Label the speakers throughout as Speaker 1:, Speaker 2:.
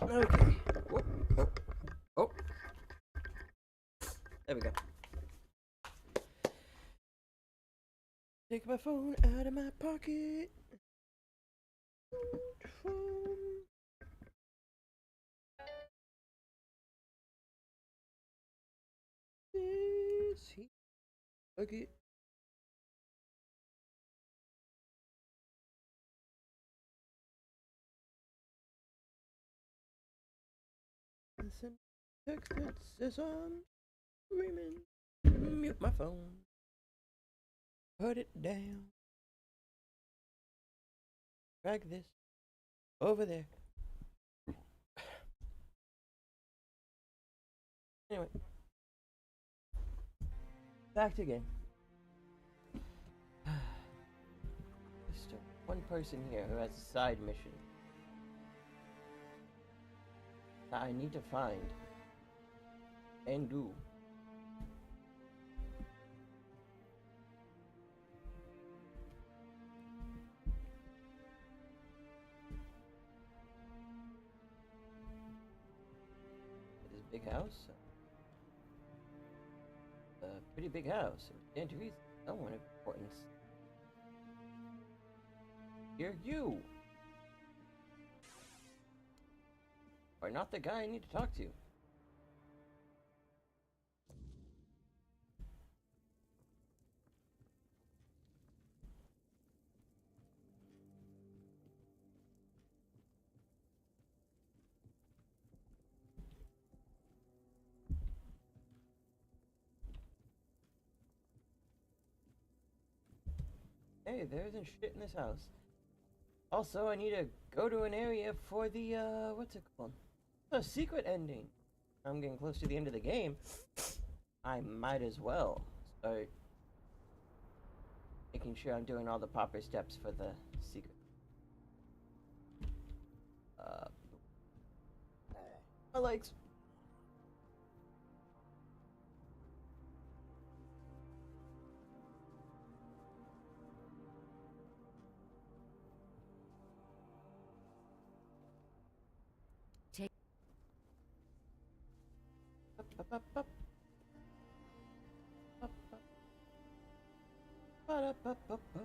Speaker 1: Okay. Oh, oh, oh. There we go. Take my phone out of my pocket. Phone. This he pocket. Send text that says I'm screaming. Mute my phone. Put it down. Drag this over there. Anyway, back to game. There's still one person here who has a side mission that I need to find and do. This big house. A pretty big house. And to someone of importance. You're you! Are not the guy I need to talk to. Hey, there isn't shit in this house. Also, I need to go to an area for the, what's it called? A secret ending. I'm getting close to the end of the game. I might as well start making sure I'm doing all the proper steps for the secret. My legs. Up, up, up. Up, up. Ba-da-ba-ba-ba.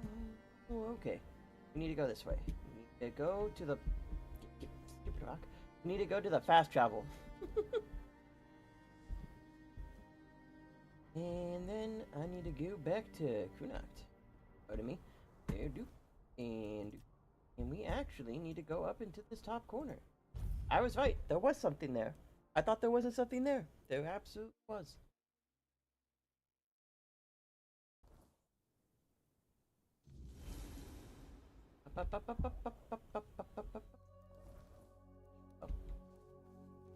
Speaker 1: Oh, okay. We need to go this way. We need to go to the stupid rock. We need to go to the fast travel. And then I need to go back to Kunacht. Go to me. There, do. And do. And we actually need to go up into this top corner. I was right. There was something there. I thought there wasn't something there. There absolutely was.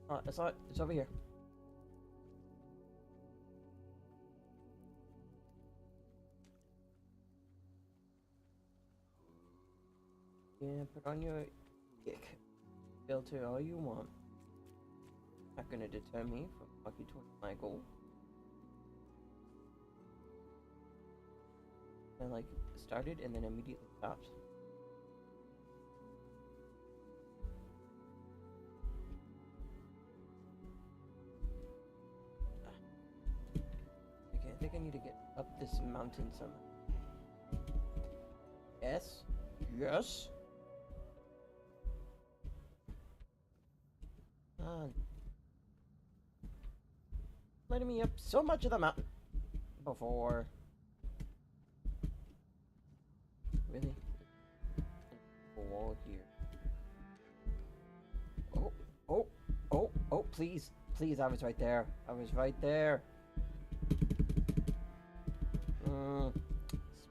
Speaker 1: Oh, I saw it. It's over here. Yeah, put on your kick filter all you want. Not gonna deter me from walking towards my goal. And like started and then immediately stopped. Okay, I think I need to get up this mountain somehow. Yes. Yes. Letting me up so much of the mountain before. Really? A wall here. Oh, oh, oh, oh, please. Please, I was right there. I was right there.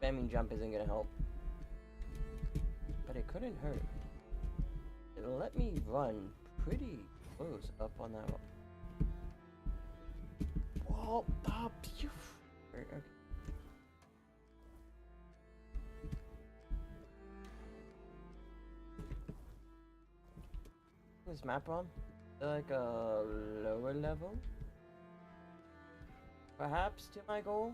Speaker 1: Spamming jump isn't gonna help. But it couldn't hurt. It'll let me run pretty close up on that wall. Wall up, you. Okay. This map on? Like a lower level? Perhaps to my goal?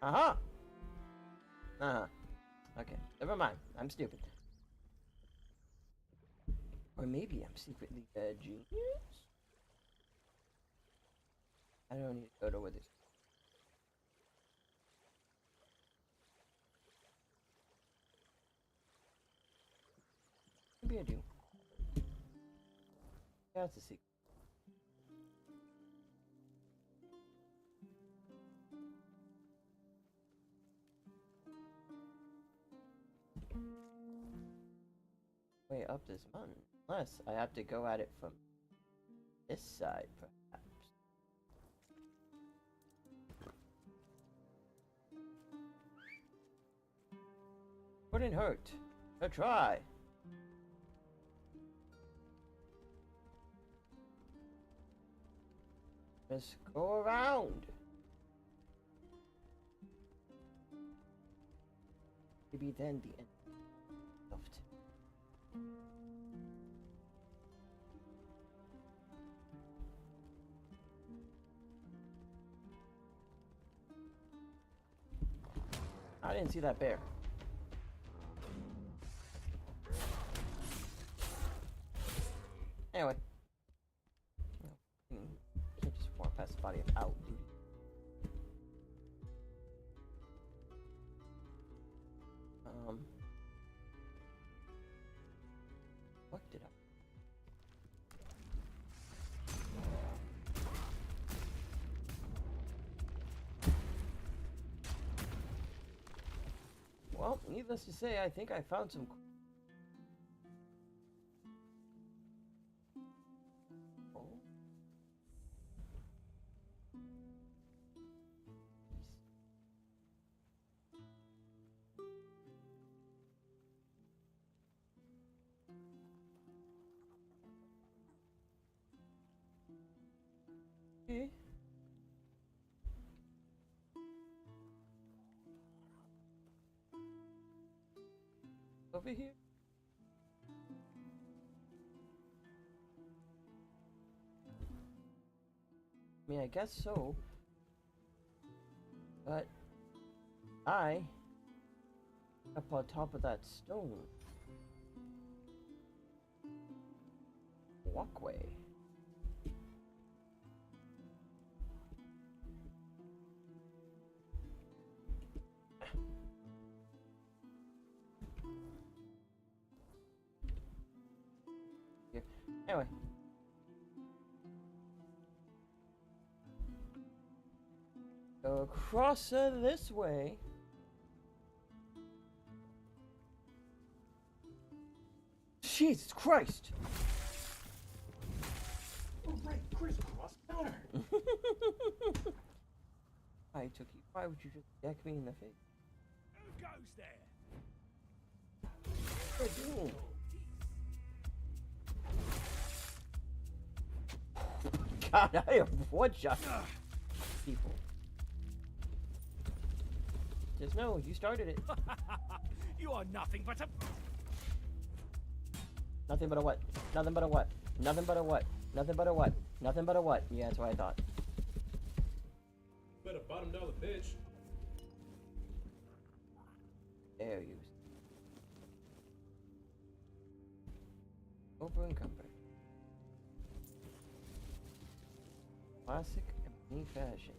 Speaker 1: Aha! Uh-huh. Okay, never mind. I'm stupid. Or maybe I'm secretly a genius? I don't need to go to where this. Maybe I do. Yeah, it's a secret. Way up this mountain. Unless I have to go at it from this side, perhaps. Wouldn't hurt to try. Just go around. Maybe then the end of it. I didn't see that bear. Anyway. Can't just walk past the body of out, dude. What did I? Well, needless to say, I think I found some. Okay. Over here. I mean, I guess so. But I up on top of that stone walkway. Here. Anyway. Go across this way. Jesus Christ!
Speaker 2: Oh, right, crisscross counter.
Speaker 1: I took you. Why would you just deck me in the face?
Speaker 2: Who goes there?
Speaker 1: What are you doing? God, I have one-shot people. Just know, you started it.
Speaker 2: You are nothing but a...
Speaker 1: Nothing but a what? Nothing but a what? Nothing but a what? Nothing but a what? Nothing but a what? Yeah, that's what I thought.
Speaker 3: But a bottom dollar bitch.
Speaker 1: There you. Over encumbered. Classic and me fashion.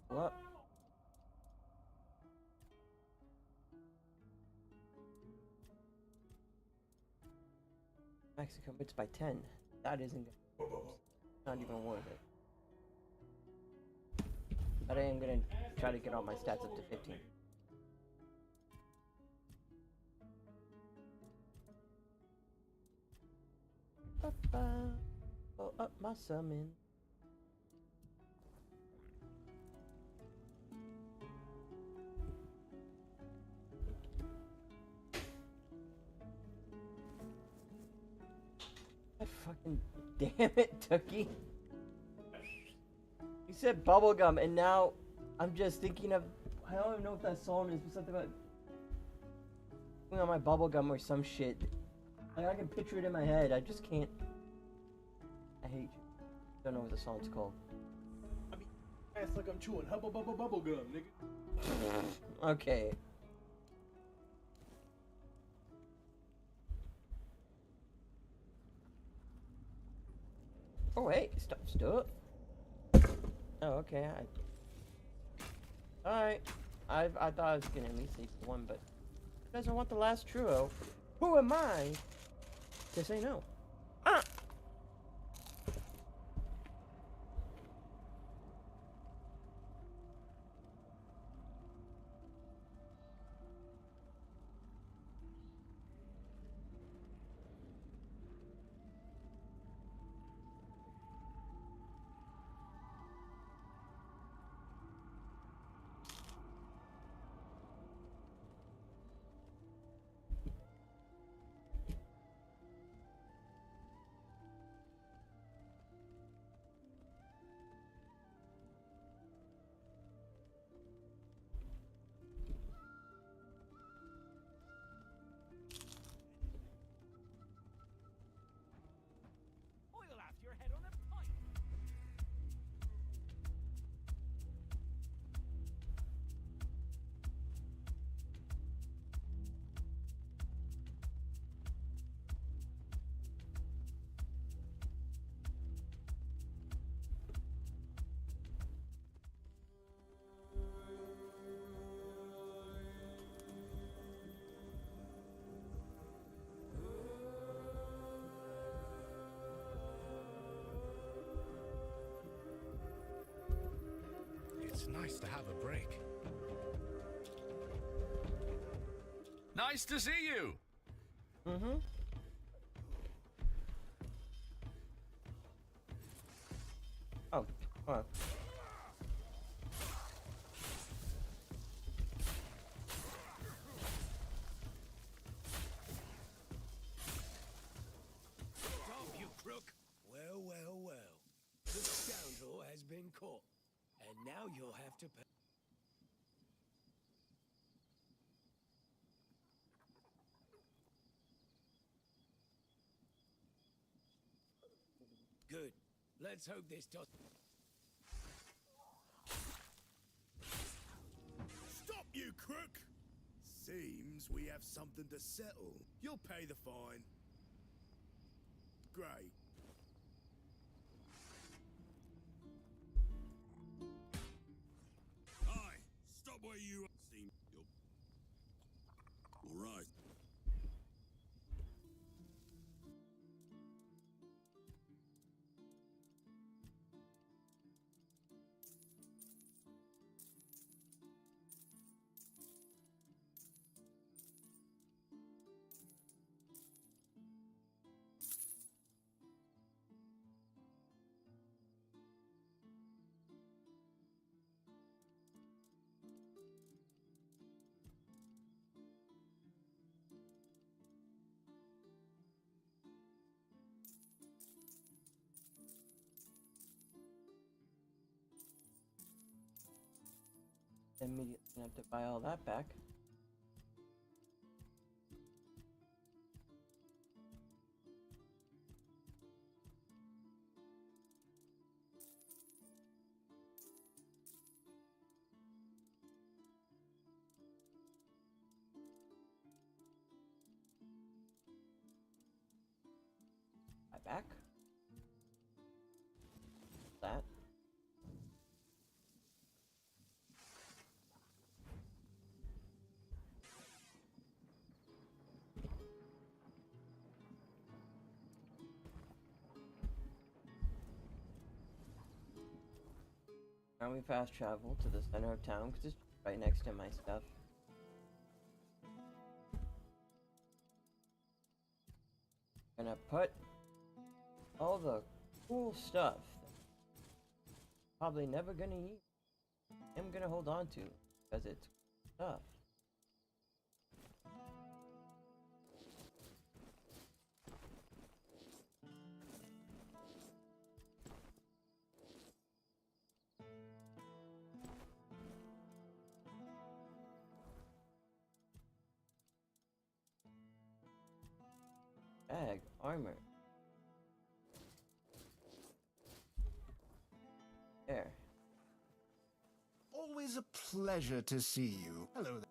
Speaker 1: What? Mexico hits by 10. That isn't not even worth it. But I am gonna try to get all my stats up to 15. Ba-ba. Oh, up my summon. God fucking damn it, Tookie. You said bubblegum, and now I'm just thinking of. I don't even know if that song is, but something about putting on my bubblegum or some shit. Like, I can picture it in my head. I just can't. I hate you. Don't know what the song's called.
Speaker 2: I mean, ass like I'm chewing hubba bubba bubble gum, nigga.
Speaker 1: Okay. Oh, hey, stop. Oh, okay, Alright. I thought I was gonna at least leave one, but if he doesn't want the last trio, who am I to say no? Ah!
Speaker 2: Oil out your head on a pipe.
Speaker 3: It's nice to have a break. Nice to see you!
Speaker 1: Mm-hmm. Oh, hold on.
Speaker 2: Stop, you crook. Well, well, well. The scoundrel has been caught. And now you'll have to pay. Good. Let's hope this does.
Speaker 4: Stop, you crook! Seems we have something to settle. You'll pay the fine. Great. Aye, stop where you seem. All right.
Speaker 1: Immediately gonna have to buy all that back. Buy back. That. Now we fast travel to the center of town because it's right next to my stuff. Gonna put all the cool stuff that I'm probably never gonna use. I'm gonna hold on to because it's stuff. bag, armor. There.
Speaker 5: Always a pleasure to see you. Hello there.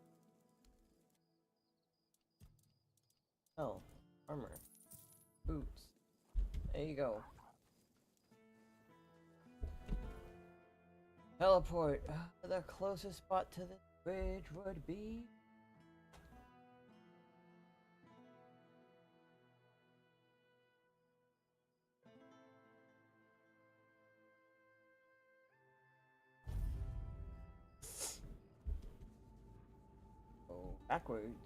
Speaker 1: Oh, armor. Boots. There you go. Teleport. The closest spot to the bridge would be... Oh, backwards.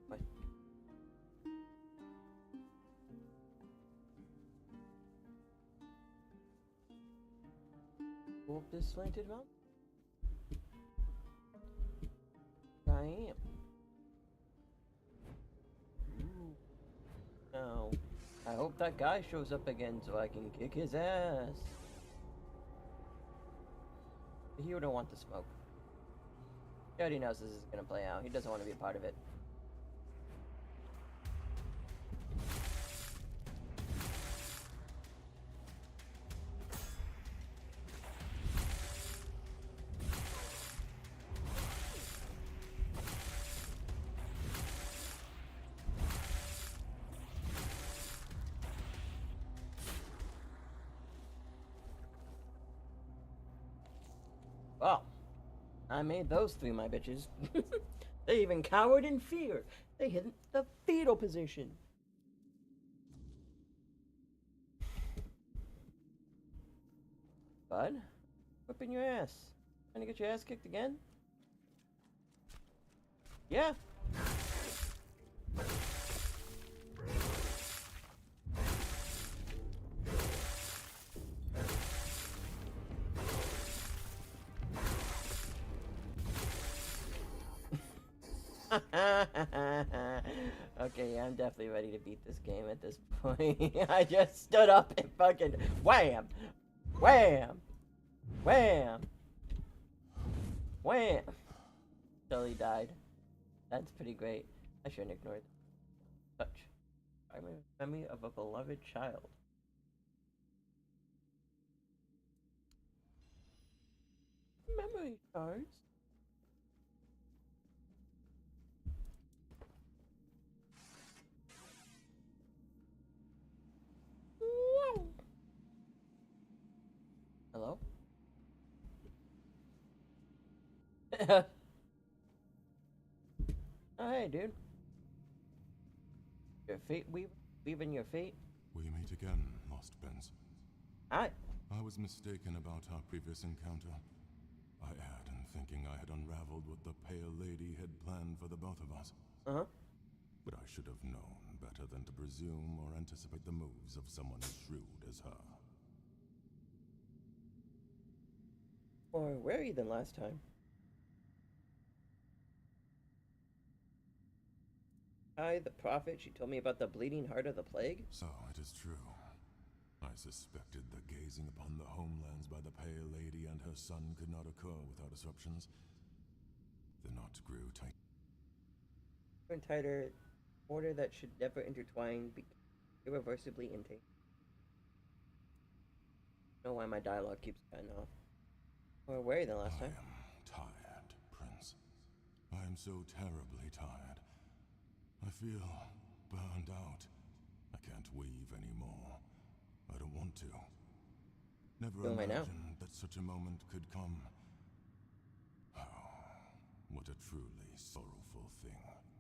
Speaker 1: What? Go up this slanted mountain? I am. Ooh. No. I hope that guy shows up again so I can kick his ass. He wouldn't want the smoke. He already knows this is gonna play out. He doesn't want to be a part of it. Well, I made those three my bitches. They even cowered in fear. They hid in the fetal position. Bud, whipping your ass. Trying to get your ass kicked again? Yeah. Okay, I'm definitely ready to beat this game at this point. I just stood up and fucking wham! Wham! Wham! Wham! Till he died. That's pretty great. I shouldn't ignore it. Touch. I'm a memory of a beloved child. Memory cards? Hello? Oh, hey, dude. Your fate weaving your fate?
Speaker 6: We meet again, Lost Prince.
Speaker 1: Hi.
Speaker 6: I was mistaken about our previous encounter. I erred in thinking I had unraveled what the Pale Lady had planned for the both of us.
Speaker 1: Uh-huh.
Speaker 6: But I should have known better than to presume or anticipate the moves of someone as shrewd as her.
Speaker 1: Or wary than last time. I, the prophet, she told me about the bleeding heart of the plague.
Speaker 6: So it is true. I suspected that gazing upon the homelands by the Pale Lady and her son could not occur without disruptions. The knot grew tight.
Speaker 1: And tighter, order that should never intertwine, be irreversibly entangled. I don't know why my dialogue keeps cutting off. Or wary than last time.
Speaker 6: I am tired, Prince. I am so terribly tired. I feel burned out. I can't weave anymore. I don't want to. Never
Speaker 1: Who am I now?
Speaker 6: imagined that such a moment could come. Oh, what a truly sorrowful thing.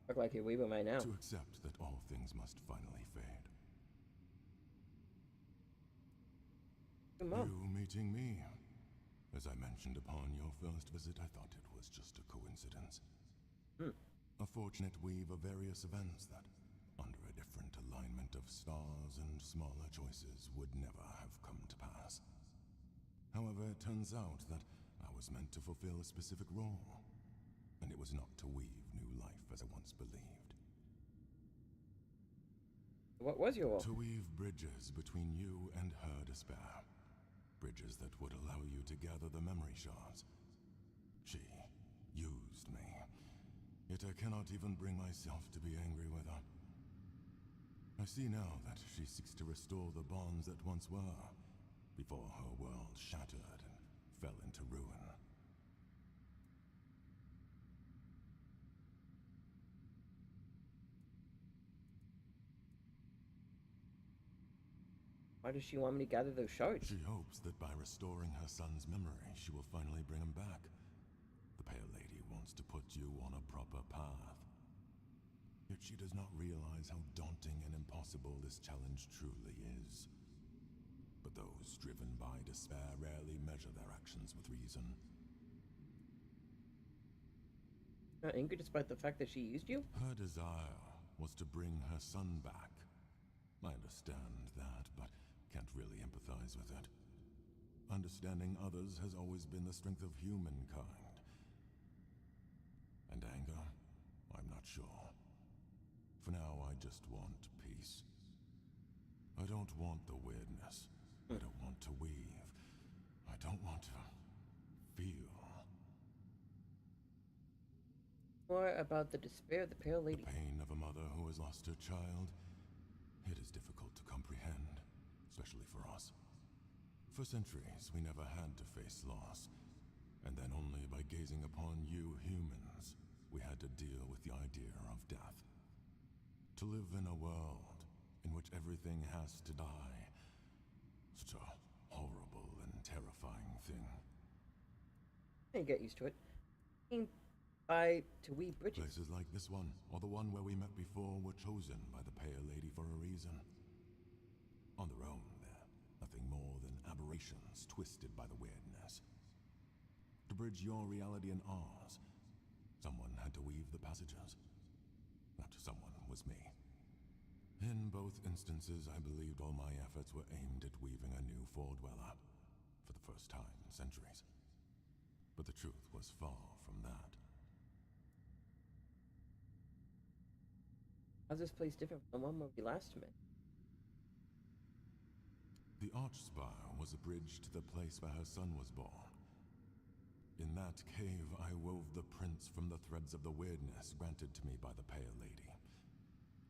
Speaker 1: Look like you're weaving right now.
Speaker 6: To accept that all things must finally fade.
Speaker 1: Hey, Mom.
Speaker 6: You meeting me. As I mentioned upon your first visit, I thought it was just a coincidence. A fortunate weave of various events that, under a different alignment of stars and smaller choices, would never have come to pass. However, it turns out that I was meant to fulfill a specific role, and it was not to weave new life as I once believed.
Speaker 1: What was your role?
Speaker 6: To weave bridges between you and her despair. Bridges that would allow you to gather the memory shards. She used me. Yet I cannot even bring myself to be angry with her. I see now that she seeks to restore the bonds that once were, before her world shattered and fell into ruin.
Speaker 1: Why does she want me to gather those shards?
Speaker 6: She hopes that by restoring her son's memory, she will finally bring him back. The Pale Lady wants to put you on a proper path. Yet she does not realize how daunting and impossible this challenge truly is. But those driven by despair rarely measure their actions with reason.
Speaker 1: Not angry despite the fact that she used you?
Speaker 6: Her desire was to bring her son back. I understand that, but can't really empathize with it. Understanding others has always been the strength of humankind. And anger? I'm not sure. For now, I just want peace. I don't want the weirdness. I don't want to weave. I don't want to feel.
Speaker 1: More about the despair of the Pale Lady.
Speaker 6: The pain of a mother who has lost her child. It is difficult to comprehend, especially for us. For centuries, we never had to face loss. And then only by gazing upon you humans, we had to deal with the idea of death. To live in a world in which everything has to die. Such a horrible and terrifying thing.
Speaker 1: I get used to it. I mean, to weave bridges.
Speaker 6: Places like this one, or the one where we met before, were chosen by the Pale Lady for a reason. On their own, they're nothing more than aberrations twisted by the weirdness. To bridge your reality and ours, someone had to weave the passages. That someone was me. In both instances, I believed all my efforts were aimed at weaving a new Foredweller, for the first time in centuries. But the truth was far from that.
Speaker 1: How's this place different from the one where we last met?
Speaker 6: The Archspire was a bridge to the place where her son was born. In that cave, I wove the prints from the threads of the weirdness granted to me by the Pale Lady.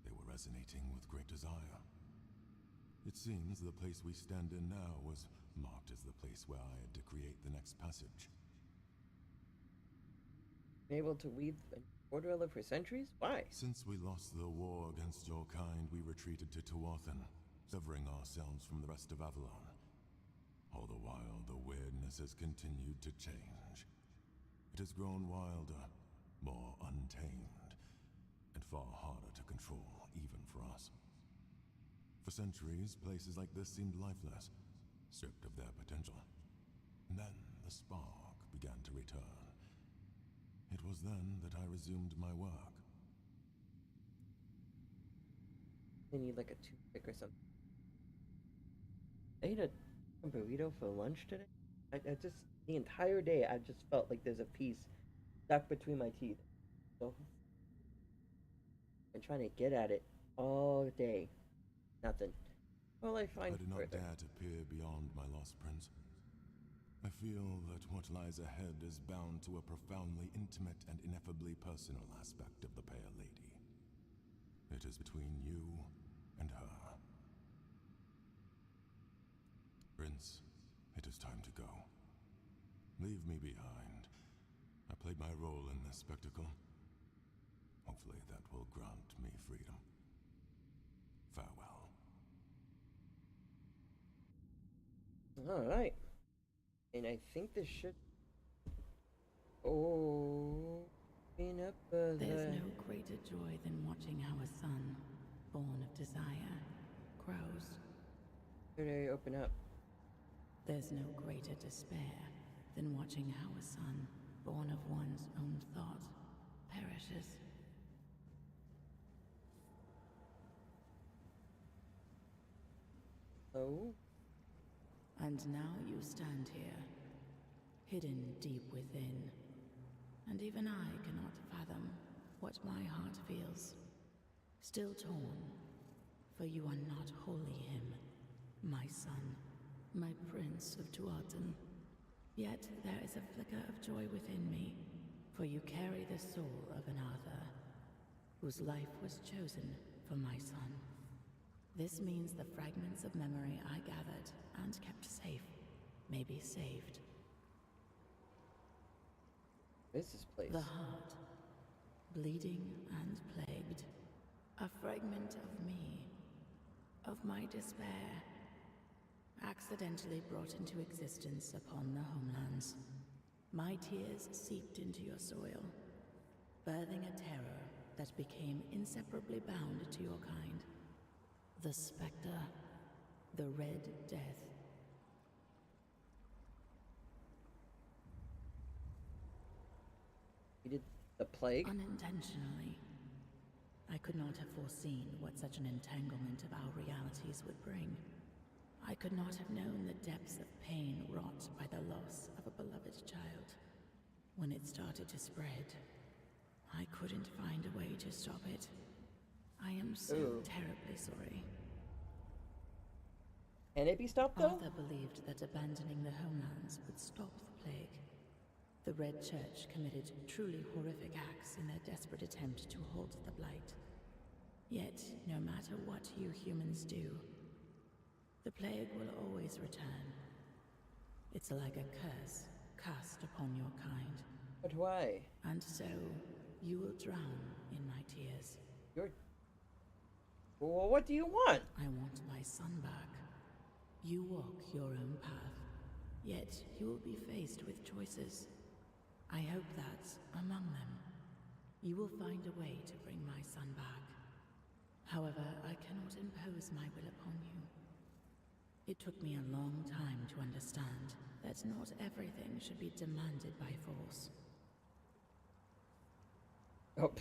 Speaker 6: They were resonating with great desire. It seems the place we stand in now was marked as the place where I had to create the next passage.
Speaker 1: Been able to weave a Foredweller for centuries? Why?
Speaker 6: Since we lost the war against your kind, we retreated to Tuathan, severing ourselves from the rest of Avalon. All the while, the weirdness has continued to change. It has grown wilder, more untamed, and far harder to control, even for us. For centuries, places like this seemed lifeless, stripped of their potential. And then the spark began to return. It was then that I resumed my work.
Speaker 1: I need like a toothpick or something. I ate a burrito for lunch today. I just, the entire day, I just felt like there's a piece stuck between my teeth. So, I'm trying to get at it all day. Nothing. Well, I find
Speaker 6: I do not
Speaker 1: further.
Speaker 6: dare to peer beyond my lost prince. I feel that what lies ahead is bound to a profoundly intimate and ineffably personal aspect of the Pale Lady. It is between you and her. Prince, it is time to go. Leave me behind. I played my role in this spectacle. Hopefully that will grant me freedom. Farewell.
Speaker 1: Alright. And I think this should open up
Speaker 7: There's no greater joy than watching how a son, born of desire, grows.
Speaker 1: Where did I open up?
Speaker 7: There's no greater despair than watching how a son, born of one's own thought, perishes.
Speaker 1: Oh?
Speaker 7: And now you stand here, hidden deep within. And even I cannot fathom what my heart feels. Still torn, for you are not wholly him, my son. my prince of Tuathan. Yet there is a flicker of joy within me, for you carry the soul of an Arthur, whose life was chosen for my son. This means the fragments of memory I gathered and kept safe may be saved.
Speaker 1: What is this place?
Speaker 7: The heart, bleeding and plagued. A fragment of me, of my despair, accidentally brought into existence upon the homelands. My tears seeped into your soil, birthing a terror that became inseparably bound to your kind. The Spectre, the Red Death.
Speaker 1: You did the plague?
Speaker 7: Unintentionally. I could not have foreseen what such an entanglement of our realities would bring. I could not have known the depths of pain wrought by the loss of a beloved child. When it started to spread, I couldn't find a way to stop it. I am so terribly sorry.
Speaker 1: Can it be stopped, though?
Speaker 7: Arthur believed that abandoning the homelands would stop the plague. The Red Church committed truly horrific acts in their desperate attempt to halt the blight. Yet, no matter what you humans do, the plague will always return. It's like a curse cast upon your kind.
Speaker 1: But why?
Speaker 7: And so, you will drown in my tears.
Speaker 1: Well, what do you want?
Speaker 7: I want my son back. You walk your own path, yet you will be faced with choices. I hope that, among them, you will find a way to bring my son back. However, I cannot impose my will upon you. It took me a long time to understand that not everything should be demanded by force.
Speaker 1: Oh,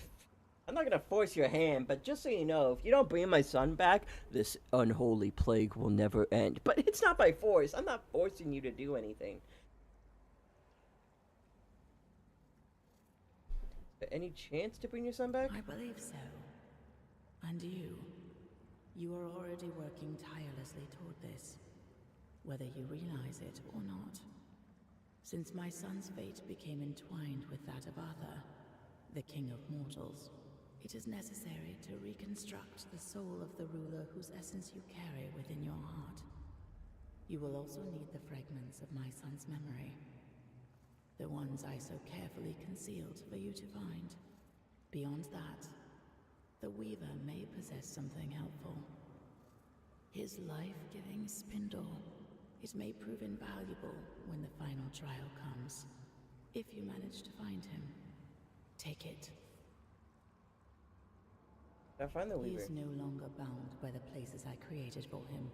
Speaker 1: I'm not gonna force your hand, but just so you know, if you don't bring my son back, this unholy plague will never end. But it's not by force. I'm not forcing you to do anything. Is there any chance to bring your son back?
Speaker 7: I believe so. And you are already working tirelessly toward this, whether you realize it or not. Since my son's fate became entwined with that of Arthur, the King of Mortals, it is necessary to reconstruct the soul of the ruler whose essence you carry within your heart. You will also need the fragments of my son's memory, the ones I so carefully concealed for you to find. Beyond that, the Weaver may possess something helpful. His life-giving spindle. It may prove invaluable when the final trial comes. If you manage to find him, take it.
Speaker 1: I find the
Speaker 7: He
Speaker 1: Weaver.
Speaker 7: is no longer bound by the places I created for him,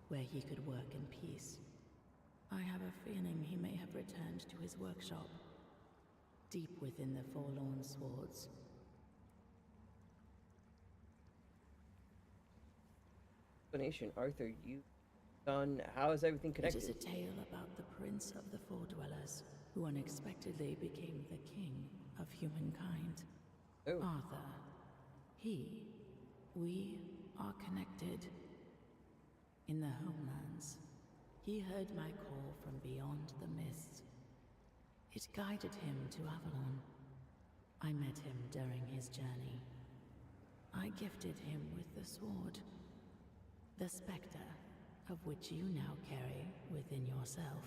Speaker 7: where he could work in peace. I have a feeling he may have returned to his workshop, deep within the Forlorn Swords.
Speaker 1: Explanation, Arthur, you son, how is everything
Speaker 7: It
Speaker 1: connected?
Speaker 7: is a tale about the Prince of the Four Dwellers, who unexpectedly became the king of humankind.
Speaker 1: Oh.
Speaker 7: Arthur. We are connected. In the homelands, he heard my call from beyond the mists. It guided him to Avalon. I met him during his journey. I gifted him with the sword, the Spectre, of which you now carry within yourself.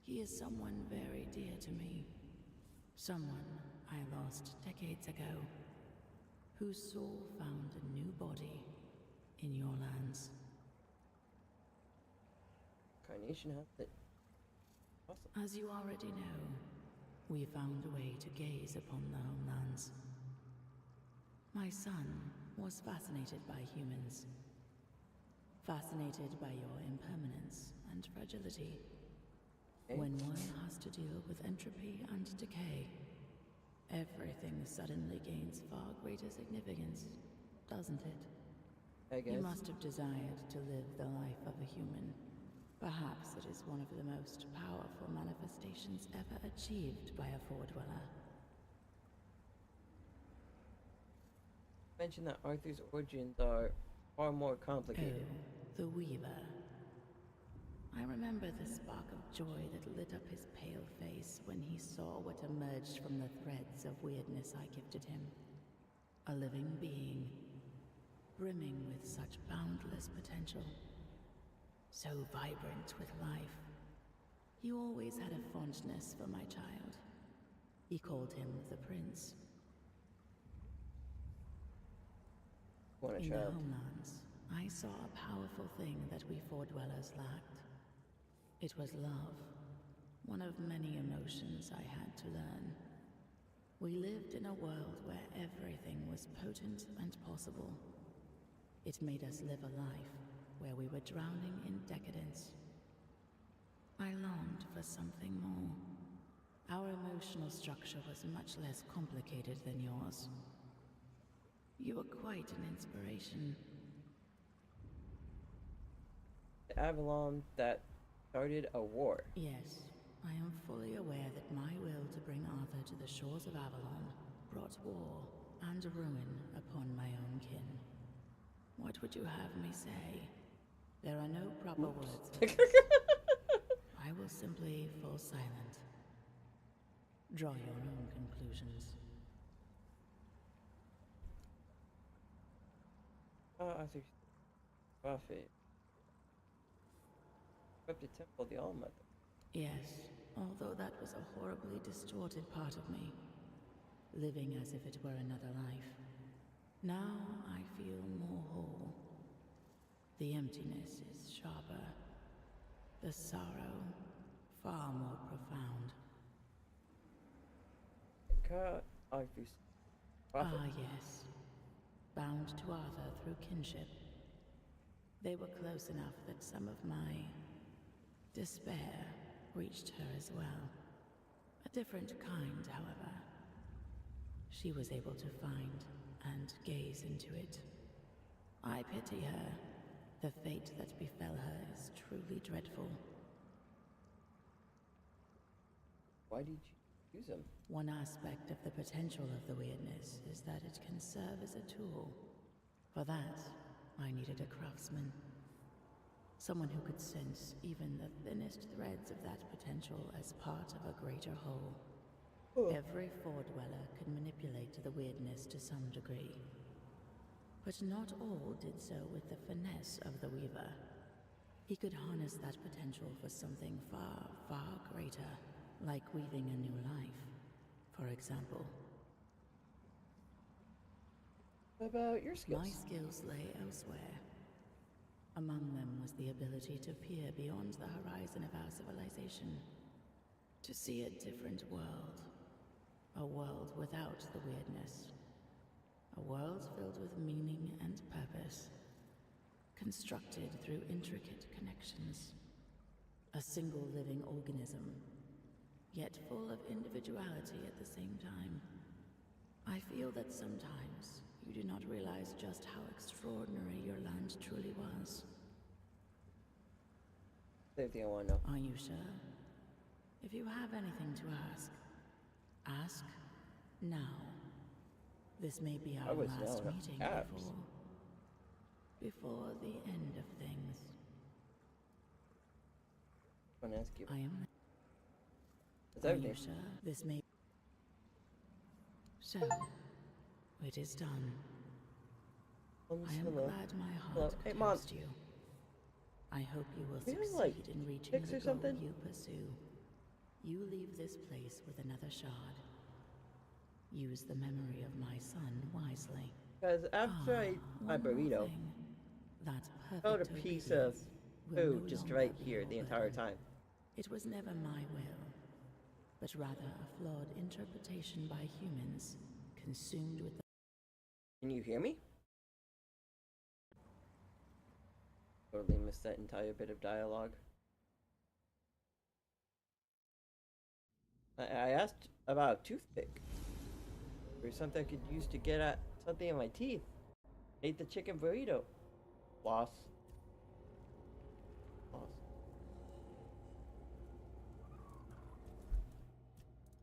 Speaker 7: He is someone very dear to me. Someone I lost decades ago, whose soul found a new body in your lands.
Speaker 1: Carnation has it. Awesome.
Speaker 7: As you already know, we found a way to gaze upon the homelands. My son was fascinated by humans. Fascinated by your impermanence and fragility.
Speaker 1: Okay.
Speaker 7: When one has to deal with entropy and decay, everything suddenly gains far greater significance, doesn't it?
Speaker 1: I guess.
Speaker 7: You must have desired to live the life of a human. Perhaps it is one of the most powerful manifestations ever achieved by a Four-Dweller.
Speaker 1: Mention that Arthur's origins are far more complicated.
Speaker 7: Oh, the Weaver. I remember the spark of joy that lit up his pale face when he saw what emerged from the threads of weirdness I gifted him. A living being, brimming with such boundless potential. So vibrant with life. He always had a fondness for my child. He called him the Prince.
Speaker 1: What a
Speaker 7: In the
Speaker 1: child.
Speaker 7: homelands, I saw a powerful thing that we Four Dwellers lacked. It was love, one of many emotions I had to learn. We lived in a world where everything was potent and possible. It made us live a life where we were drowning in decadence. I longed for something more. Our emotional structure was much less complicated than yours. You were quite an inspiration.
Speaker 1: The Avalon that started a war.
Speaker 7: Yes, I am fully aware that my will to bring Arthur to the shores of Avalon brought war and ruin upon my own kin. What would you have me say? There are no proper words for this. I will simply fall silent. Draw your own conclusions.
Speaker 1: I think prophet. Corrupted temple, the All-Mother.
Speaker 7: Yes, although that was a horribly distorted part of me, living as if it were another life. Now I feel more whole. The emptiness is sharper. The sorrow, far more profound.
Speaker 1: Prophet.
Speaker 7: Ah, yes. Bound to Arthur through kinship. They were close enough that some of my despair reached her as well. A different kind, however. She was able to find and gaze into it. I pity her. The fate that befell her is truly dreadful.
Speaker 1: Why did you use him?
Speaker 7: One aspect of the potential of the weirdness is that it can serve as a tool. For that, I needed a craftsman. Someone who could sense even the thinnest threads of that potential as part of a greater whole. Every Four Dweller could manipulate the weirdness to some degree. But not all did so with the finesse of the Weaver. He could harness that potential for something far, far greater, like weaving a new life, for example.
Speaker 1: What about your skills?
Speaker 7: My skills lay elsewhere. Among them was the ability to peer beyond the horizon of our civilization, to see a different world, a world without the weirdness, a world filled with meaning and purpose, constructed through intricate connections, a single living organism, yet full of individuality at the same time. I feel that sometimes you do not realize just how extraordinary your land truly was.
Speaker 1: Same thing I want to know.
Speaker 7: Are you sure? If you have anything to ask, ask now. This may be our
Speaker 1: was
Speaker 7: last
Speaker 1: down
Speaker 7: meeting
Speaker 1: abs.
Speaker 7: before the end of things.
Speaker 1: I want to ask you.
Speaker 7: I am.
Speaker 1: It's
Speaker 7: Are
Speaker 1: everything.
Speaker 7: you sure? This may. So, it is done. I am
Speaker 1: Hello.
Speaker 7: glad my
Speaker 1: Hello.
Speaker 7: heart
Speaker 1: Hey,
Speaker 7: could
Speaker 1: Mom.
Speaker 7: trust you. I hope you will
Speaker 1: You
Speaker 7: succeed
Speaker 1: like
Speaker 7: in reaching
Speaker 1: chicks
Speaker 7: the
Speaker 1: or
Speaker 7: goal
Speaker 1: something?
Speaker 7: you pursue. You leave this place with another shard. Use the memory of my son wisely.
Speaker 1: Because after I ate my
Speaker 7: One more
Speaker 1: burrito,
Speaker 7: thing. That
Speaker 1: I felt a
Speaker 7: perfect
Speaker 1: piece of
Speaker 7: obedience will
Speaker 1: food
Speaker 7: no
Speaker 1: just
Speaker 7: longer
Speaker 1: right
Speaker 7: be
Speaker 1: here
Speaker 7: your
Speaker 1: the entire
Speaker 7: burden.
Speaker 1: time.
Speaker 7: It was never my will, but rather a flawed interpretation by humans, consumed with the
Speaker 1: Can you hear me? Totally missed that entire bit of dialogue. I asked about a toothpick. Or something I could use to get at something in my teeth. Ate the chicken burrito. Loss. Loss.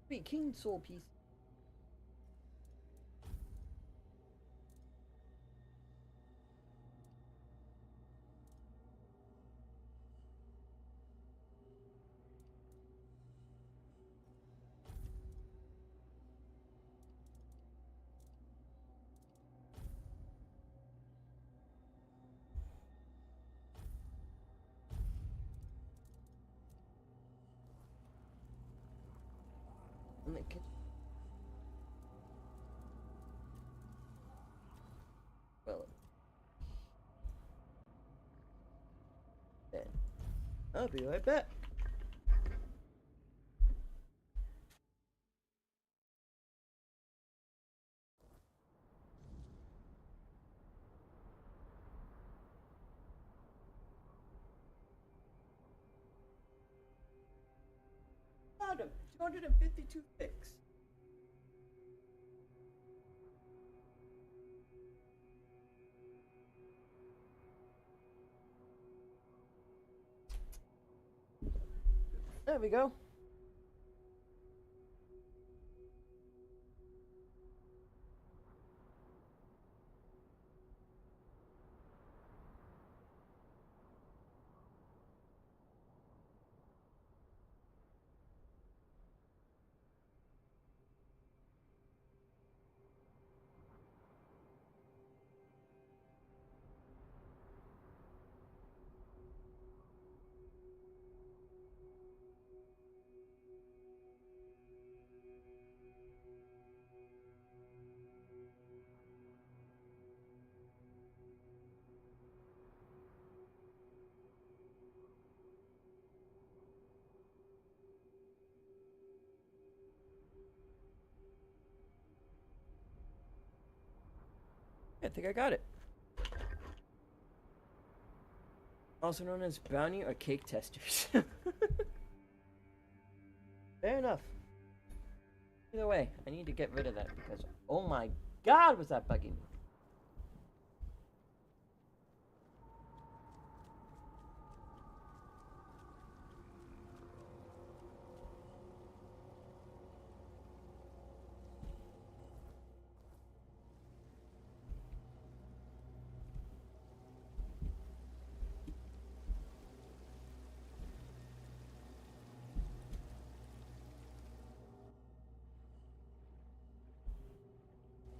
Speaker 1: Sweet king soul piece. in the kitchen. Well, then I'll be right back. Found him. 252 fix. There we go. I think I got it. Also known as brownie or cake testers. Fair enough. Either way, I need to get rid of that because, oh my god, was that bugging me.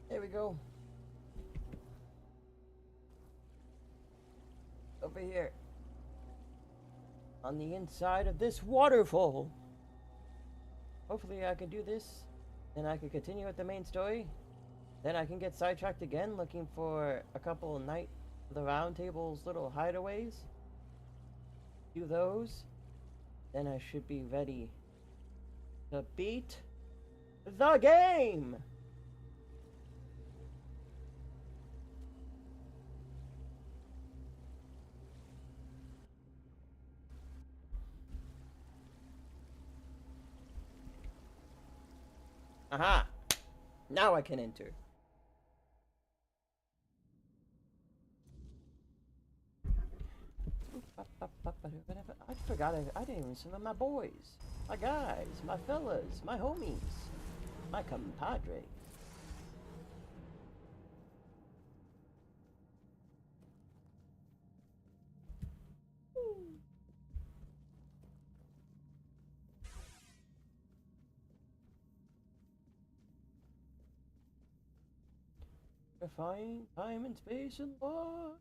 Speaker 1: There we go. Over here. On the inside of this waterfall. Hopefully I can do this. Then I can continue with the main story. Then I can get sidetracked again looking for a couple of Night of the Round Table's little hideaways. Do those. Then I should be ready to beat the game! Aha! Now I can enter. I forgot I didn't even send them my boys. My guys, my fellas, my homies, my compadres. Defying time and space and law.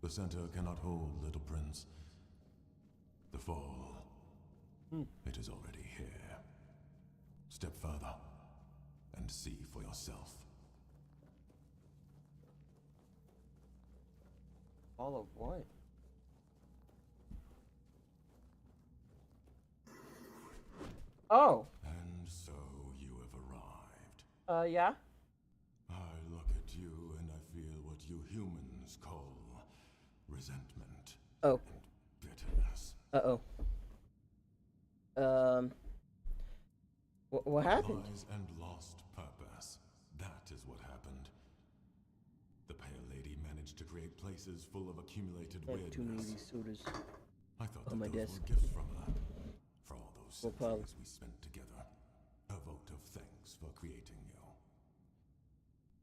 Speaker 6: The center cannot hold, little prince. The fall. It is already here. Step further and see for yourself.
Speaker 1: All of what? Oh.
Speaker 6: And so you have arrived.
Speaker 1: Yeah?
Speaker 6: I look at you and I feel what you humans call resentment
Speaker 1: Oh.
Speaker 6: and bitterness.
Speaker 1: Uh-oh. What happened?
Speaker 6: Lies and lost purpose. That is what happened. The Pale Lady managed to create places full of accumulated
Speaker 1: I have too many of
Speaker 6: weirdness.
Speaker 1: these sodas.
Speaker 6: I thought
Speaker 1: on
Speaker 6: that
Speaker 1: my
Speaker 6: those
Speaker 1: desk.
Speaker 6: were gifts from her. For all those
Speaker 1: Well, probably.
Speaker 6: centuries we spent together. A vote of thanks for creating you.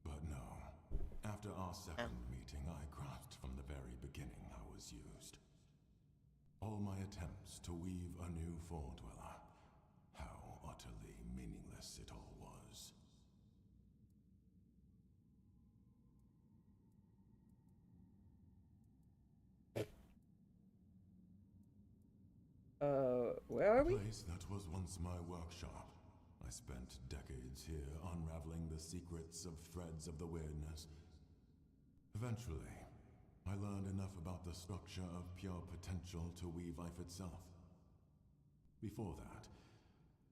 Speaker 6: But no. After our second meeting, I grasped from the very beginning I was used. All my attempts to weave a new Foredweller. How utterly meaningless it all was.
Speaker 1: Where are we?
Speaker 6: Place that was once my workshop. I spent decades here unraveling the secrets of threads of the weirdness. Eventually, I learned enough about the structure of pure potential to weave life itself. Before that,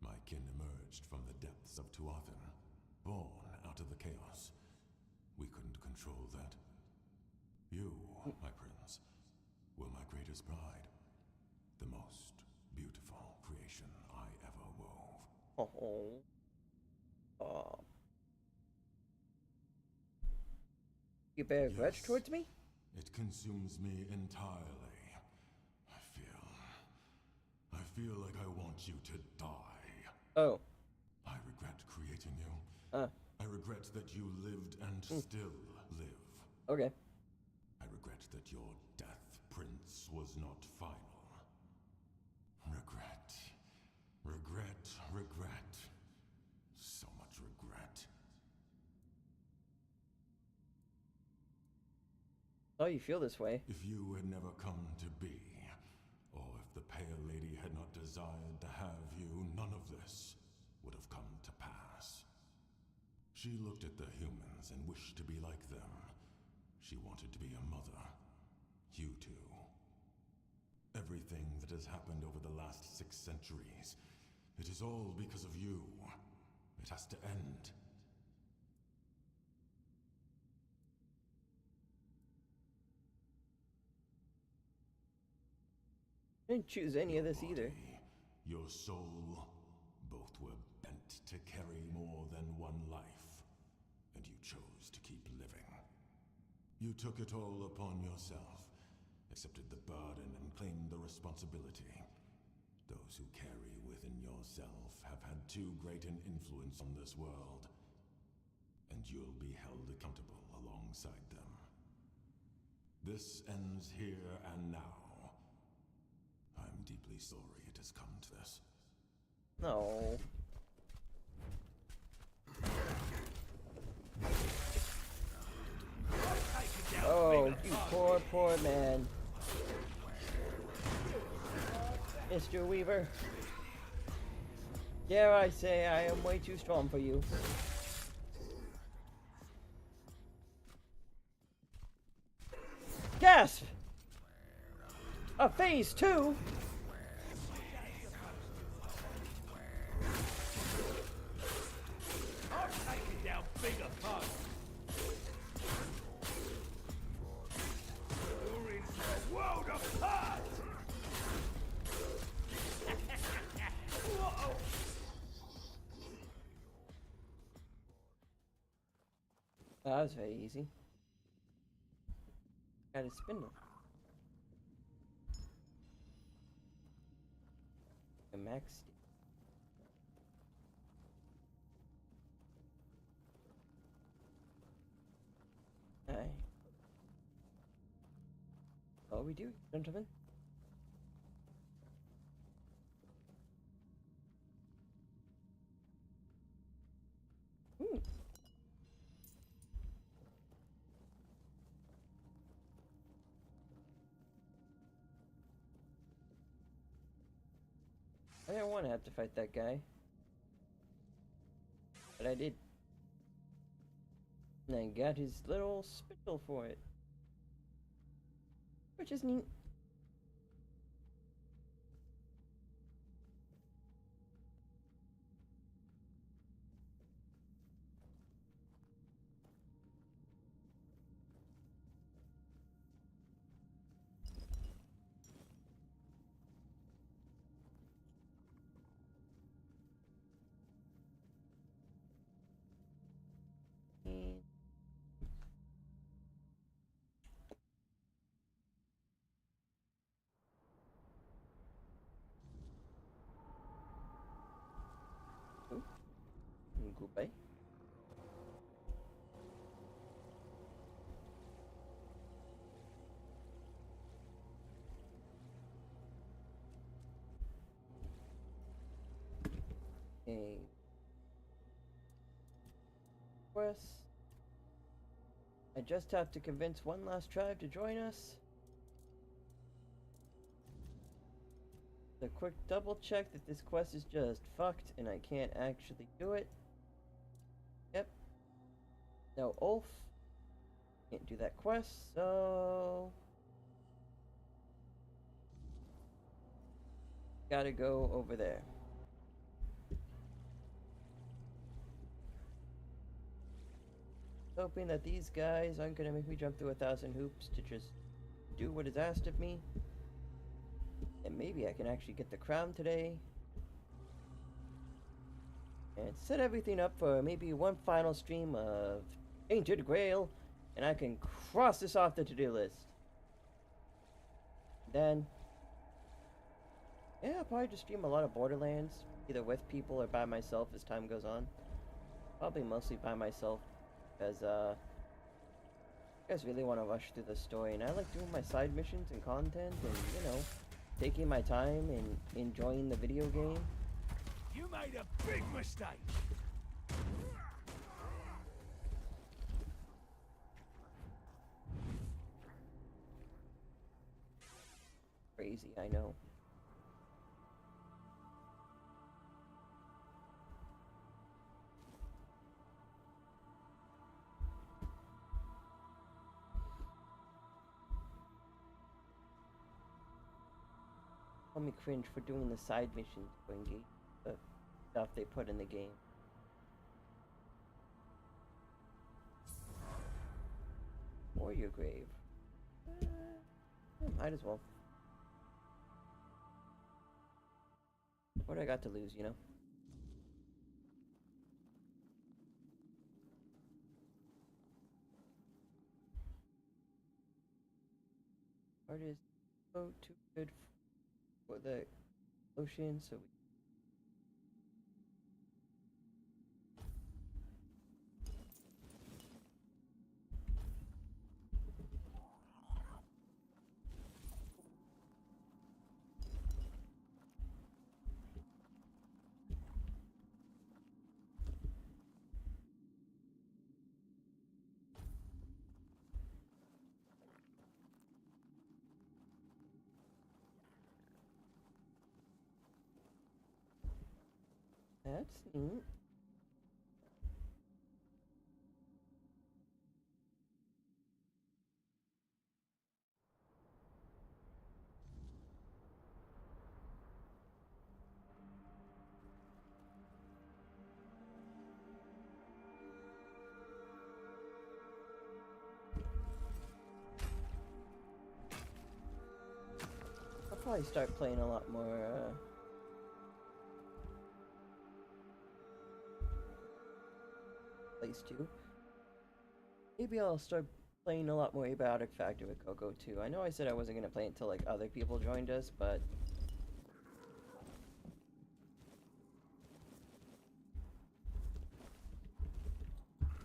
Speaker 6: my kin emerged from the depths of Tuatha, born out of the chaos. We couldn't control that. You, my prince, were my greatest pride. The most beautiful creation I ever wove.
Speaker 1: Oh. Oh. You bear a grudge
Speaker 6: Yes.
Speaker 1: towards me?
Speaker 6: It consumes me entirely. I feel like I want you to die.
Speaker 1: Oh.
Speaker 6: I regret creating you. I regret that you lived and still live.
Speaker 1: Okay.
Speaker 6: I regret that your death, Prince, was not final. Regret. Regret. Regret. So much regret.
Speaker 1: Oh, you feel this way.
Speaker 6: If you had never come to be, or if the Pale Lady had not desired to have you, none of this would have come to pass. She looked at the humans and wished to be like them. She wanted to be a mother. You too. Everything that has happened over the last 6 centuries, it is all because of you. It has to end.
Speaker 1: I didn't choose any of this either.
Speaker 6: Your soul, both were bent to carry more than one life, and you chose to keep living. You took it all upon yourself, accepted the burden and claimed the responsibility. Those who carry within yourself have had too great an influence on this world, and you'll be held accountable alongside them. This ends here and now. I'm deeply sorry it has come to this.
Speaker 1: No. Oh, you poor, poor man. Mr. Weaver. Dare I say I am way too strong for you. Gasp! A phase 2?
Speaker 2: I'm taking down bigger foes. You're in for a world apart. Whoa.
Speaker 1: That was very easy. Got a spindle. A max. Aye. Oh, we do, gentlemen. Ooh. I didn't want to have to fight that guy. But I did. And I got his little spindle for it. Which is neat. Goodbye. Okay. Quest. I just have to convince one last tribe to join us. a quick double check that this quest is just fucked and I can't actually do it. Yep. No Ulf. Can't do that quest, so gotta go over there. Hoping that these guys aren't gonna make me jump through 1,000 hoops to just do what is asked of me. And maybe I can actually get the crown today. And set everything up for maybe one final stream of Tainted Grail. And I can cross this off the to-do list. Then, yeah, I'll probably just stream a lot of Borderlands. Either with people or by myself as time goes on. Probably mostly by myself. Because, you guys really want to rush through the story. And I like doing my side missions and content and, you know, taking my time and enjoying the video game.
Speaker 2: You made a big mistake.
Speaker 1: Crazy, I know. Let me cringe for doing the side missions to engage the stuff they put in the game. Or your grave. Might as well. What I got to lose, you know? Art is so too good for the ocean, so we that's neat. I'll probably start playing a lot more, Place 2. Maybe I'll start playing a lot more Abiotic Factor with Coco too. I know I said I wasn't gonna play it until like other people joined us, but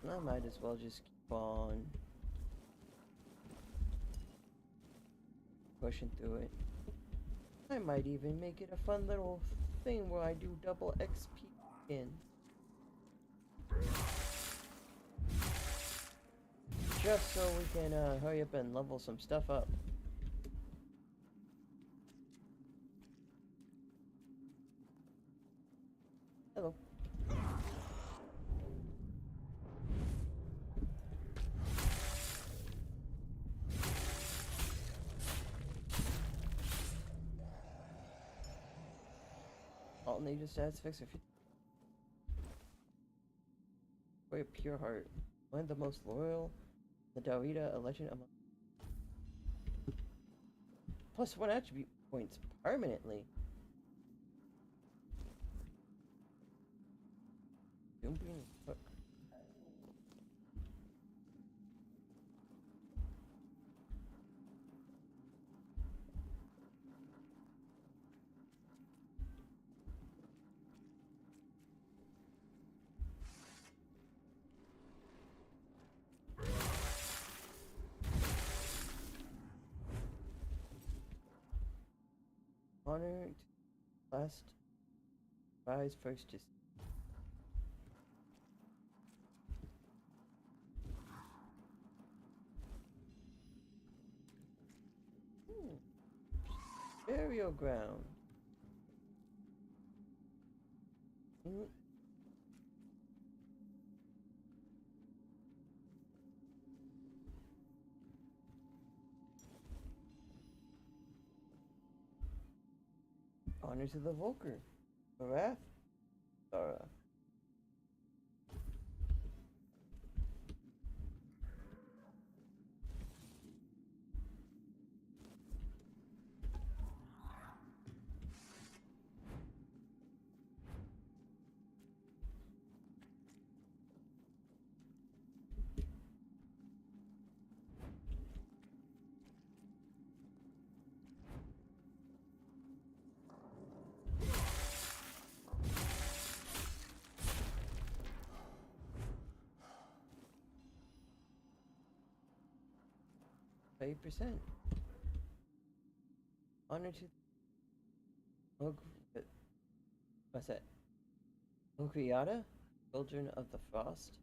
Speaker 1: I might as well just keep on pushing through it. I might even make it a fun little thing where I do double XP in. Just so we can hurry up and level some stuff up. Hello. All nature stats fix if you wear pure heart. One of the most loyal. The Rita, a legend among +1 attribute points permanently. Jumping hook. Honor last rise first just burial ground. Mm. Honor to the Volker. Wrath. Zara. %. Honor to what's that? Okriata? Children of the Frost?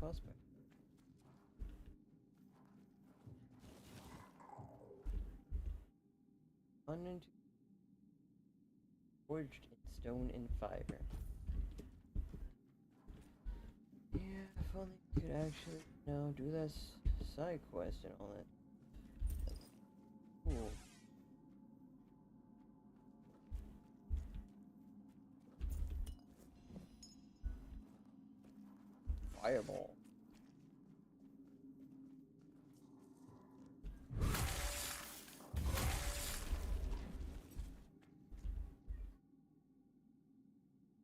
Speaker 1: Cosplay. Honor to forged in stone and fiber. Yeah, if only we could actually, do this side quest and all that. That's cool. Fireball.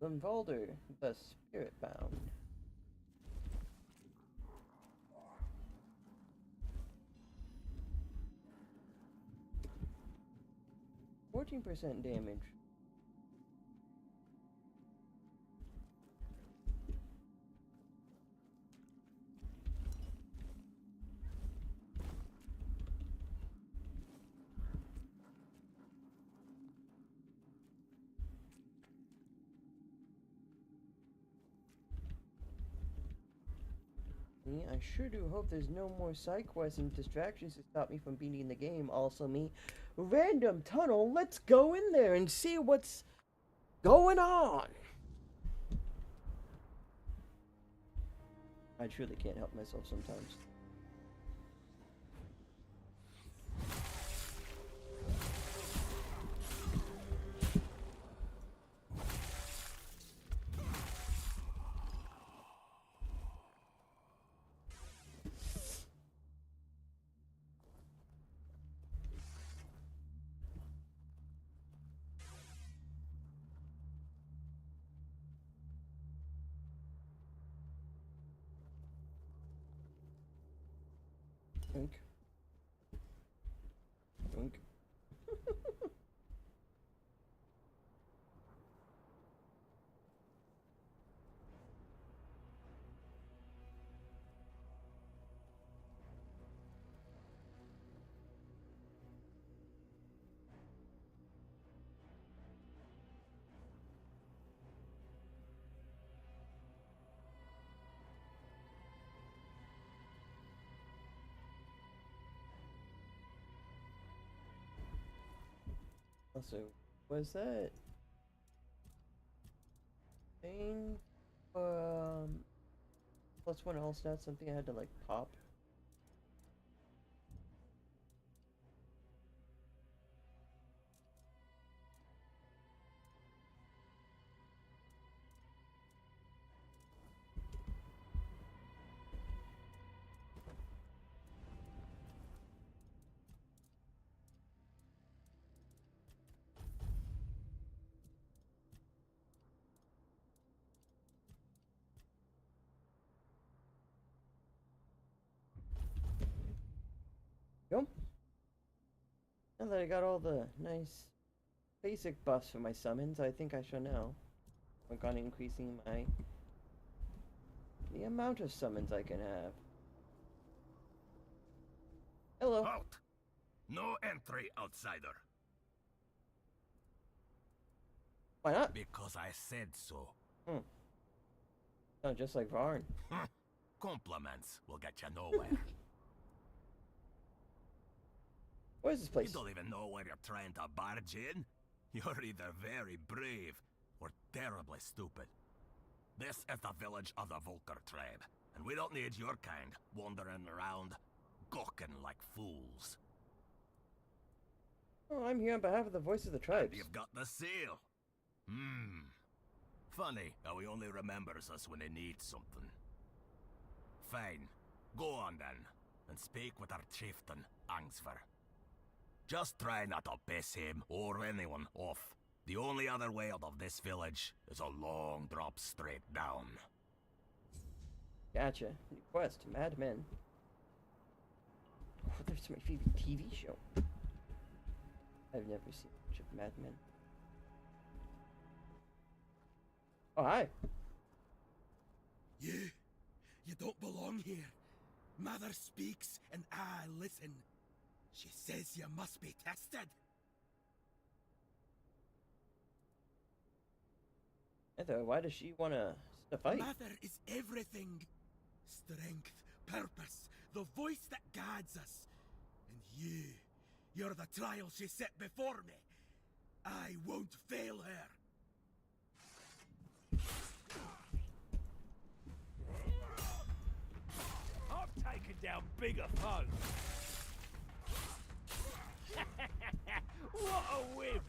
Speaker 1: Gunvalder, the Spirit Bound. 14% damage. I sure do hope there's no more side quests and distractions to stop me from beating the game. Also, random tunnel. Let's go in there and see what's going on. I truly can't help myself sometimes. Drink. Drink. Also, was that thing +1 all stats something I had to like pop? Go. Now that I got all the nice basic buffs for my summons, I think I shall now work on increasing my The amount of summons I can have. Hello.
Speaker 8: Halt! No entry, outsider.
Speaker 1: Why not?
Speaker 8: Because I said so.
Speaker 1: Sound just like Varn.
Speaker 8: Compliments will get you nowhere.
Speaker 1: What is this
Speaker 8: You
Speaker 1: place?
Speaker 8: don't even know where you're trying to barge in. You're either very brave or terribly stupid. This is the village of the Volker tribe, and we don't need your kind wandering around, gawking like fools.
Speaker 1: Oh, I'm here on behalf of the voice of the tribes.
Speaker 8: You've got the seal. Funny how he only remembers us when he needs something. Fine. Go on then, and speak with our chieftain, Angsver. Just try not to piss him or anyone off. The only other way out of this village is a long drop straight down.
Speaker 1: Gotcha. New quest, Mad Men. Oh, there's my favorite TV show. I've never seen much of Mad Men. Oh, hi.
Speaker 2: You don't belong here. Mother speaks and I listen. She says you must be tested.
Speaker 1: Ether, why does she want to fight?
Speaker 2: Mother is everything. Strength, purpose, the voice that guides us. And you're the trial she set before me. I won't fail her. I've taken down bigger foes. What a whim!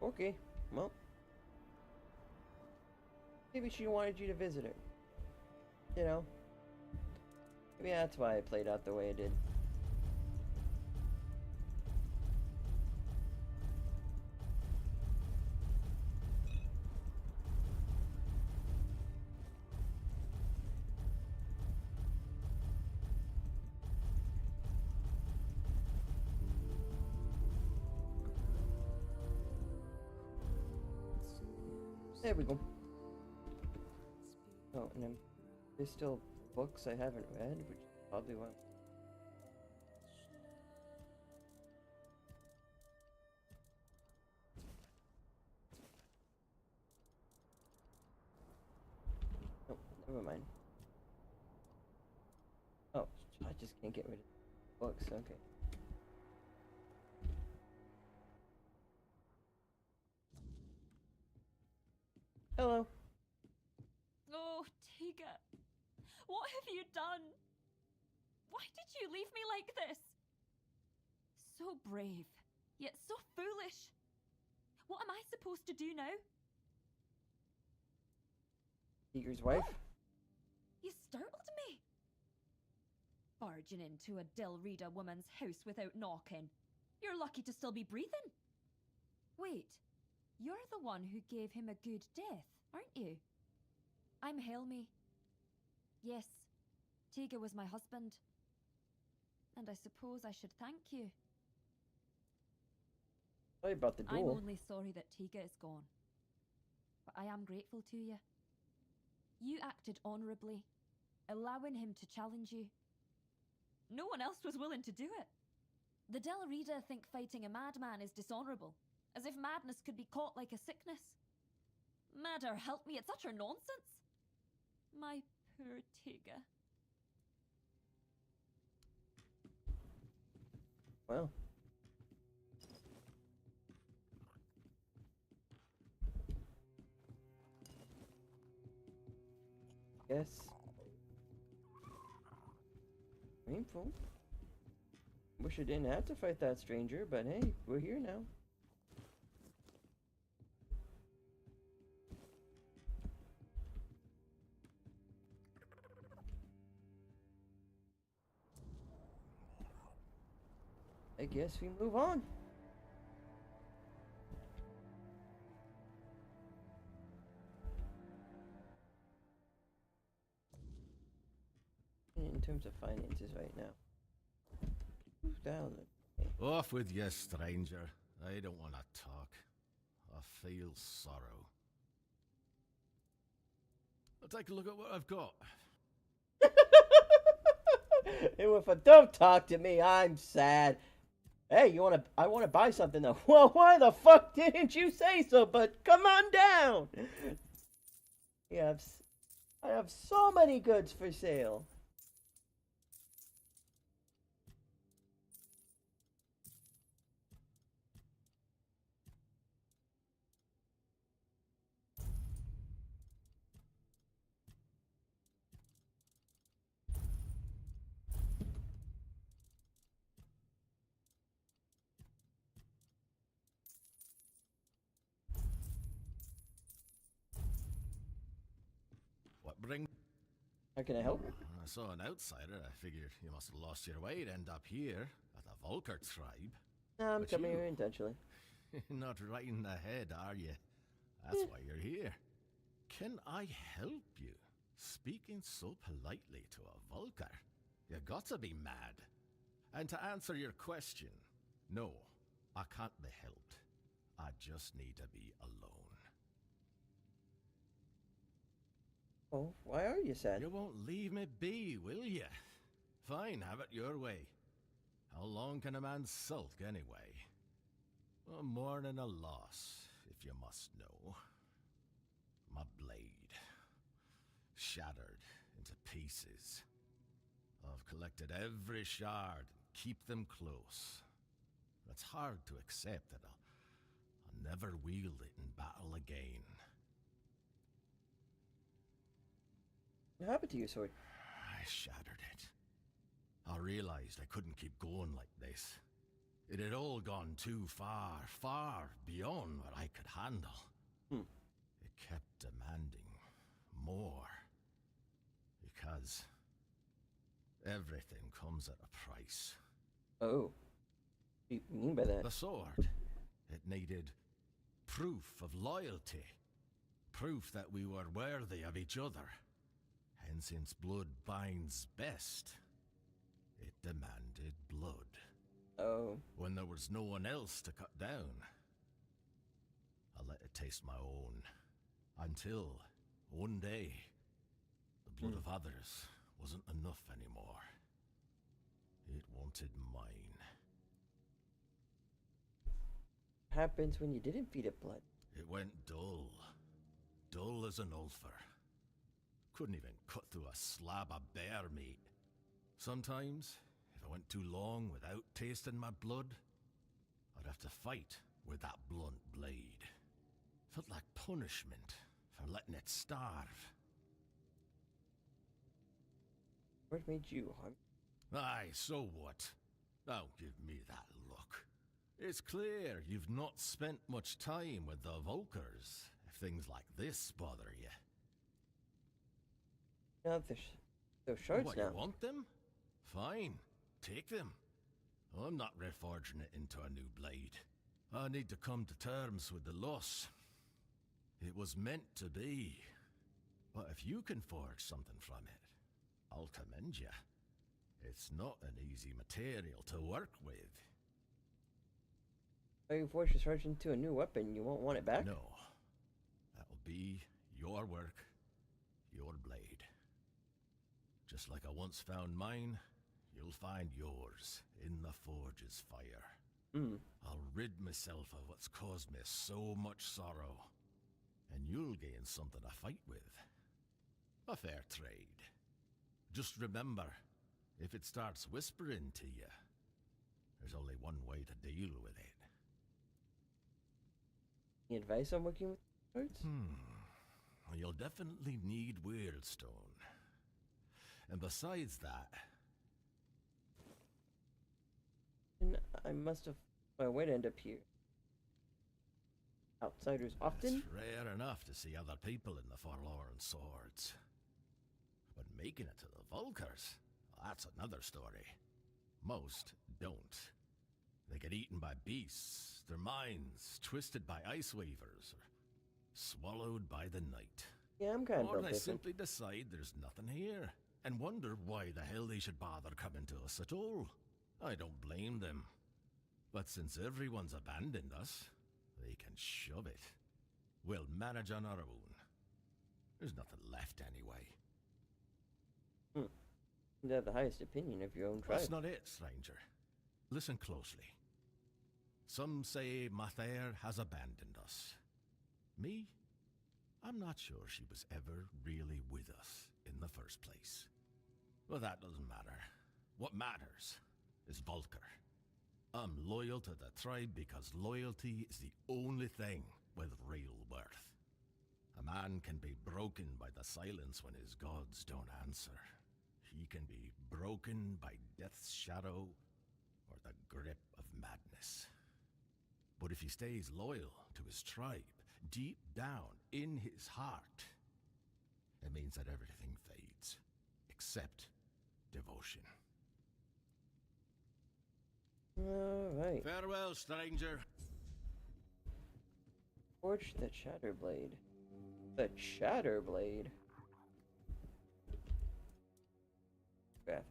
Speaker 1: Okay, well. Maybe she wanted you to visit her. You know? Maybe that's why I played out the way I did. There we go. Oh, and then there's still books I haven't read, which is probably why. Oh, never mind. Oh, I just can't get rid of books, okay. Hello.
Speaker 9: Oh, Tiga. What have you done? Why did you leave me like this? So brave, yet so foolish. What am I supposed to do now?
Speaker 1: Tiger's wife?
Speaker 9: You startled me. Barging into a Del Rita woman's house without knocking. You're lucky to still be breathing. Wait, you're the one who gave him a good death, aren't you? I'm Helmi. Yes, Tiga was my husband. And I suppose I should thank you.
Speaker 1: Sorry about the
Speaker 9: I'm
Speaker 1: duel.
Speaker 9: only sorry that Tiga is gone. But I am grateful to you. You acted honorably, allowing him to challenge you. No one else was willing to do it. The Del Rita think fighting a madman is dishonorable, as if madness could be caught like a sickness. Matter help me, it's utter nonsense. My poor Tiga.
Speaker 1: Well. Guess. Painful. Wish I didn't have to fight that stranger, but hey, we're here now. I guess we move on. In terms of finances right now. Move down. Okay.
Speaker 3: Off with you, stranger. I don't want to talk.
Speaker 10: feel sorrow. I'll take a look at what I've got.
Speaker 1: And if I don't talk to me, I'm sad. Hey, I wanna buy something though. Well, why the fuck didn't you say so? But come on down. I have so many goods for sale.
Speaker 10: What bring?
Speaker 1: How can I help?
Speaker 10: I saw an outsider. I figured you must have lost your way to end up here at the Volker tribe.
Speaker 1: No, I'm
Speaker 10: But
Speaker 1: coming
Speaker 10: you-
Speaker 1: here intentionally.
Speaker 10: Not riding ahead, are you? That's why you're here. Can I help you? Speaking so politely to a Volker. You gotta be mad. And to answer your question, no, I can't be helped. I just need to be alone.
Speaker 1: Oh, why are you sad?
Speaker 10: You won't leave me be, will you? Fine, have it your way. How long can a man sulk anyway? A mourning a loss, if you must know. My blade, shattered into pieces. I've collected every shard and keep them close. It's hard to accept that I'll never wield it in battle again.
Speaker 1: What happened to your sword?
Speaker 10: I shattered it. I realized I couldn't keep going like this. It had all gone too far, far beyond what I could handle. It kept demanding more. Because everything comes at a price.
Speaker 1: Oh. What do you mean by that?
Speaker 10: The sword. It needed proof of loyalty. Proof that we were worthy of each other. And since blood binds best, it demanded blood.
Speaker 1: Oh.
Speaker 10: When there was no one else to cut down, I let it taste my own. Until, one day, the blood of others wasn't enough anymore. It wanted mine.
Speaker 1: What happens when you didn't feed it blood?
Speaker 10: It went dull. Dull as an ulcer. Couldn't even cut through a slab of bear meat. Sometimes, if I went too long without tasting my blood, I'd have to fight with that blunt blade. Felt like punishment for letting it starve.
Speaker 1: What made you hungry?
Speaker 10: Aye, so what? Don't give me that look. It's clear you've not spent much time with the Volkers, if things like this bother you.
Speaker 1: No, they're shorts
Speaker 10: What,
Speaker 1: now.
Speaker 10: you want them? Fine, take them. I'm not reforging it into a new blade. I need to come to terms with the loss. It was meant to be. But if you can forge something from it, I'll commend you. It's not an easy material to work with.
Speaker 1: Are you forced to charge into a new weapon? You won't want it back?
Speaker 10: No. That'll be your work, your blade. Just like I once found mine, you'll find yours in the forge's fire. I'll rid myself of what's caused me so much sorrow, and you'll gain something to fight with. A fair trade. Just remember, if it starts whispering to you, there's only one way to deal with it.
Speaker 1: Any advice on working with swords?
Speaker 10: Well, you'll definitely need Weirdstone. And besides that,
Speaker 1: And I must have my way to end up here. Outsiders often?
Speaker 10: it's rare enough to see other people in the forlorn swords. But making it to the Volkers, that's another story. Most don't. They get eaten by beasts, their minds twisted by ice weavers, or swallowed by the night.
Speaker 1: Yeah, I'm kind of
Speaker 10: Or
Speaker 1: built
Speaker 10: they
Speaker 1: different.
Speaker 10: simply decide there's nothing here, and wonder why the hell they should bother coming to us at all. I don't blame them. But since everyone's abandoned us, They can shove it. We'll manage on our own. There's nothing left anyway.
Speaker 1: You have the highest opinion of your own tribe.
Speaker 10: That's not it, stranger. Listen closely. Some say Mathair has abandoned us. Me? I'm not sure she was ever really with us in the first place. But that doesn't matter. What matters is Volker. I'm loyal to the tribe because loyalty is the only thing with real worth. A man can be broken by the silence when his gods don't answer. He can be broken by death's shadow or the grip of madness. But if he stays loyal to his tribe, deep down in his heart, it means that everything fades, except devotion.
Speaker 1: Alright.
Speaker 10: Farewell, stranger.
Speaker 1: Forge the Chatterblade. The Chatterblade? Craft.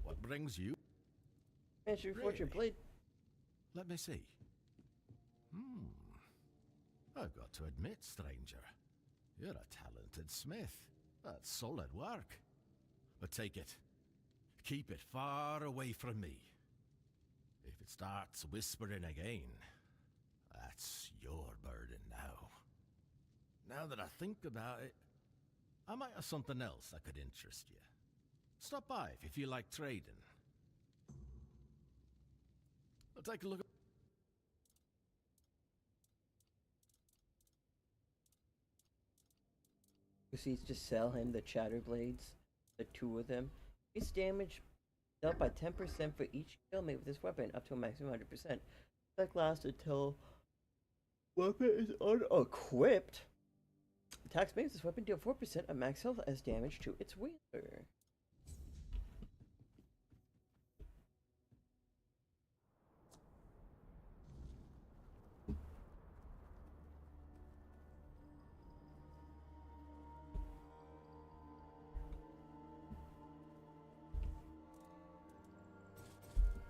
Speaker 10: What brings you?
Speaker 1: Mansion Fortune
Speaker 10: Really?
Speaker 1: Blade.
Speaker 10: Let me see. I've got to admit, stranger, you're a talented smith. That's solid work. But take it. Keep it far away from me. If it starts whispering again, that's your burden now. Now that I think about it, I might have something else that could interest you. Stop by if you feel like trading. I'll take a look at...
Speaker 1: Proceeds to sell him the Chatterblades, the two of them. Increase damage dealt by 10% for each kill made with this weapon, up to a maximum of 100%. That lasts until weapon is unequipped. Attacks made with this weapon deal 4% of max health as damage to its wielder.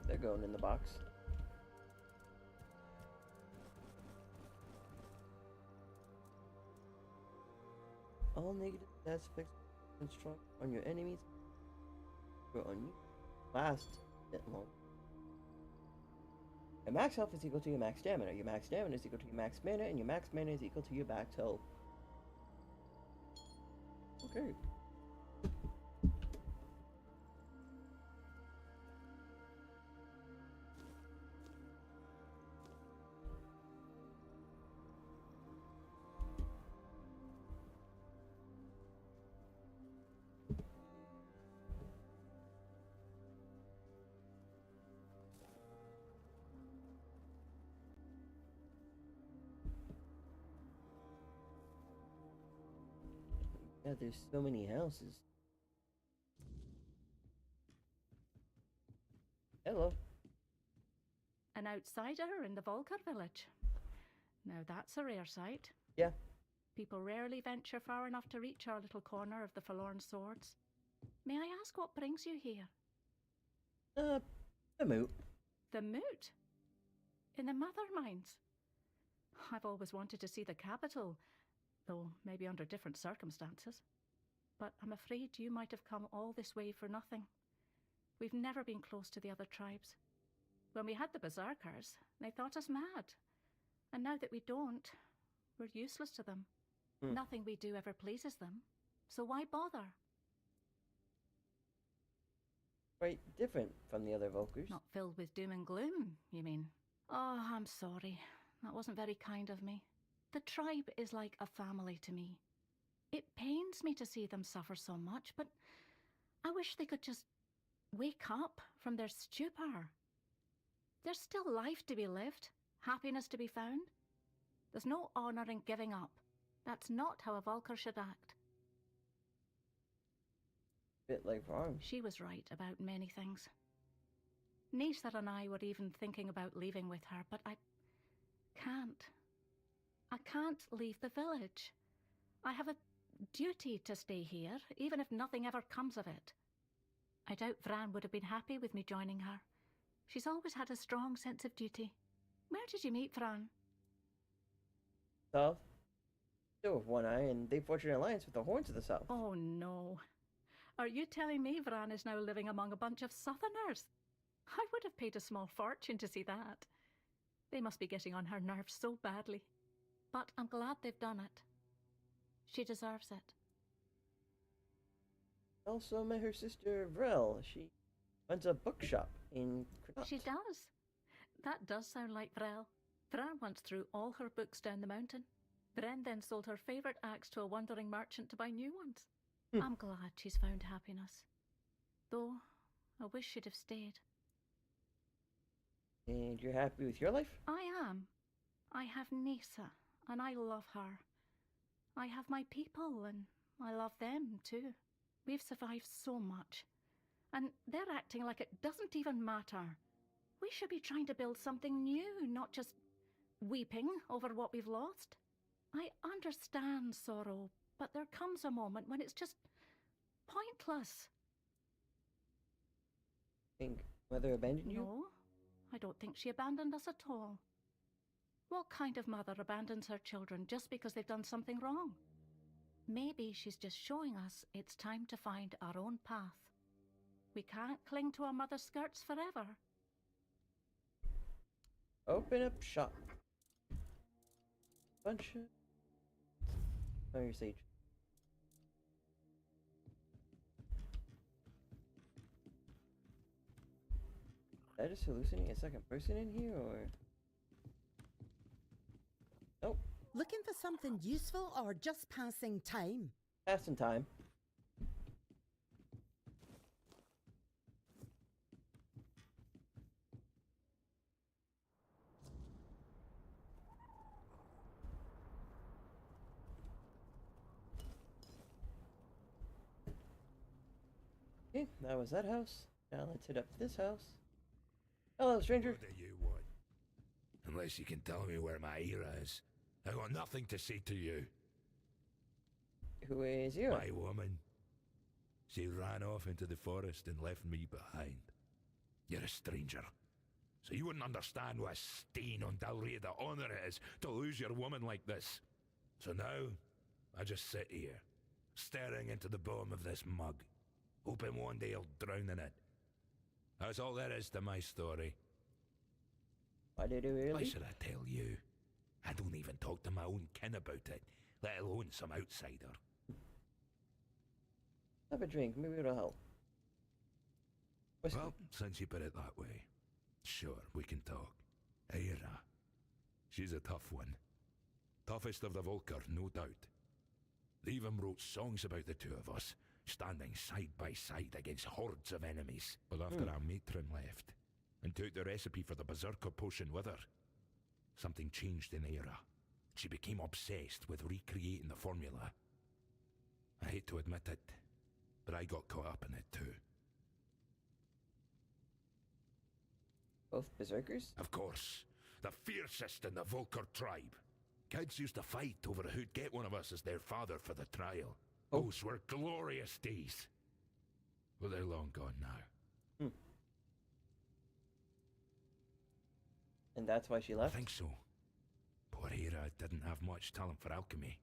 Speaker 1: They're going in the box. All negative stats effects construct on your enemies or on you last that long. Your max health is equal to your max stamina. Your max stamina is equal to your max mana, and your max mana is equal to your max health. Okay. Yeah, there's so many houses. Hello.
Speaker 11: An outsider in the Volker village. Now that's a rare sight.
Speaker 1: Yeah.
Speaker 11: People rarely venture far enough to reach our little corner of the Forlorn Swords. May I ask what brings you here?
Speaker 1: The Moot.
Speaker 11: The Moot? In the Mother Mines? I've always wanted to see the capital, though maybe under different circumstances. But I'm afraid you might have come all this way for nothing. We've never been close to the other tribes. When we had the Berserkers, they thought us mad. And now that we don't, we're useless to them. Nothing we do ever pleases them. So why bother?
Speaker 1: Quite different from the other Volkers.
Speaker 11: Not filled with doom and gloom, you mean? Oh, I'm sorry. That wasn't very kind of me. The tribe is like a family to me. It pains me to see them suffer so much, but I wish they could just wake up from their stupor. There's still life to be lived, happiness to be found. There's no honor in giving up. That's not how a Volker should act.
Speaker 1: bit, like, wrong.
Speaker 11: She was right about many things. Nisa and I were even thinking about leaving with her, but I can't. I can't leave the village. I have a duty to stay here, even if nothing ever comes of it. I doubt Vran would have been happy with me joining her. She's always had a strong sense of duty. Where did you meet Vran?
Speaker 1: South. Still with one eye, and they forged an alliance with the Horns of the South.
Speaker 11: Oh no. Are you telling me Vran is now living among a bunch of Southerners? I would have paid a small fortune to see that. They must be getting on her nerves so badly. But I'm glad they've done it. She deserves it.
Speaker 1: Also met her sister Vrel. She runs a bookshop in Connaught.
Speaker 11: She does. That does sound like Vrel. Vran once threw all her books down the mountain. Vren then sold her favourite axe to a wandering merchant to buy new ones. I'm glad she's found happiness. Though, I wish she'd have stayed.
Speaker 1: And you're happy with your life?
Speaker 11: I am. I have Nisa, and I love her. I have my people, and I love them too. We've survived so much. And they're acting like it doesn't even matter. We should be trying to build something new, not just weeping over what we've lost. I understand sorrow, but there comes a moment when it's just pointless.
Speaker 1: Think Mother abandoned you?
Speaker 11: No, I don't think she abandoned us at all. What kind of mother abandons her children just because they've done something wrong? Maybe she's just showing us it's time to find our own path. We can't cling to our mother's skirts forever.
Speaker 1: Open up shop. Bunch of... Oh, your sage. Did I just hallucinate a second person in here, or... Nope.
Speaker 12: Looking for something useful or just passing time?
Speaker 1: Passing time. Okay, that was that house. Now let's hit up this house. Hello, stranger.
Speaker 2: What do you want? Unless you can tell me where my Ira is, I got nothing to say to you.
Speaker 1: Who is you?
Speaker 2: My woman. She ran off into the forest and left me behind. You're a stranger, so you wouldn't understand what a stain on Dalriada honor it is to lose your woman like this. So now, I just sit here, staring into the bottom of this mug, hoping one day I'll drown in it. That's all there is to my story.
Speaker 1: Why did you really?
Speaker 2: Why should I tell you? I don't even talk to my own kin about it, let alone some outsider.
Speaker 1: Have a drink, maybe it'll help. Whiskey.
Speaker 2: Well, since you put it that way, sure, we can talk. Ira. She's a tough one. Toughest of the Volker, no doubt. They even wrote songs about the two of us, standing side by side against hordes of enemies. But after our matron left, and took the recipe for the Berserker potion with her, something changed in Ira. She became obsessed with recreating the formula. I hate to admit it, but I got caught up in it too.
Speaker 1: Both berserkers?
Speaker 2: Of course. The fiercest in the Volker tribe. Kids used to fight over who'd get one of us as their father for the trial. Those were glorious days. Well, they're long gone now.
Speaker 1: And that's why she left?
Speaker 2: I think so. Poor Ira didn't have much talent for alchemy.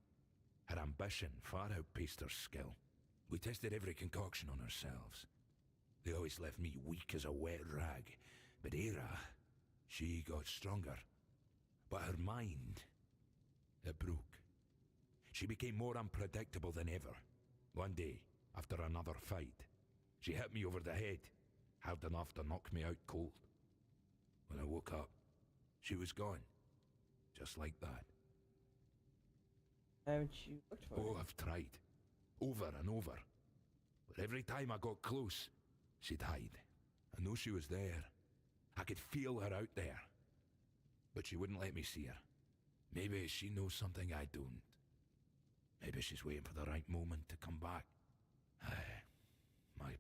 Speaker 2: Her ambition far outpaced her skill. We tested every concoction on ourselves. They always left me weak as a wet rag. But Ira, she got stronger. But her mind, it broke. She became more unpredictable than ever. One day, after another fight, she hit me over the head, hard enough to knock me out cold. When I woke up, she was gone. Just like that.
Speaker 1: Haven't you looked for her?
Speaker 2: Oh, I've tried. Over and over. But every time I got close, she'd hide. I knew she was there. I could feel her out there. But she wouldn't let me see her. Maybe she knows something I don't. Maybe she's waiting for the right moment to come back. Aye, my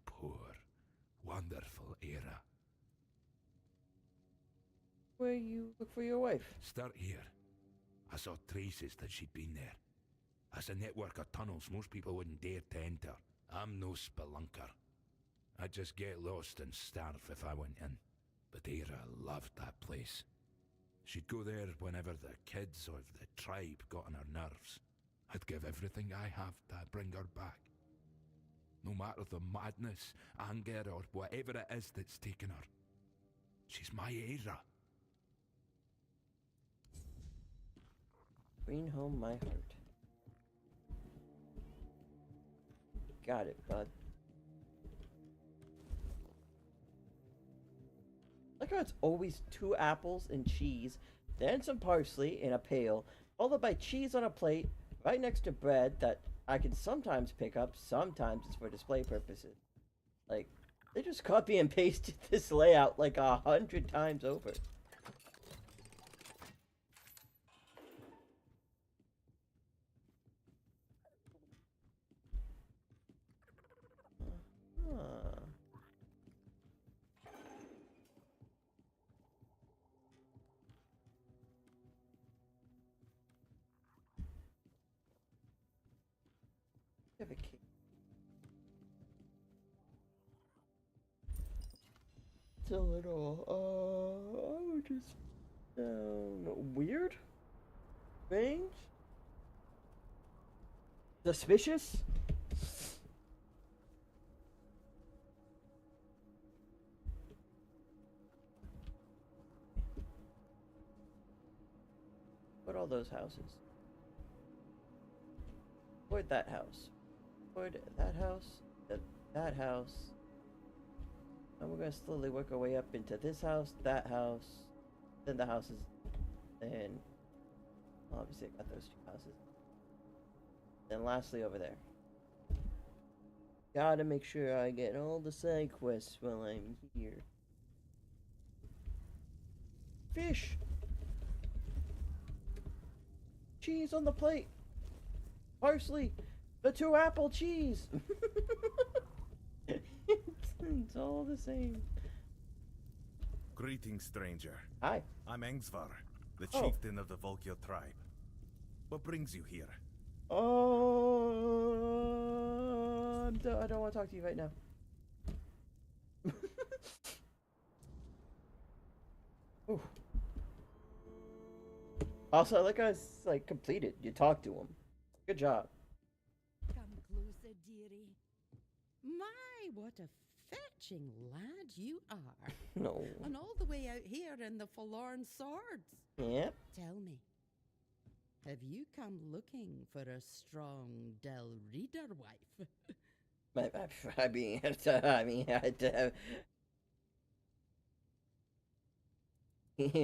Speaker 1: where you look for your wife.
Speaker 2: Start here. I saw traces that she'd been there. That's a network of tunnels most people wouldn't dare to enter. I'm no spelunker. I'd just get lost and starve if I went in. But Era loved that place. She'd go there whenever the kids or the tribe got on her nerves. I'd give everything I have to bring her back. No matter the madness, anger, or whatever it is that's taken her. She's my Era.
Speaker 1: Bring home my heart. Got it, bud. Like how it's always 2 apples and cheese, then some parsley in a pail, followed by cheese on a plate, right next to bread that I can sometimes pick up, sometimes it's for display purposes. Like, they just copy and pasted this layout like 100 times over. Have a key. It's a little, I would just, weird? Strange? Suspicious? What are all those houses? Avoid that house. Avoid that house. That house. And we're gonna slowly work our way up into this house, that house, then the houses, and obviously I got those 2 houses. Then lastly over there. Gotta make sure I get all the side quests while I'm here. Fish! Cheese on the plate! Parsley! The 2 apple cheese! It's all the same.
Speaker 13: Greetings, stranger.
Speaker 1: Hi.
Speaker 13: I'm Engsvar, the chieftain of the Volkil tribe. What brings you here?
Speaker 1: I don't want to talk to you right now. Ooh. Also, I like how it's like completed. You talk to him. Good job.
Speaker 12: Come closer, dearie. My, what a fetching lad you are.
Speaker 1: No.
Speaker 12: And all the way out here in the Forlorn Swords.
Speaker 1: Yep.
Speaker 12: Tell me, have you come looking for a strong Del Reader wife?
Speaker 1: I mean,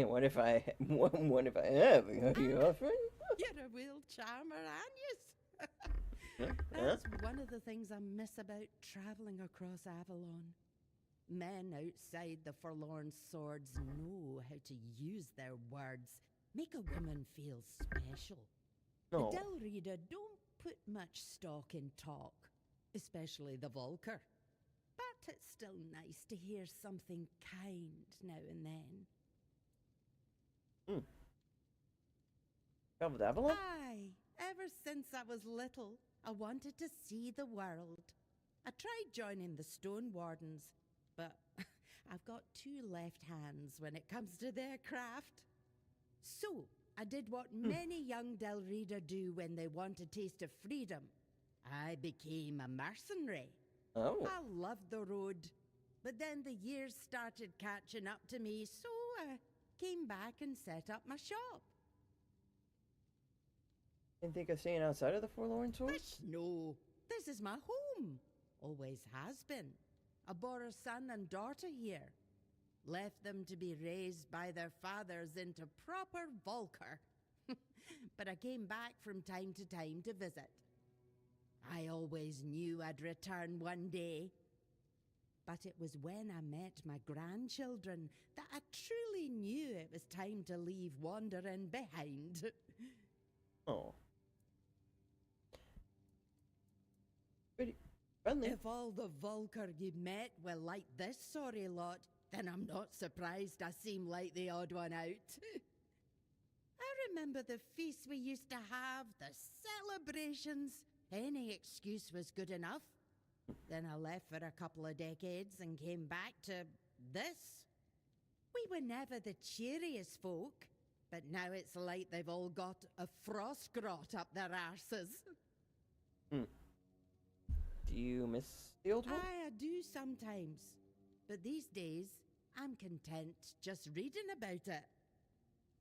Speaker 1: what if I have? Are you offering?
Speaker 12: You're a real charmer, aren't you? That's one of the things I miss about traveling across Avalon. Men outside the Forlorn Swords know how to use their words, make a woman feel special.
Speaker 1: No.
Speaker 12: The Del Reader don't put much stock in talk, especially the Volker. But it's still nice to hear something kind now and then.
Speaker 1: Traveled Avalon?
Speaker 12: Aye, ever since I was little, I wanted to see the world. I tried joining the Stone Wardens, but I've got 2 left hands when it comes to their craft. So, I did what many young Del Reader do when they want a taste of freedom. I became a mercenary.
Speaker 1: Oh.
Speaker 12: I loved the road, but then the years started catching up to me, so I came back and set up my shop.
Speaker 1: Didn't think of staying outside of the Forlorn Swords?
Speaker 12: No, this is my home. Always has been. I bore a son and daughter here. Left them to be raised by their fathers into proper Volker. But I came back from time to time to visit. I always knew I'd return one day. But it was when I met my grandchildren that I truly knew it was time to leave wandering behind.
Speaker 1: Oh. Pretty friendly.
Speaker 12: If all the Volker you met were like this sorry lot, then I'm not surprised I seem like the odd one out. I remember the feasts we used to have, the celebrations. Any excuse was good enough. Then I left for a couple of decades and came back to this. We were never the cheeriest folk, but now it's like they've all got a frost grot up their arses.
Speaker 1: Do you miss the old one?
Speaker 12: I do sometimes. But these days, I'm content just reading about it.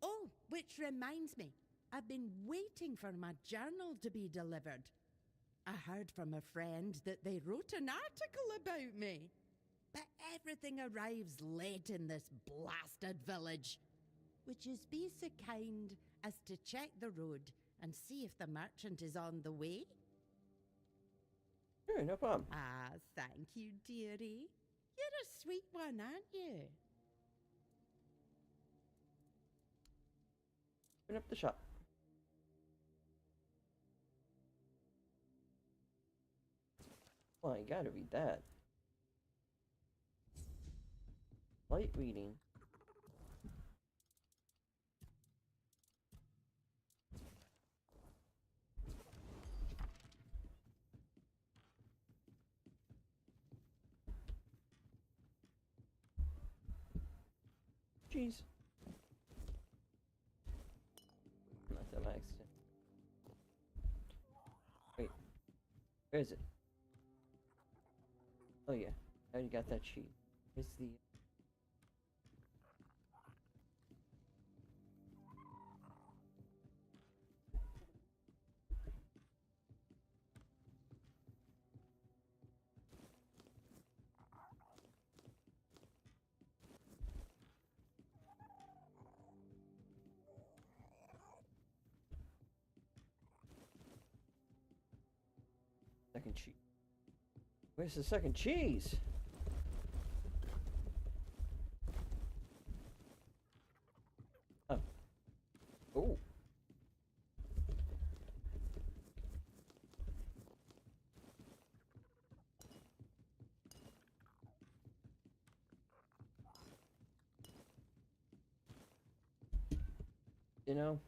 Speaker 12: Oh, which reminds me, I've been waiting for my journal to be delivered. I heard from a friend that they wrote an article about me. But everything arrives late in this blasted village. Would you be so kind as to check the road and see if the merchant is on the way?
Speaker 1: Sure, no problem.
Speaker 12: Ah, thank you, dearie. You're a sweet one, aren't you?
Speaker 1: Open up the shop. Well, I gotta read that. Light reading. Jeez. Not that by accident. Wait. Where is it? Oh yeah. I already got that sheet. Where's the... second cheese? Where's the second cheese? Oh. Oh. You know,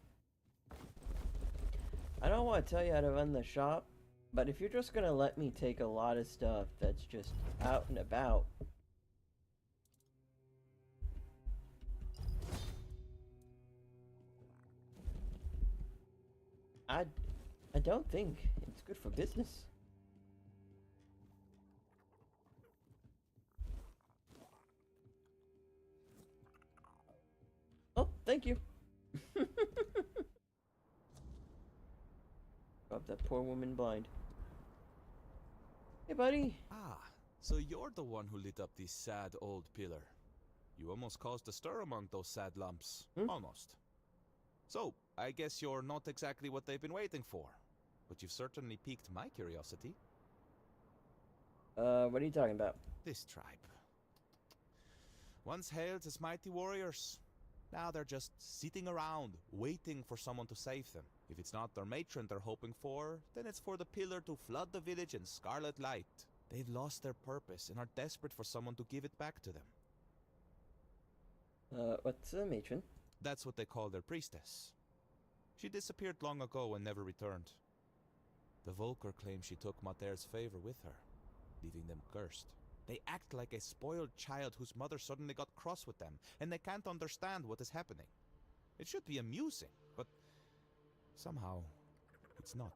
Speaker 1: I don't want to tell you how to run the shop, but if you're just gonna let me take a lot of stuff that's just out and about, I don't think it's good for business. Oh, thank you. Got that poor woman blind. Hey, buddy.
Speaker 14: Ah, so you're the one who lit up this sad old pillar. You almost caused a stir among those sad lumps. Almost. So, I guess you're not exactly what they've been waiting for. But you've certainly piqued my curiosity.
Speaker 1: What are you talking about?
Speaker 14: This tribe. Once hailed as mighty warriors. Now they're just sitting around, waiting for someone to save them. If it's not their matron they're hoping for, then it's for the pillar to flood the village in scarlet light. They've lost their purpose and are desperate for someone to give it back to them.
Speaker 1: What's a matron?
Speaker 14: That's what they call their priestess. She disappeared long ago and never returned. The Volker claim she took Mater's favor with her, leaving them cursed. They act like a spoiled child whose mother suddenly got cross with them, and they can't understand what is happening. It should be amusing, but somehow it's not.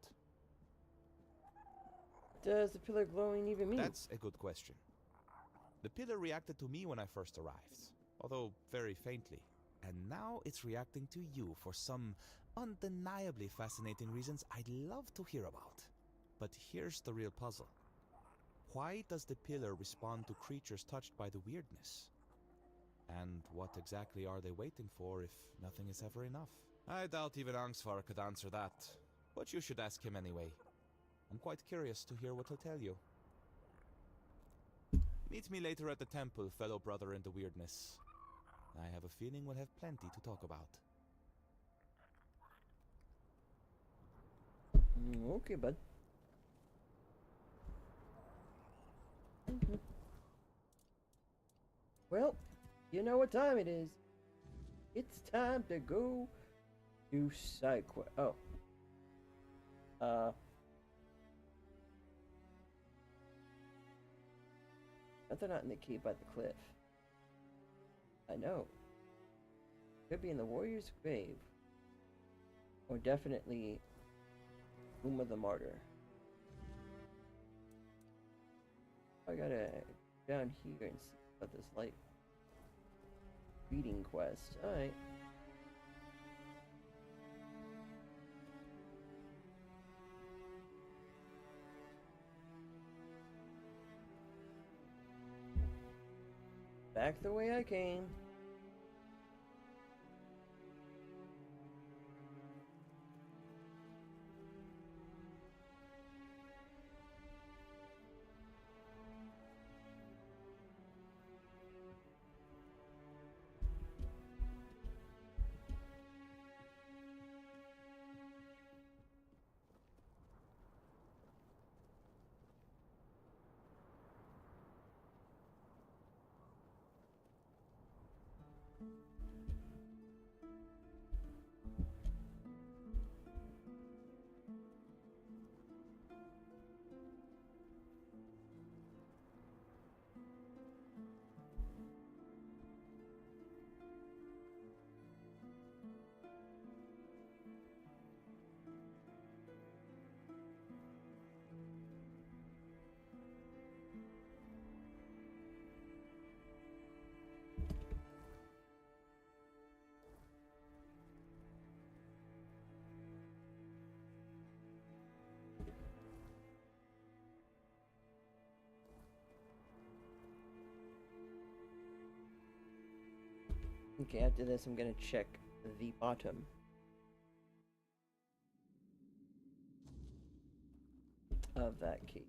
Speaker 1: Does the pillar glowing even mean?
Speaker 14: That's a good question. The pillar reacted to me when I first arrived, although very faintly. And now it's reacting to you for some undeniably fascinating reasons I'd love to hear about. But here's the real puzzle. Why does the pillar respond to creatures touched by the weirdness? And what exactly are they waiting for if nothing is ever enough? I doubt even Angsvar could answer that, but you should ask him anyway. I'm quite curious to hear what he'll tell you. Meet me later at the temple, fellow brother in the weirdness. I have a feeling we'll have plenty to talk about.
Speaker 1: Okay, bud. Well, You know what time it is. It's time to go do side quest. Oh. But they're not in the cave by the cliff. I know. Could be in the warrior's grave. Or definitely Tomb of the Martyr. I gotta go down here and see about this light reading quest. Alright. Back the way I came. Okay, after this, I'm gonna check the bottom of that cave.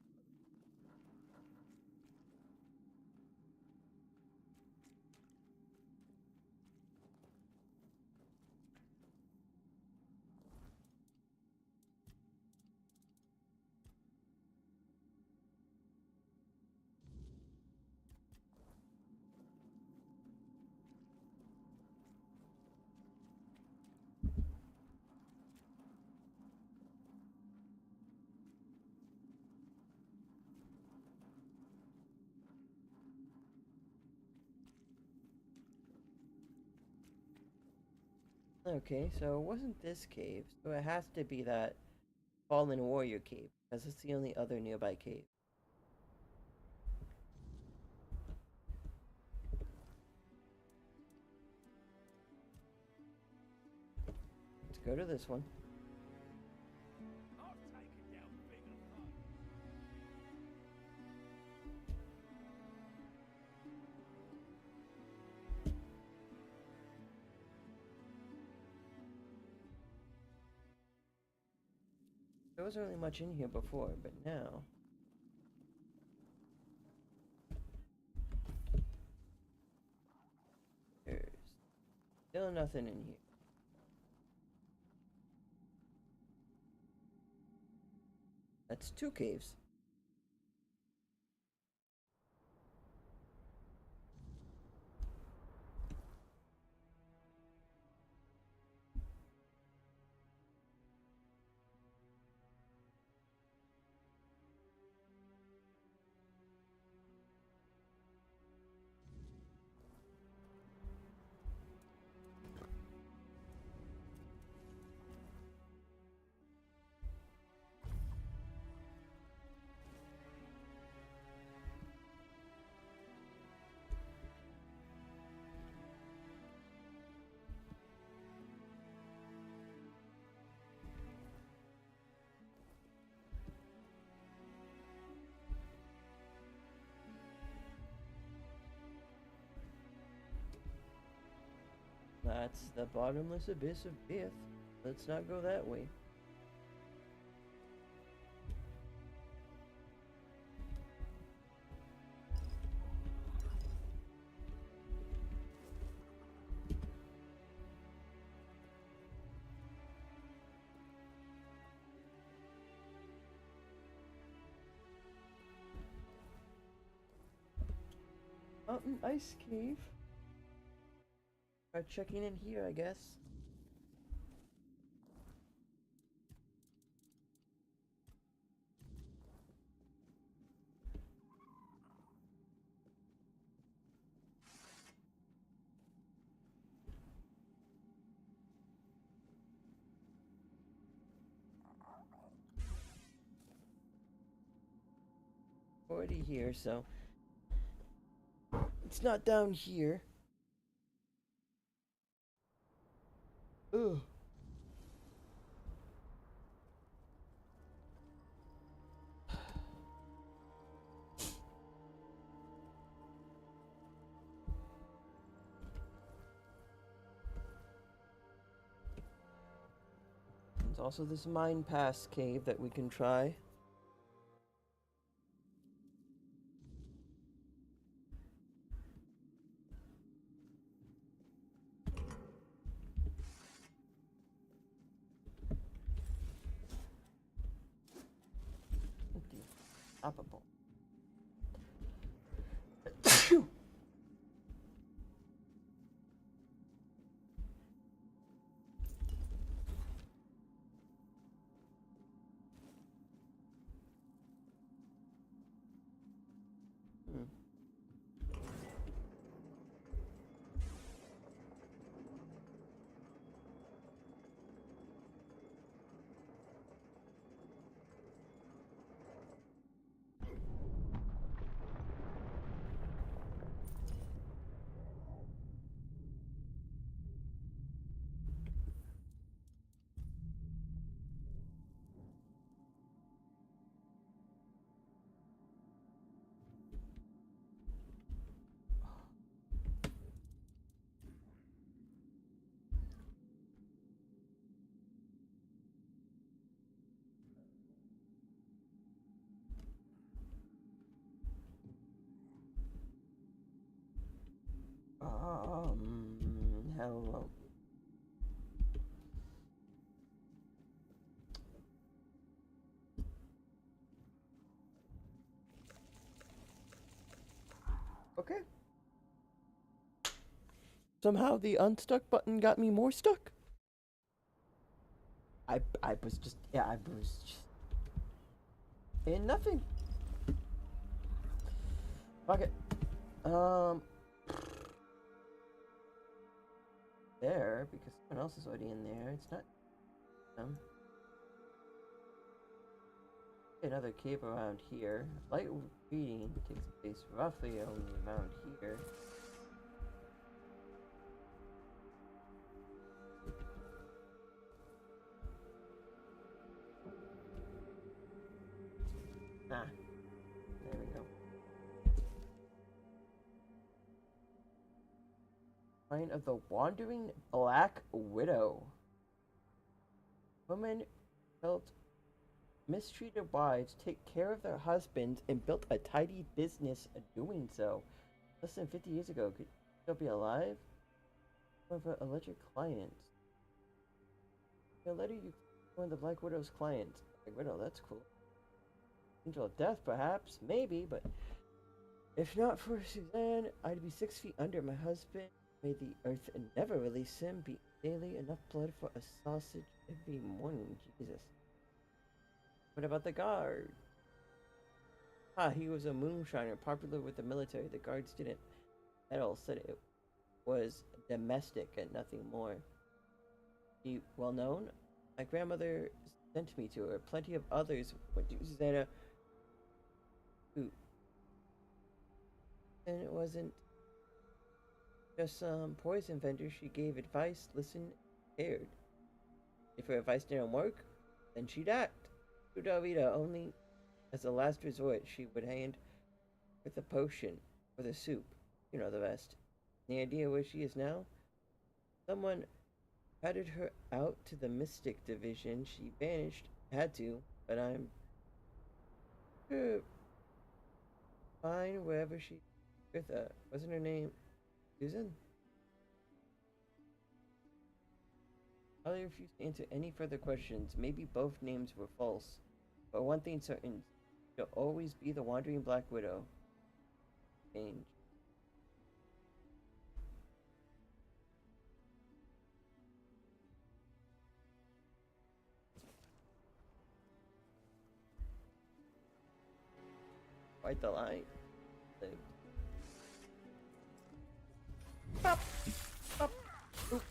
Speaker 1: Okay, so it wasn't this cave, so it has to be that Fallen Warrior cave, because it's the only other nearby cave. Let's go to this one. There wasn't really much in here before, but now... there's still nothing in here. That's 2 caves. That's the bottomless abyss of death. Let's not go that way. Mountain Ice Cave. Try checking in here, I guess. Already here, so it's not down here. Ugh. There's also this mine pass cave that we can try. Uppable. Hello. Okay. Somehow the unstuck button got me more stuck. I was just, yeah, I was just in nothing. Fuck it. There, because someone else is already in there. It's not another cave around here. Light reading takes place roughly only around here. Ah, there we go. Sign of the Wandering Black Widow. Women helped mistreated wives take care of their husbands and built a tidy business doing so. Less than 50 years ago, could you still be alive? One of her alleged clients. In a letter, you one of the Black Widow's clients. Black Widow, that's cool. Angel of Death, perhaps, maybe, but if not for Suzanne, I'd be 6 feet under my husband. May the earth never release him. Be daily enough blood for a sausage every morning. Jesus. What about the guard? Ah, he was a moonshiner, popular with the military. The guards didn't at all, said it was domestic and nothing more. He well known? My grandmother sent me to her. Plenty of others went to Susanna. Who? And it wasn't just some poison vendor. She gave advice, listened, cared. If her advice didn't work, then she'd act. Rita, only as a last resort, she would hand with a potion or the soup. You know the rest. Any idea where she is now? Someone patted her out to the Mystic Division. She vanished. Had to, but I'm sure fine wherever she. Rita, wasn't her name Susan? I refuse to answer any further questions. Maybe both names were false. But one thing certain, she'll always be the Wandering Black Widow. Change. Quite the line. Pop! Pop! Oop.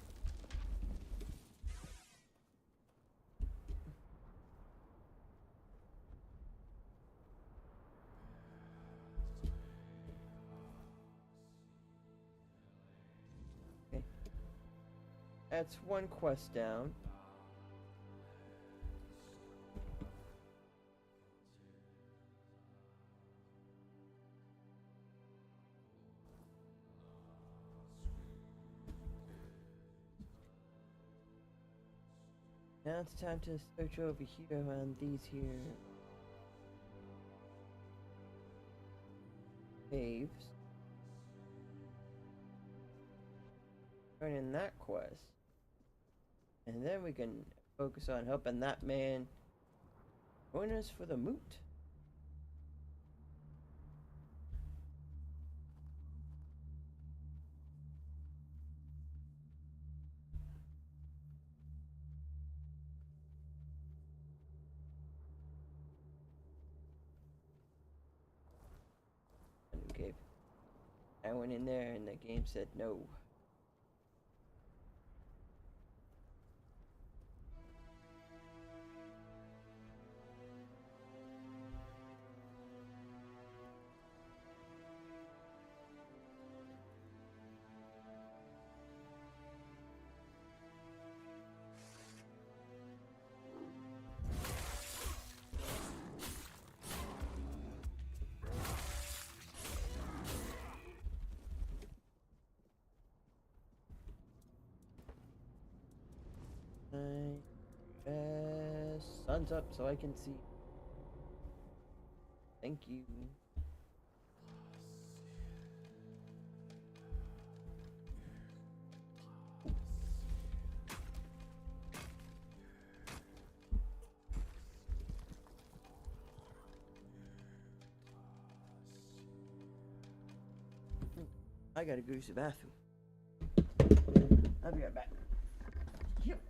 Speaker 1: Okay. That's one quest down. Now it's time to search over here on these here caves. Turn in that quest. And then we can focus on helping that man join us for the moot. Okay. I went in there and the game said no. Sun's up so I can see. Thank you. I gotta go use the bathroom. I'll be right back. Yep.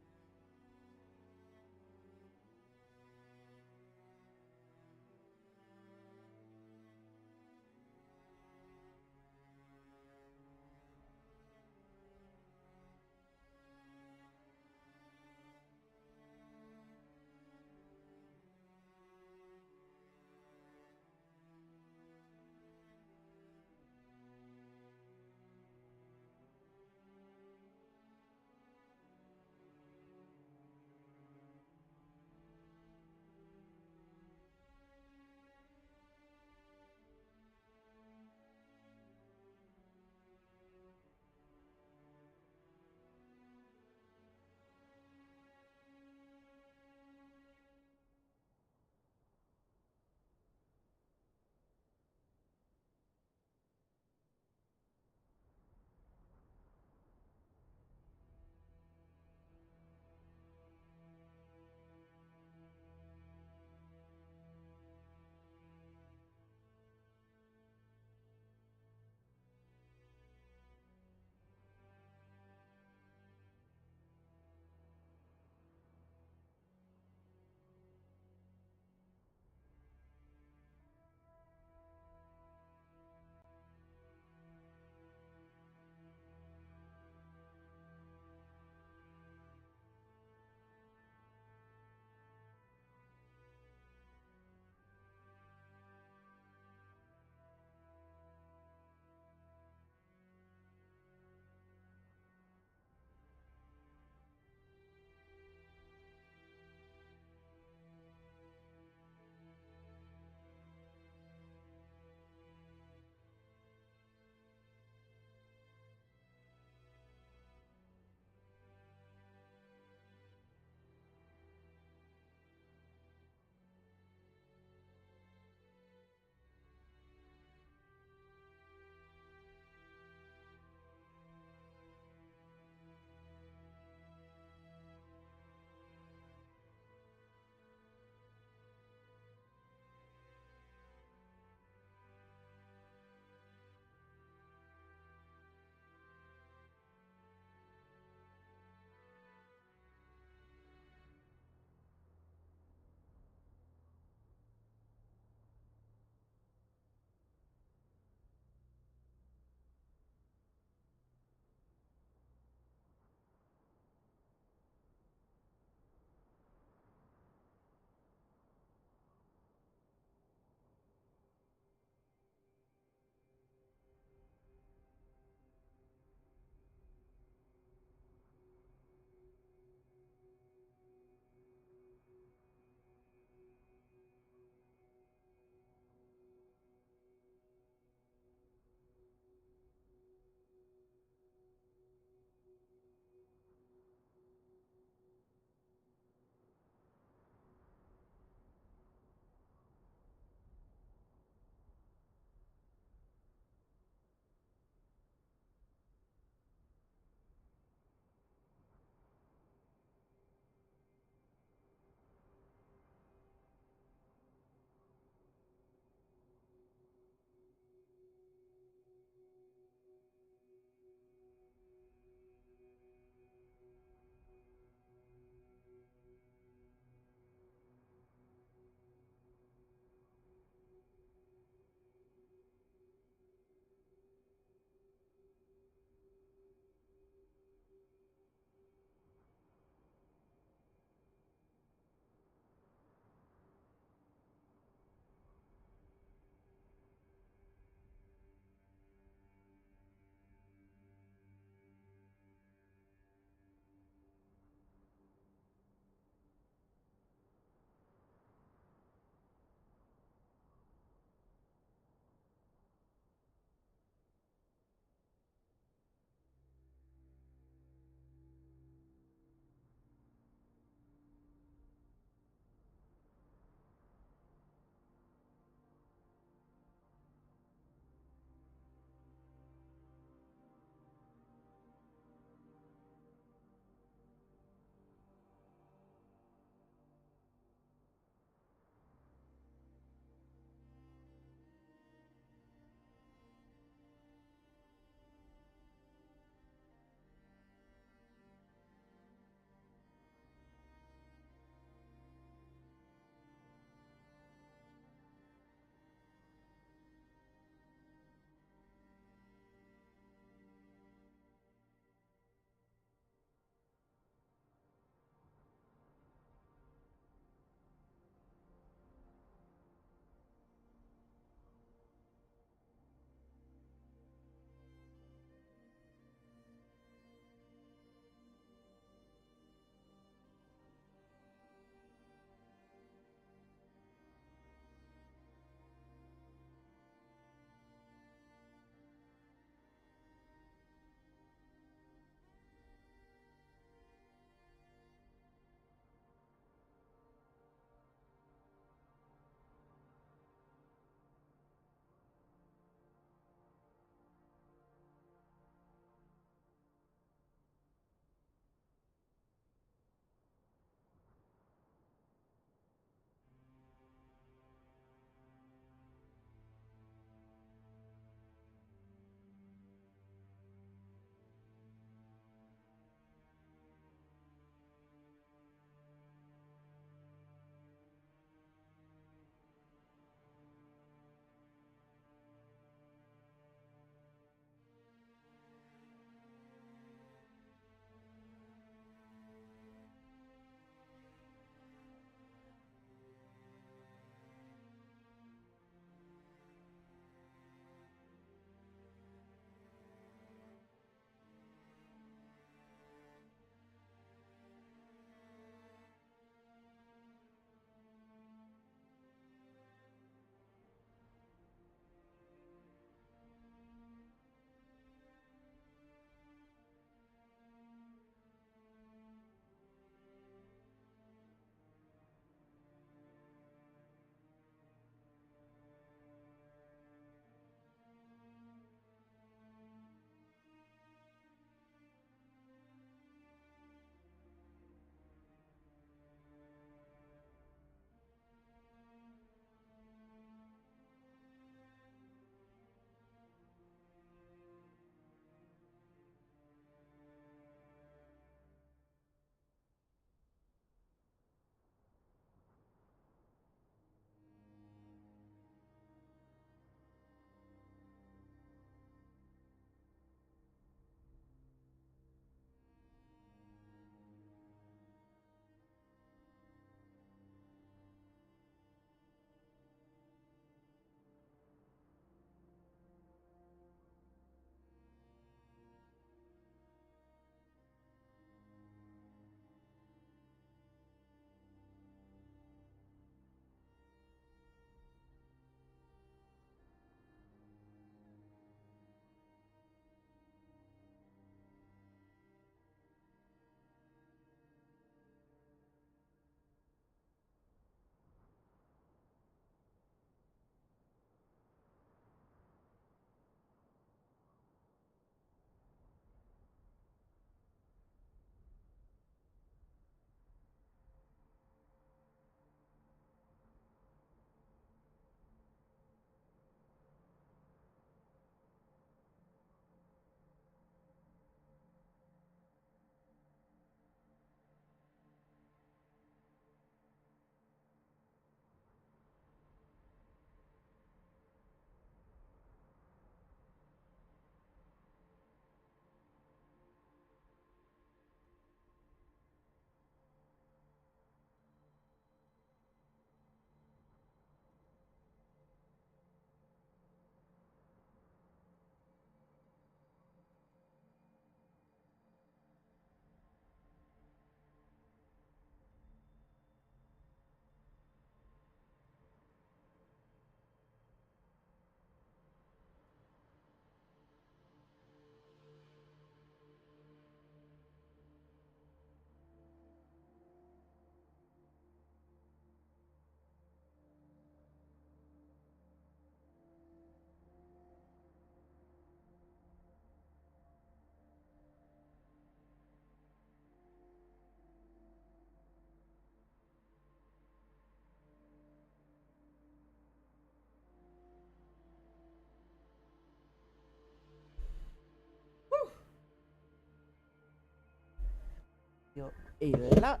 Speaker 1: feel a lot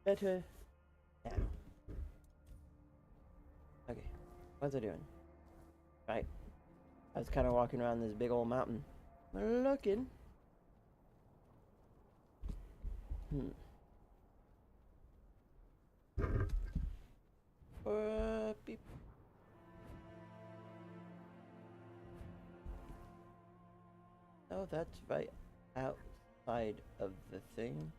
Speaker 1: better now. Okay, what's it doing? Right. I was kind of walking around this big old mountain. Looking. Beep. Oh, that's right outside of the thing.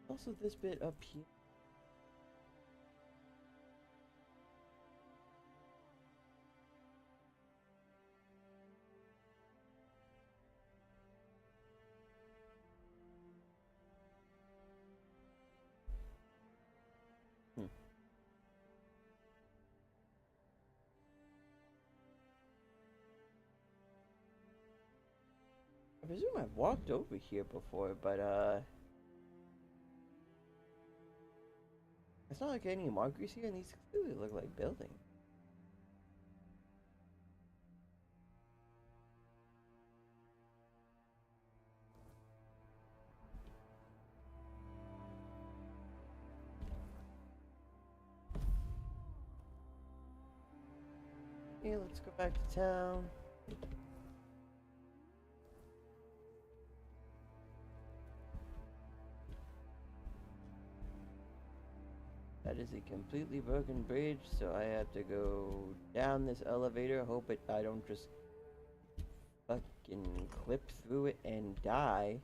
Speaker 1: Also, this bit up here. I presume I've walked over here before, but it's not like any markers here, and these clearly look like buildings. Yeah, let's go back to town. That is a completely broken bridge, so I have to go down this elevator, hope I don't just fucking clip through it and die.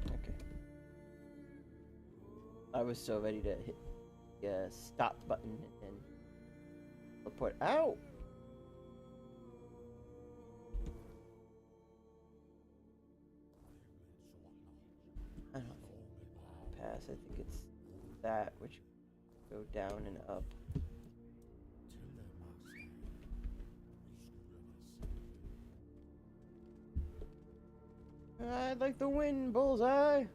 Speaker 1: Okay. I was so ready to hit the stop button and teleport out. I don't think pass. I think it's that which go down and up. I'd like the win, bullseye.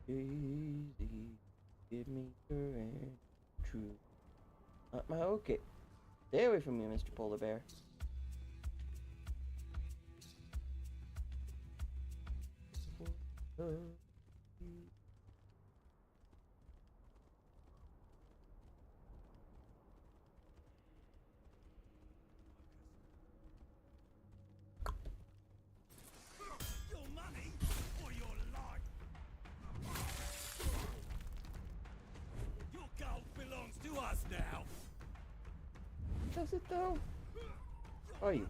Speaker 1: Easy, give me your and true. Okay. Stay away from me, Mr. Polar Bear.
Speaker 2: Now.
Speaker 1: Does it though? Oh, you.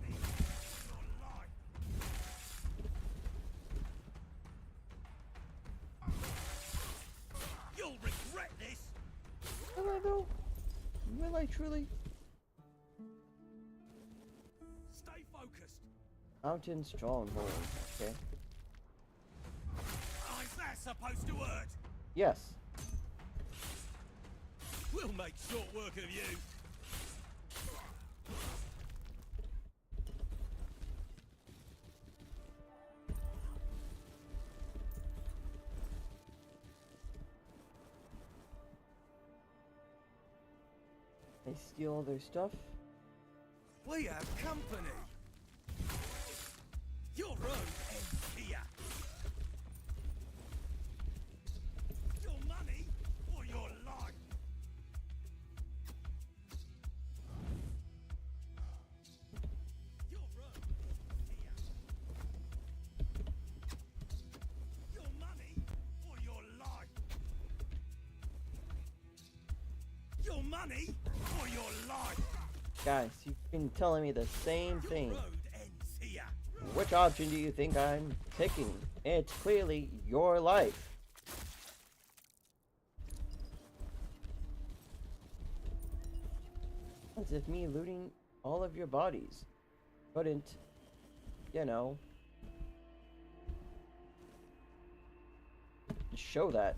Speaker 2: You'll regret this.
Speaker 1: Will I though? Will I truly?
Speaker 2: Stay focused.
Speaker 1: Mountain stronghold. Okay.
Speaker 2: Is that supposed to hurt?
Speaker 1: Yes.
Speaker 2: We'll make short work of you.
Speaker 1: They steal all their stuff.
Speaker 2: We have company. Your road ends here. Your money or your life. Your road ends here. Your money or your life. Your money or your life.
Speaker 1: Guys, you've been telling me the same thing.
Speaker 2: Your road ends here.
Speaker 1: Which option do you think I'm picking? It's clearly your life. as if me looting all of your bodies couldn't, you know, show that.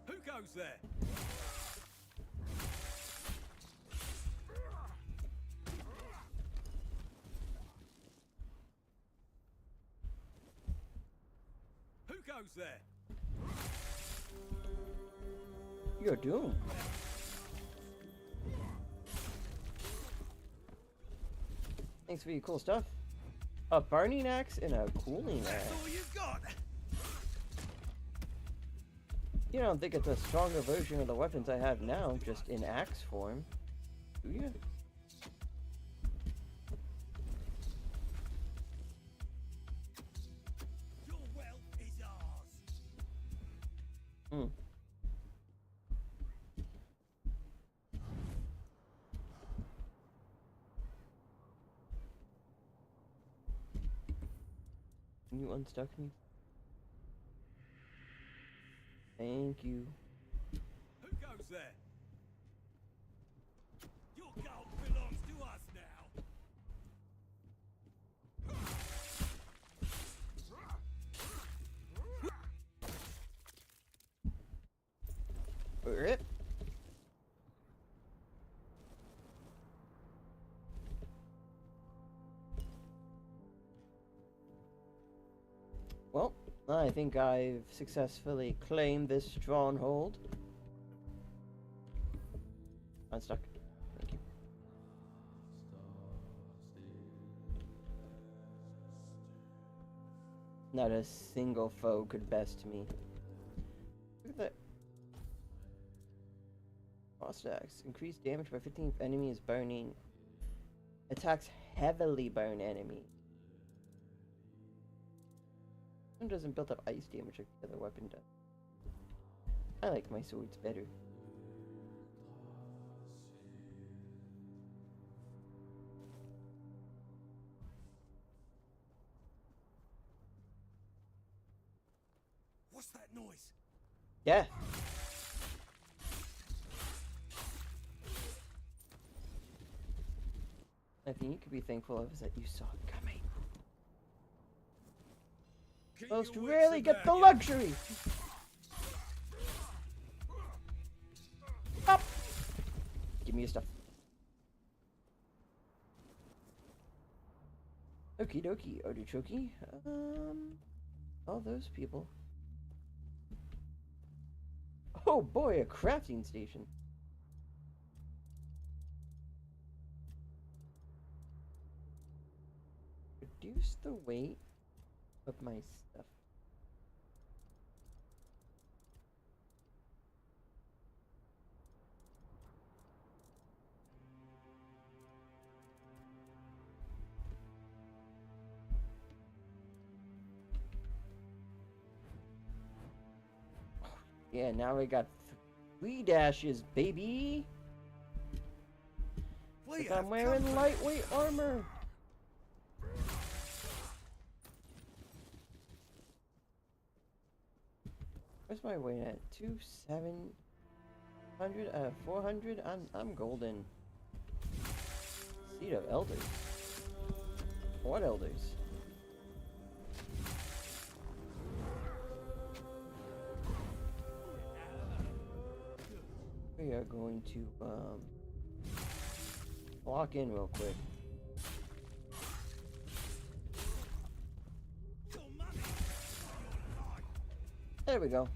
Speaker 2: Who goes there? Who goes there?
Speaker 1: You're doomed. Thanks for your cool stuff. A burning axe and a cooling axe.
Speaker 2: That's all you've got.
Speaker 1: You don't think it's a stronger version of the weapons I have now, just in axe form, do you?
Speaker 2: Your wealth is ours.
Speaker 1: Hmm. Can you unstuck me? Thank you.
Speaker 2: Who goes there? Your gold belongs to us now.
Speaker 1: Rip. Well, I think I've successfully claimed this stronghold. Unstuck. Thank you. Not a single foe could best me. Look at that. Frost axe. Increased damage by 15 if enemy is burning. Attacks heavily burn enemy. One doesn't build up ice damage like the other weapon does. I like my swords better.
Speaker 2: What's that noise?
Speaker 1: Yeah. I think you could be thankful of is that you saw it coming. Most rarely get the luxury. Up. Give me your stuff. Okie dokie, artichoke. All those people. Oh boy, a crafting station. Reduce the weight of my stuff. Yeah, now we got 3 dashes, baby. Like I'm wearing lightweight armor. Where's my weight at? 700, 400. I'm golden. Seed of elders. What elders? We are going to lock in real quick. There we go.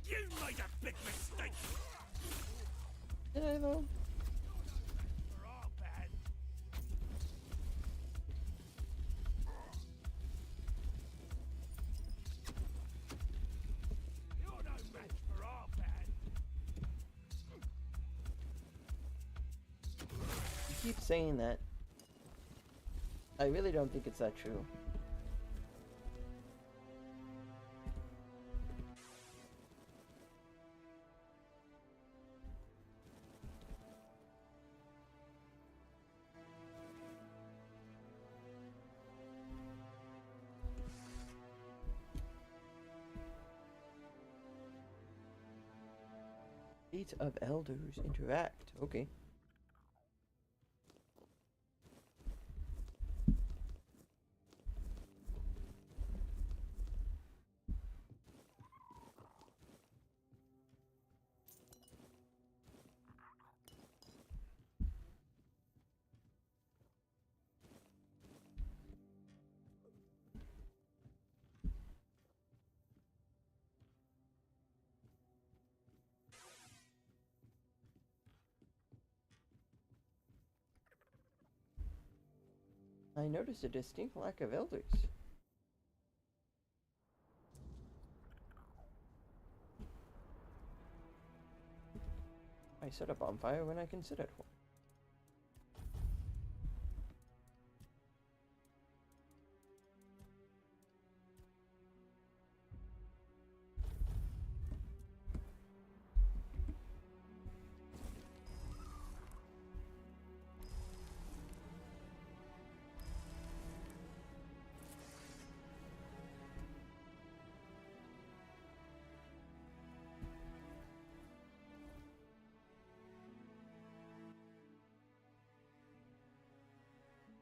Speaker 2: You made a big mistake.
Speaker 1: Did I though? You keep saying that. I really don't think it's that true. Fleet of elders interact. Okay. I noticed a distinct lack of elders. I set a bonfire when I considered one.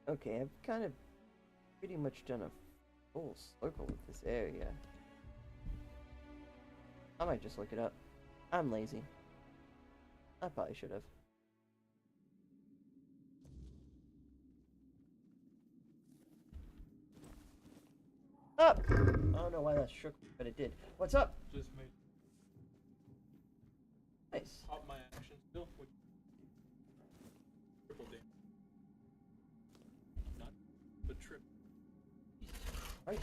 Speaker 1: Okay, I've kind of pretty much done a full circle of this area. I might just look it up. I'm lazy. I probably should have. Up! I don't know why that shook, but it did. What's up?
Speaker 15: Just made.
Speaker 1: Nice.
Speaker 15: Pop my action still. Triple damage. Not the trip.
Speaker 1: Right.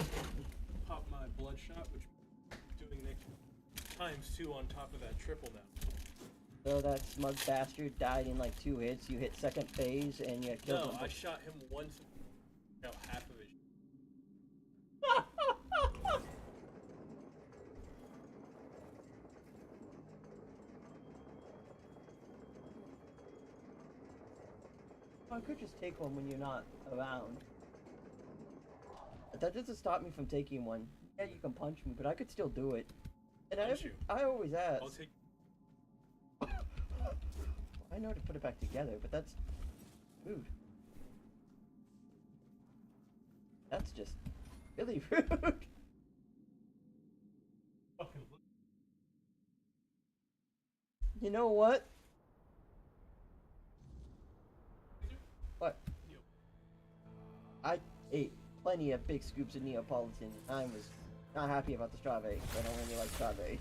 Speaker 15: Pop my bloodshot, which doing next ×2 on top of that triple now.
Speaker 1: So that smug bastard died in like 2 hits. You hit second phase and you killed him.
Speaker 15: No, I shot him once. Now half of his.
Speaker 1: I could just take one when you're not around. But that doesn't stop me from taking one. Yeah, you can punch me, but I could still do it. And I always ask.
Speaker 15: I'll take.
Speaker 1: I know to put it back together, but that's rude. That's just really rude. You know what? What? I ate plenty of big scoops of Neapolitan. I was not happy about the strawberry. I don't really like strawberry.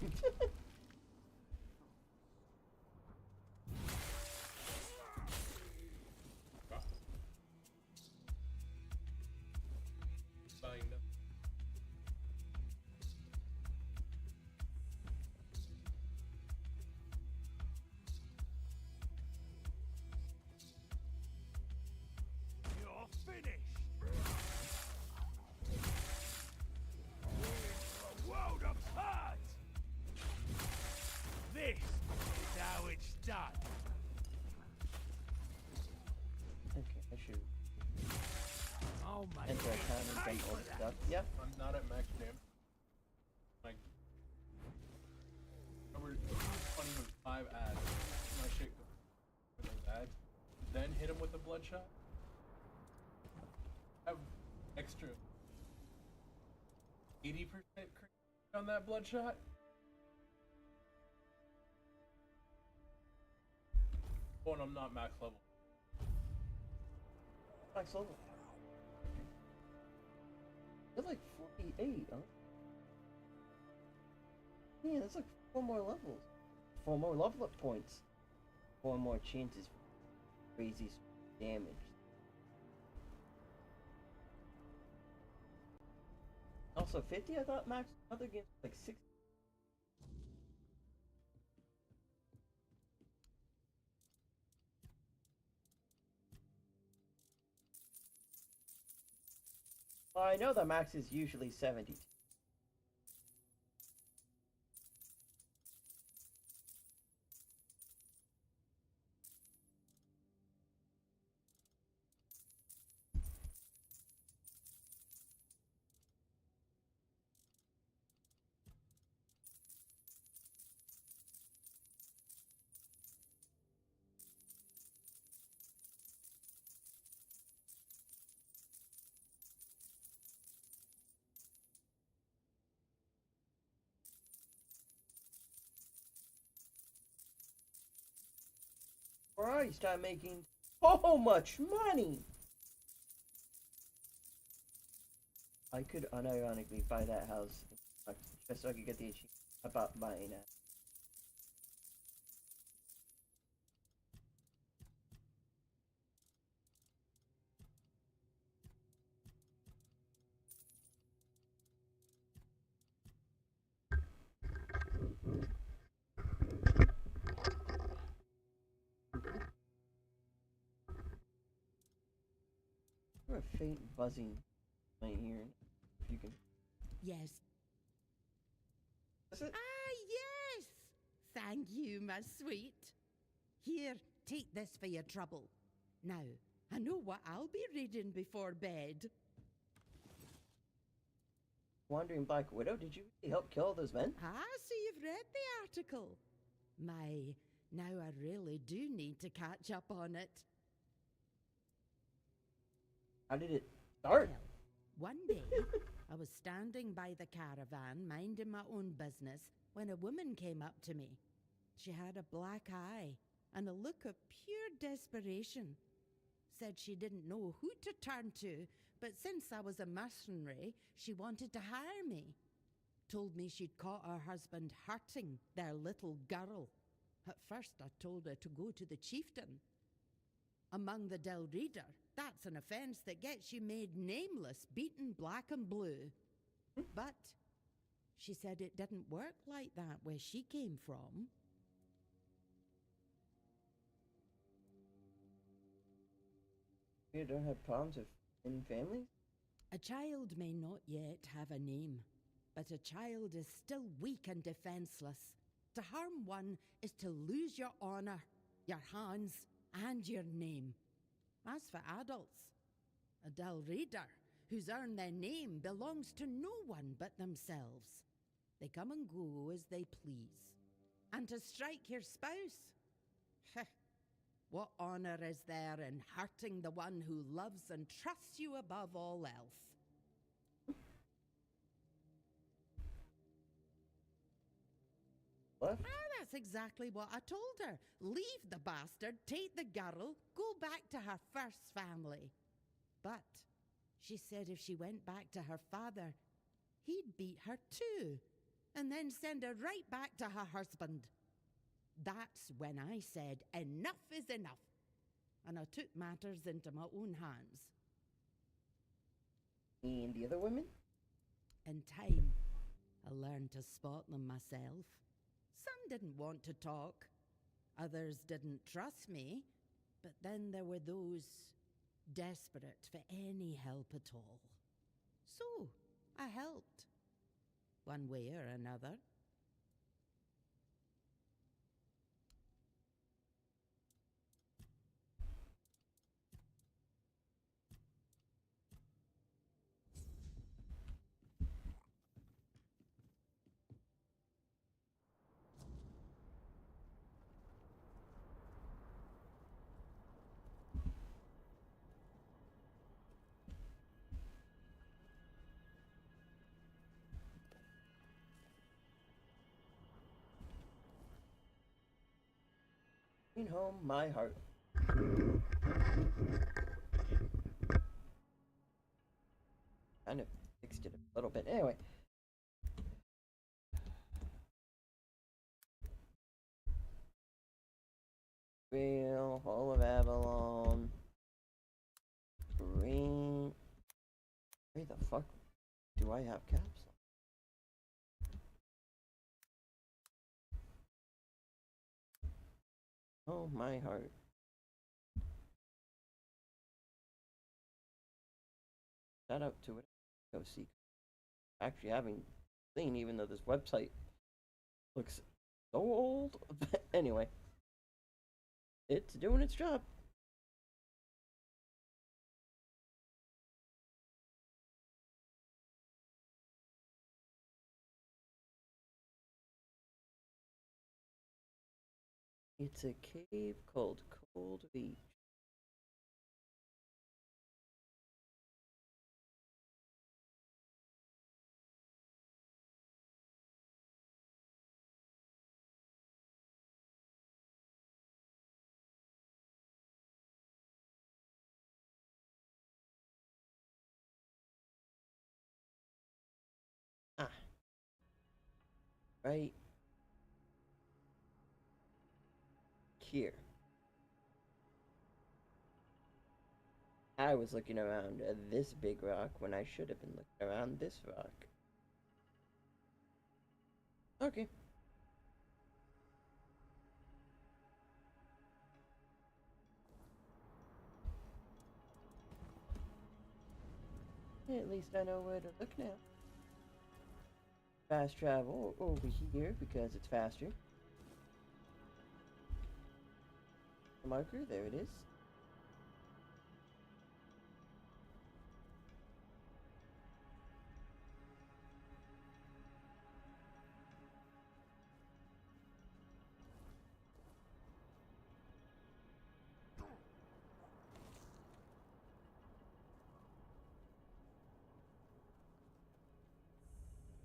Speaker 1: Yeah.
Speaker 15: I'm not at max damage. Like, I was 20 with 5 ads. My shit with those ads. Then hit him with the bloodshot. Have extra 80% on that bloodshot. Oh, and I'm not max level.
Speaker 1: Max level. You're like 48, huh? Yeah, that's like 4 more levels. 4 more level up points. 4 more chances for crazy damage. Also 50, I thought max other games like 60. Well, I know the max is usually 70. Christ, I'm making so much money! I could unironically buy that house just so I could get the achievement about buying it. I hear a faint buzzing in my ear. If you can.
Speaker 12: Yes.
Speaker 1: Is it?
Speaker 12: Ah, yes! Thank you, my sweet. Here, take this for your trouble. Now, I know what I'll be reading before bed.
Speaker 1: Wandering Black Widow, did you really help kill those men?
Speaker 12: Ah, so you've read the article. My, now I really do need to catch up on it.
Speaker 1: How did it start?
Speaker 12: Well, one day, I was standing by the caravan, minding my own business, when a woman came up to me. She had a black eye and a look of pure desperation. Said she didn't know who to turn to, but since I was a mercenary, she wanted to hire me. Told me she'd caught her husband hurting their little girl. At first I told her to go to the chieftain. Among the Del Reader, that's an offence that gets you made nameless, beaten black and blue. But she said it didn't work like that where she came from.
Speaker 1: You don't have problems in families?
Speaker 12: A child may not yet have a name, but a child is still weak and defenseless. To harm one is to lose your honor, your hands, and your name. As for adults, a Del Reader who's earned their name belongs to no one but themselves. They come and go as they please. And to strike your spouse? What honor is there in hurting the one who loves and trusts you above all else?
Speaker 1: What?
Speaker 12: Ah, that's exactly what I told her. Leave the bastard, take the girl, go back to her first family. But she said if she went back to her father, he'd beat her too, and then send her right back to her husband. That's when I said, enough is enough, and I took matters into my own hands.
Speaker 1: And the other women?
Speaker 12: In time, I learned to spot them myself. Some didn't want to talk, others didn't trust me, but then there were those desperate for any help at all. So, I helped, one way or another.
Speaker 1: Bring home my heart. Kind of fixed it a little bit. Anyway. Grail, Hall of Avalon. Green. Where the fuck do I have caps? Oh, my heart. Shout out to it. Go see. Actually, having seen, even though this website looks so old. Anyway, it's doing its job. It's a cave called Cold Beach. right here. I was looking around this big rock when I should have been looking around this rock. Okay. At least I know where to look now. Fast travel over here because it's faster. Marker, there it is.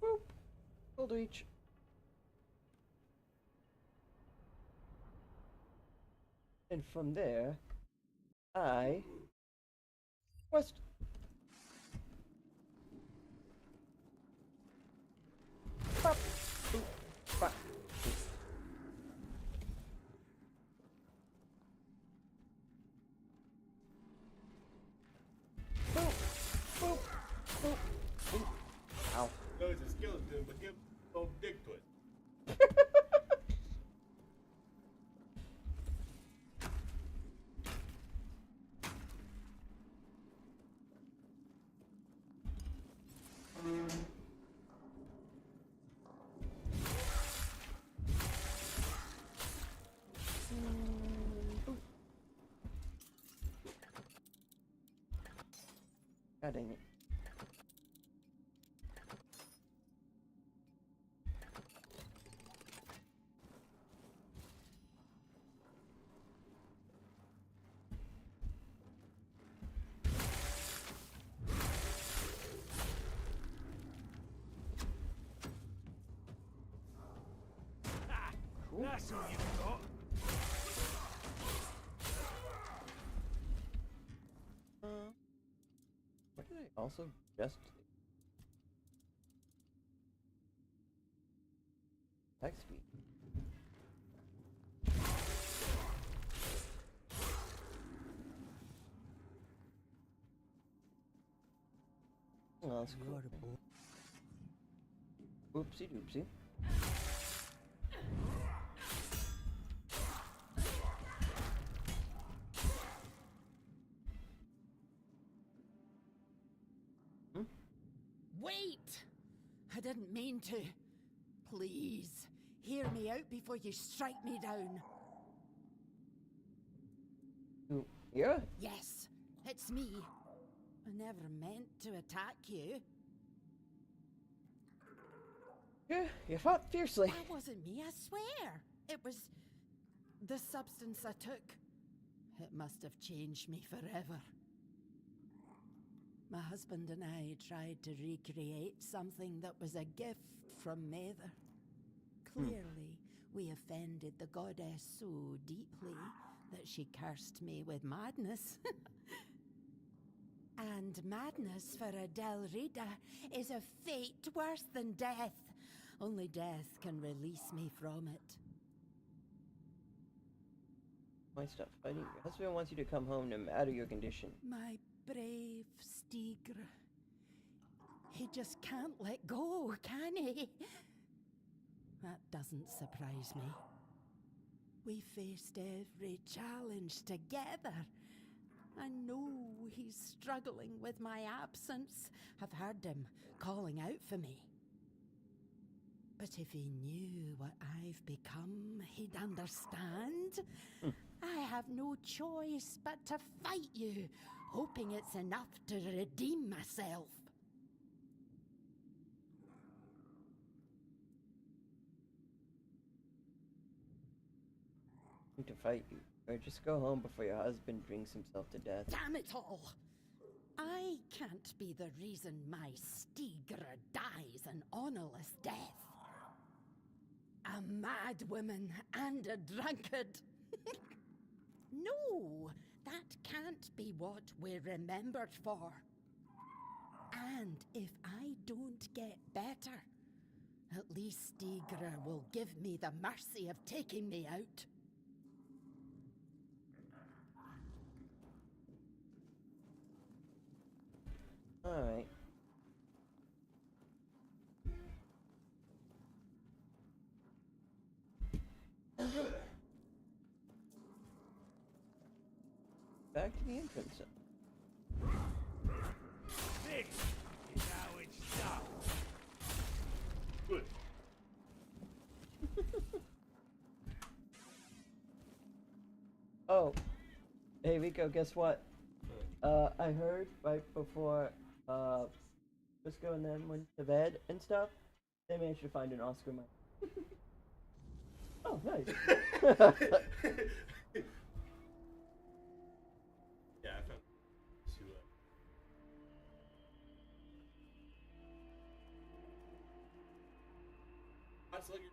Speaker 1: Boop. Hold reach. And from there, I west. Pop. Boop. Pop. Boop. Boop. Boop. Boop. Ow.
Speaker 15: No, it's a skeleton, but don't dig to it.
Speaker 1: God dang it. Cool.
Speaker 2: That's all you got.
Speaker 1: What did I also just do? Attack speed. Oh, that's cool. Oopsie doopsie.
Speaker 12: Wait! I didn't mean to. Please, hear me out before you strike me down.
Speaker 1: Yeah?
Speaker 12: Yes, it's me. I never meant to attack you.
Speaker 1: Yeah, you fought fiercely.
Speaker 12: That wasn't me, I swear. It was the substance I took. It must have changed me forever. My husband and I tried to recreate something that was a gift from Mather. Clearly, we offended the goddess so deeply that she cursed me with madness. And madness for a Del Rita is a fate worse than death. Only death can release me from it.
Speaker 1: My stuff. Fighting. Your husband wants you to come home no matter your condition.
Speaker 12: My brave Stigr. He just can't let go, can he? That doesn't surprise me. We faced every challenge together. I know he's struggling with my absence. I've heard him calling out for me. But if he knew what I've become, he'd understand. I have no choice but to fight you, hoping it's enough to redeem myself.
Speaker 1: To fight you. Or just go home before your husband drinks himself to death.
Speaker 12: Damn it all! I can't be the reason my Stigr dies an honorless death. A mad woman and a drunkard. No, that can't be what we're remembered for. And if I don't get better, At least Stigra will give me the mercy of taking me out.
Speaker 1: Alright. Back to the entrance.
Speaker 4: This is how it's done.
Speaker 15: Good.
Speaker 1: Oh. Hey Rico, guess what? I heard right before Frisco and them went to bed and stuff, they managed to find an Oscar mic. Oh, nice.
Speaker 15: Yeah, I found to Let's look at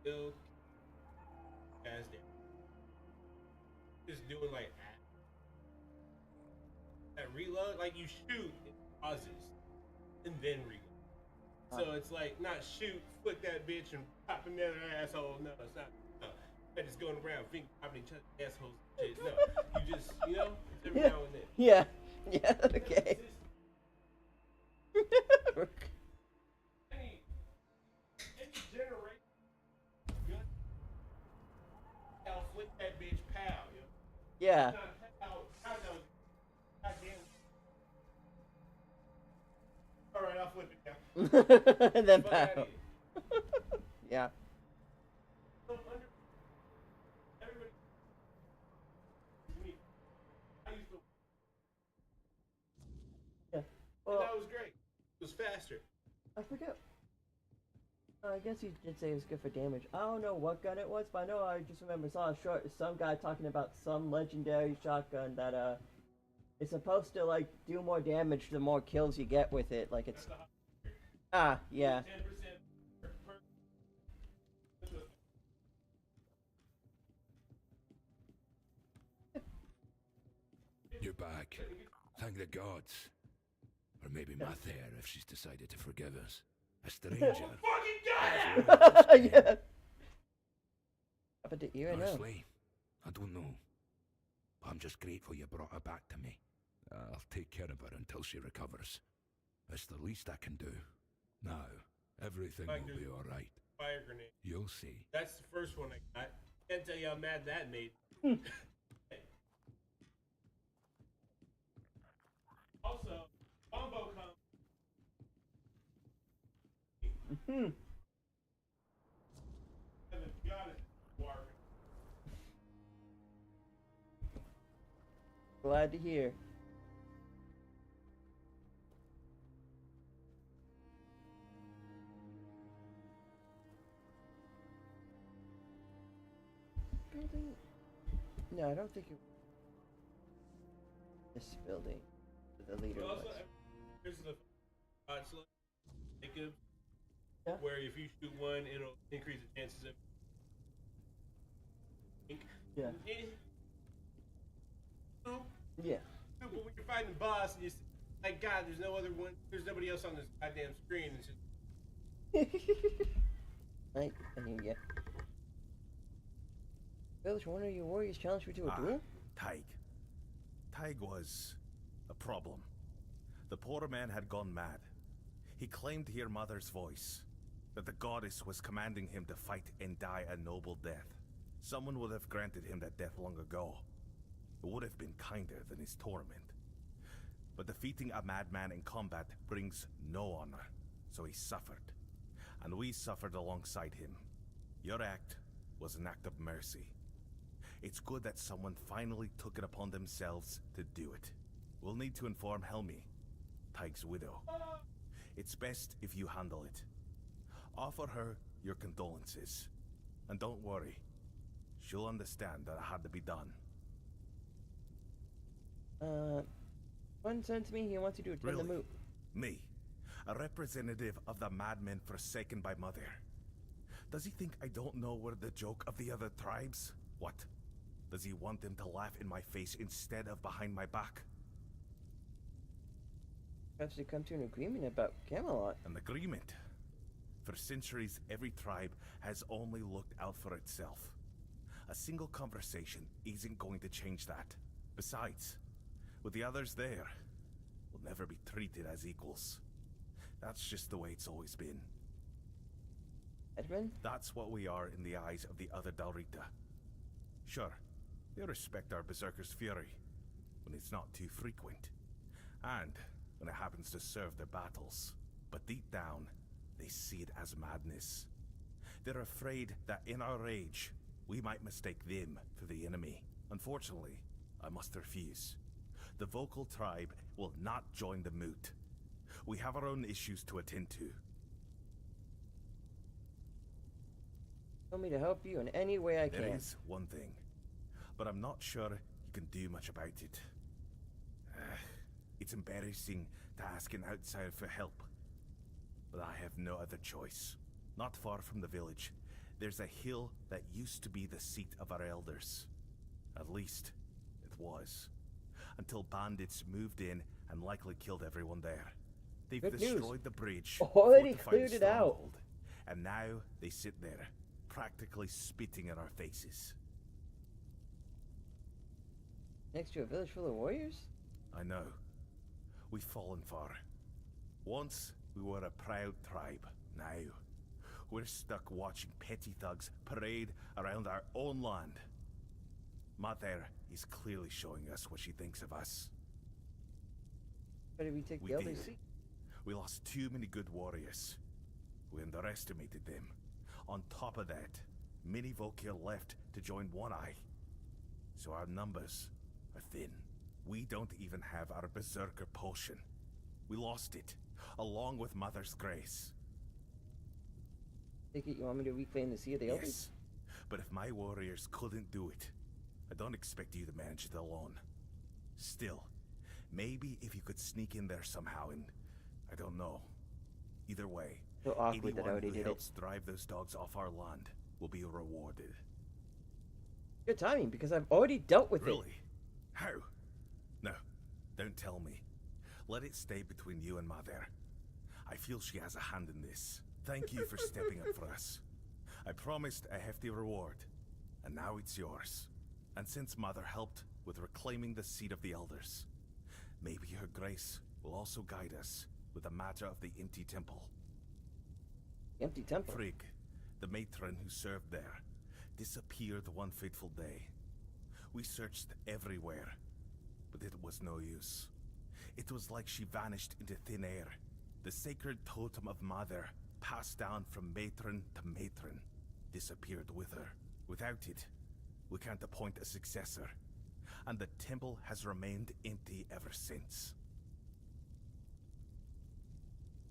Speaker 15: still as there. Just doing like that reload, like you shoot, it pauses, and then reload. So it's like not shoot, flick that bitch, and pop another asshole. No, it's not. No. That is going around finger popping each other's assholes and shit. No, you just, you know, it's every now and then.
Speaker 1: Yeah. Yeah. Okay.
Speaker 15: Any generation, I'll flick that bitch, pow. You know?
Speaker 1: Yeah.
Speaker 15: All right, I'll flip it now.
Speaker 1: And then pow. Yeah.
Speaker 15: Everybody, me. I used to.
Speaker 1: Yeah.
Speaker 15: And
Speaker 1: Well,
Speaker 15: that was great. It was faster.
Speaker 1: I forget. I guess he did say it was good for damage. I don't know what gun it was, but I know I just remember saw some guy talking about some legendary shotgun that is supposed to like do more damage the more kills you get with it. Like it's yeah.
Speaker 15: 10% per.
Speaker 3: You're back. Thank the gods. Or maybe Mather if she's decided to forgive us. A stranger.
Speaker 15: Fucking got it!
Speaker 1: Yeah. Happened to you, I know.
Speaker 3: Honestly, I don't know. I'm just grateful you brought her back to me. I'll take care of her until she recovers. It's the least I can do. Now, everything
Speaker 15: Like
Speaker 3: will be alright.
Speaker 15: Fire grenade.
Speaker 3: You'll see.
Speaker 15: That's the first one I got. Can't tell you how mad that made. Also, combo comes.
Speaker 1: Hmm. Glad to hear. Building? No, I don't think it. This building. The leader
Speaker 15: But also,
Speaker 1: was.
Speaker 15: here's the slot.
Speaker 1: Yeah.
Speaker 15: Where if you shoot one, it'll increase the chances of.
Speaker 1: Yeah.
Speaker 15: No.
Speaker 1: Yeah.
Speaker 15: But when you're fighting the boss, and you like, God, there's no other one. There's nobody else on this goddamn screen. It's just.
Speaker 1: I hear ya. Village, one of your warriors challenged me to a duel?
Speaker 13: Taig. Taig was a problem. The poor man had gone mad. He claimed to hear Mother's voice, that the goddess was commanding him to fight and die a noble death. Someone would have granted him that death long ago. It would have been kinder than his torment. But defeating a madman in combat brings no honor, so he suffered. And we suffered alongside him. Your act was an act of mercy. It's good that someone finally took it upon themselves to do it. We'll need to inform Helmi, Taig's widow. It's best if you handle it. Offer her your condolences. And don't worry, she'll understand that it had to be done.
Speaker 1: One sent me, he wants you to attend the Moot.
Speaker 13: Me, a representative of the madmen forsaken by Mother. Does he think I don't know we're the joke of the other tribes? What? Does he want them to laugh in my face instead of behind my back?
Speaker 1: Perhaps to come to an agreement about Camelot.
Speaker 13: An agreement? For centuries, every tribe has only looked out for itself. A single conversation isn't going to change that. Besides, with the others there, we'll never be treated as equals. That's just the way it's always been.
Speaker 1: Edmund?
Speaker 13: That's what we are in the eyes of the other Dalrita. Sure, they respect our berserker's fury, when it's not too frequent, and when it happens to serve their battles. But deep down, they see it as madness. They're afraid that in our rage, we might mistake them for the enemy. Unfortunately, I must refuse. The vocal tribe will not join the Moot. We have our own issues to attend to.
Speaker 1: Tell me to help you in any way I can.
Speaker 13: There is one thing, but I'm not sure you can do much about it. It's embarrassing to ask an outsider for help, but I have no other choice. Not far from the village, there's a hill that used to be the seat of our elders. At least, it was. Until bandits moved in and likely killed everyone there. They've
Speaker 1: Good
Speaker 13: destroyed
Speaker 1: news.
Speaker 13: the bridge,
Speaker 1: Already
Speaker 13: fortified
Speaker 1: cleared
Speaker 13: the
Speaker 1: it out.
Speaker 13: stronghold, and now they sit there, practically spitting in our faces.
Speaker 1: Next to a village full of warriors?
Speaker 13: I know. We've fallen far. Once, we were a proud tribe. Now, we're stuck watching petty thugs parade around our own land. Mother is clearly showing us what she thinks of us.
Speaker 1: Why did we take
Speaker 13: We
Speaker 1: the
Speaker 13: did.
Speaker 1: elder's seat?
Speaker 13: We lost too many good warriors. We underestimated them. On top of that, many Volkir left to join One Eye. So our numbers are thin. We don't even have our Berserker potion. We lost it, along with Mother's grace.
Speaker 1: Take it you want me to reclaim the Sea of the Elders?
Speaker 13: Yes, but if my warriors couldn't do it, I don't expect you to manage it alone. Still, maybe if you could sneak in there somehow and, I don't know. Either way,
Speaker 1: So awkward that I
Speaker 13: anyone
Speaker 1: already
Speaker 13: who
Speaker 1: did it.
Speaker 13: helps drive those dogs off our land will be rewarded.
Speaker 1: Good timing, because I've already dealt with it.
Speaker 13: Really? How? No, don't tell me. Let it stay between you and Mother. I feel she has a hand in this. Thank you for stepping up for us. I promised a hefty reward, and now it's yours. And since Mother helped with reclaiming the seat of the Elders, maybe her grace will also guide us with the matter of the empty temple.
Speaker 1: Empty temple?
Speaker 13: Frigg, the matron who served there, disappeared one fateful day. We searched everywhere, but it was no use. It was like she vanished into thin air. The sacred totem of Mother, passed down from matron to matron, disappeared with her. Without it, we can't appoint a successor, and the temple has remained empty ever since.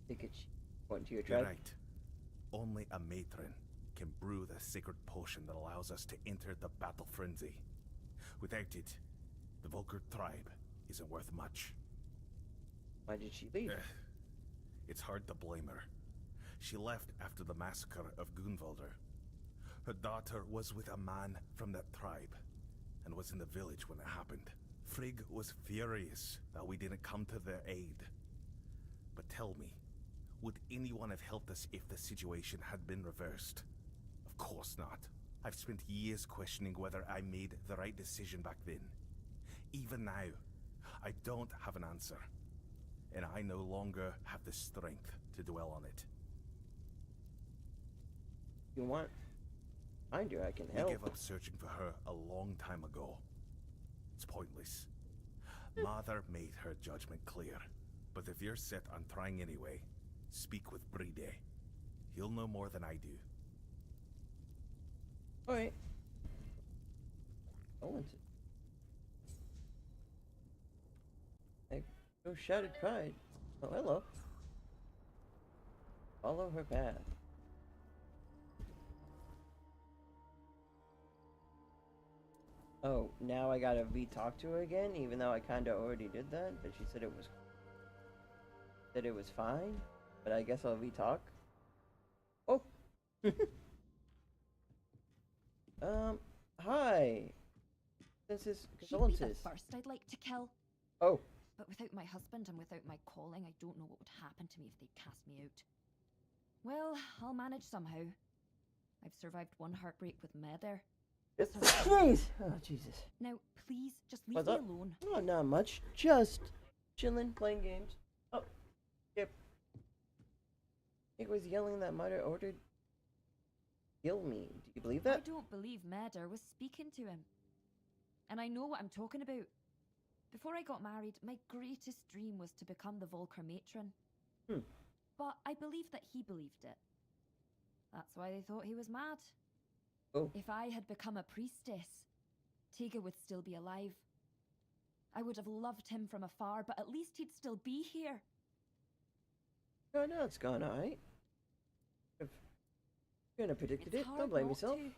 Speaker 1: Think it's point to your
Speaker 13: You're
Speaker 1: tribe?
Speaker 13: right. Only a matron can brew the sacred potion that allows us to enter the battle frenzy. Without it, the Volker tribe isn't worth much.
Speaker 1: Why did she leave?
Speaker 13: It's hard to blame her. She left after the massacre of Gunvalder. Her daughter was with a man from that tribe, and was in the village when it happened. Frigg was furious that we didn't come to their aid. But tell me, would anyone have helped us if the situation had been reversed? Of course not. I've spent years questioning whether I made the right decision back then. Even now, I don't have an answer, and I no longer have the strength to dwell on it.
Speaker 1: You want? Mind you, I can
Speaker 13: We
Speaker 1: help.
Speaker 13: gave up searching for her a long time ago. It's pointless. Mother made her judgment clear, but if you're set on trying anyway, speak with Bride. He'll know more than I do.
Speaker 1: Alright. Owen's it. No shattered pride. Oh, hello. Follow her path. Oh, now I gotta re-talk to her again, even though I kinda already did that, but she said it was fine, but I guess I'll re-talk. Oh! Hi! This is
Speaker 9: She'd be the
Speaker 1: condolences.
Speaker 9: first I'd like to kill.
Speaker 1: Oh.
Speaker 9: But without my husband and without my calling, I don't know what would happen to me if they cast me out. Well, I'll manage somehow. I've survived one heartbreak with Mother.
Speaker 1: Jeez! Oh, Jesus.
Speaker 9: Now, please, just leave
Speaker 1: What's
Speaker 9: me
Speaker 1: up?
Speaker 9: alone.
Speaker 1: Oh, not much. Just chilling, playing games. Oh, yep. It was yelling that Mother ordered kill me. Do you believe that?
Speaker 9: I don't believe Mother was speaking to him. And I know what I'm talking about. Before I got married, my greatest dream was to become the Volker matron. But I believe that he believed it. That's why they thought he was mad.
Speaker 1: Oh.
Speaker 9: If I had become a priestess, Tega would still be alive. I would have loved him from afar, but at least he'd still be here.
Speaker 1: Oh, no, it's gone alright. If you couldn't have predicted
Speaker 9: It's
Speaker 1: it,
Speaker 9: hard
Speaker 1: don't blame
Speaker 9: not
Speaker 1: yourself.
Speaker 9: to.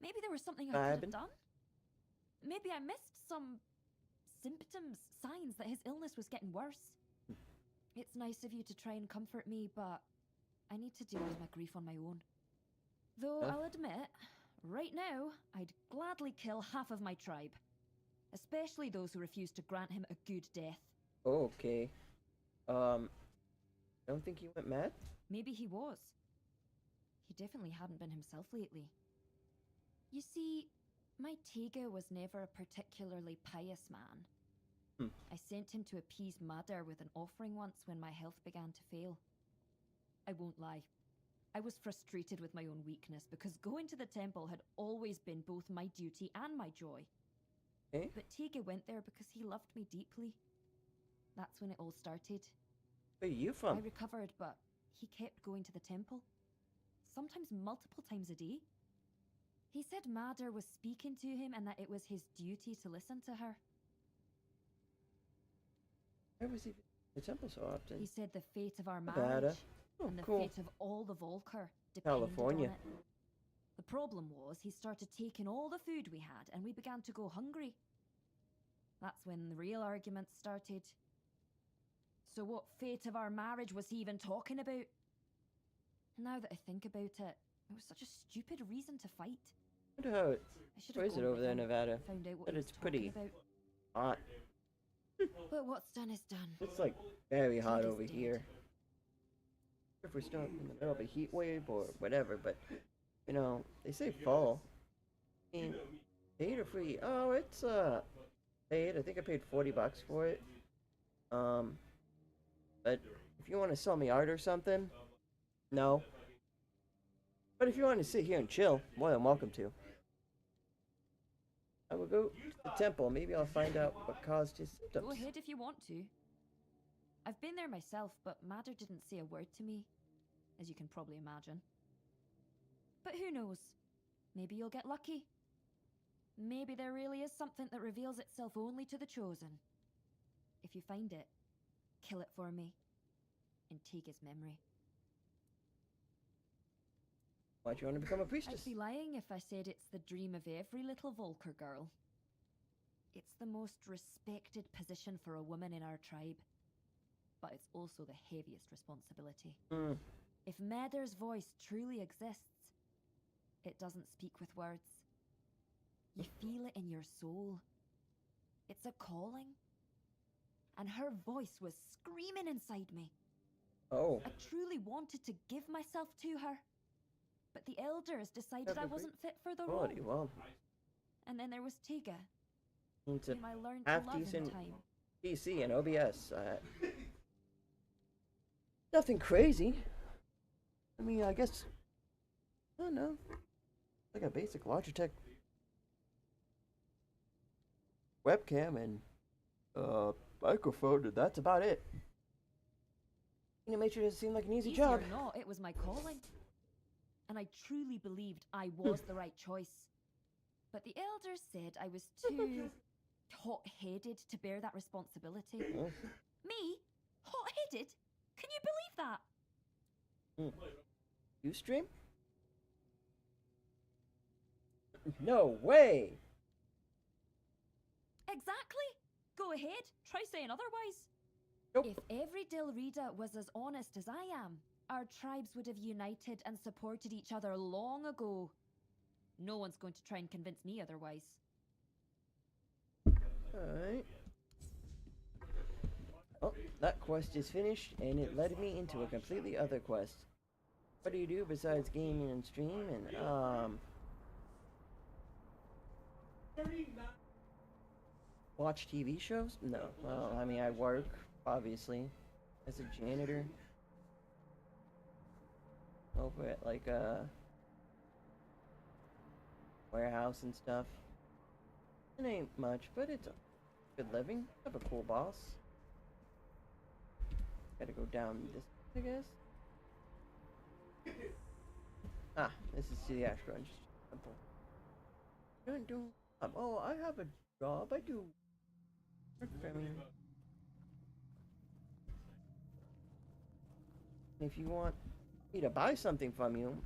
Speaker 9: Maybe there was something I could have
Speaker 1: Vibing.
Speaker 9: done. Maybe I missed some symptoms, signs that his illness was getting worse. It's nice of you to try and comfort me, but I need to deal with my grief on my own. Though
Speaker 1: Huh?
Speaker 9: I'll admit, right now, I'd gladly kill half of my tribe. Especially those who refuse to grant him a good death.
Speaker 1: Okay. Don't think he went mad?
Speaker 9: Maybe he was. He definitely hadn't been himself lately. You see, my Tega was never a particularly pious man. I sent him to appease Mother with an offering once when my health began to fail. I won't lie. I was frustrated with my own weakness because going to the temple had always been both my duty and my joy.
Speaker 1: Okay.
Speaker 9: But Tega went there because he loved me deeply. That's when it all started.
Speaker 1: Where are you from?
Speaker 9: I recovered, but he kept going to the temple. Sometimes multiple times a day. He said Mother was speaking to him and that it was his duty to listen to her.
Speaker 1: Where was he at the temple so often?
Speaker 9: He said the fate of our
Speaker 1: Nevada.
Speaker 9: marriage
Speaker 1: Oh,
Speaker 9: and the
Speaker 1: cool.
Speaker 9: fate of all the Volker depended
Speaker 1: California.
Speaker 9: on it. The problem was he started taking all the food we had and we began to go hungry. That's when the real arguments started. So what fate of our marriage was he even talking about? Now that I think about it, it was such a stupid reason to fight.
Speaker 1: I wonder how it.
Speaker 9: I should
Speaker 1: Where
Speaker 9: have
Speaker 1: is it
Speaker 9: gone
Speaker 1: over
Speaker 9: with
Speaker 1: there in
Speaker 9: him,
Speaker 1: Nevada?
Speaker 9: found out what
Speaker 1: But
Speaker 9: he was
Speaker 1: it's pretty
Speaker 9: talking
Speaker 1: hot.
Speaker 9: about. But what's done is done.
Speaker 1: It's like very hot
Speaker 9: Tega's
Speaker 1: over
Speaker 9: dead.
Speaker 1: here. If we're still in the middle of a heat wave or whatever, but you know, they say fall. I mean, paid or free? Oh, it's paid. I think I paid $40 for it. But if you want to sell me art or something, no. But if you want to sit here and chill, more than welcome to. I will go to the temple. Maybe I'll find out what caused his symptoms.
Speaker 9: Go ahead if you want to. I've been there myself, but Mother didn't say a word to me, as you can probably imagine. But who knows? Maybe you'll get lucky. Maybe there really is something that reveals itself only to the chosen. If you find it, kill it for me, in Tega's memory.
Speaker 1: Why'd you want to become a priestess?
Speaker 9: I'd be lying if I said it's the dream of every little Volker girl. It's the most respected position for a woman in our tribe, but it's also the heaviest responsibility. If Mother's voice truly exists, it doesn't speak with words. You feel it in your soul. It's a calling. And her voice was screaming inside me.
Speaker 1: Oh.
Speaker 9: I truly wanted to give myself to her. But the elders decided I wasn't fit for the role.
Speaker 1: Quality, well,
Speaker 9: And then there was Tega,
Speaker 1: it's a
Speaker 9: whom I learned to
Speaker 1: half
Speaker 9: love in
Speaker 1: decent
Speaker 9: time.
Speaker 1: PC and OBS. Nothing crazy. I mean, I guess. I don't know. Like a basic Logitech webcam and microphone, and that's about it. Animation doesn't seem like an easy
Speaker 9: Easy
Speaker 1: job.
Speaker 9: or not, it was my calling. And I truly believed I was the right choice. But the elders said I was too hot-headed to bear that responsibility. Me? Hot-headed? Can you believe that?
Speaker 1: You stream? No way!
Speaker 9: Exactly. Go ahead. Try saying otherwise.
Speaker 1: Nope.
Speaker 9: If every Rita was as honest as I am, our tribes would have united and supported each other long ago. No one's going to try and convince me otherwise.
Speaker 1: Alright. Oh, that quest is finished, and it led me into a completely other quest. What do you do besides gaming and stream and watch TV shows? No. Well, I mean, I work, obviously, as a janitor over at like a warehouse and stuff. It ain't much, but it's a good living. I have a cool boss. Gotta go down this, I guess. Ah, this is to the Ash Grunge temple. Oh, I have a job. I do work for me. If you want me to buy something from you,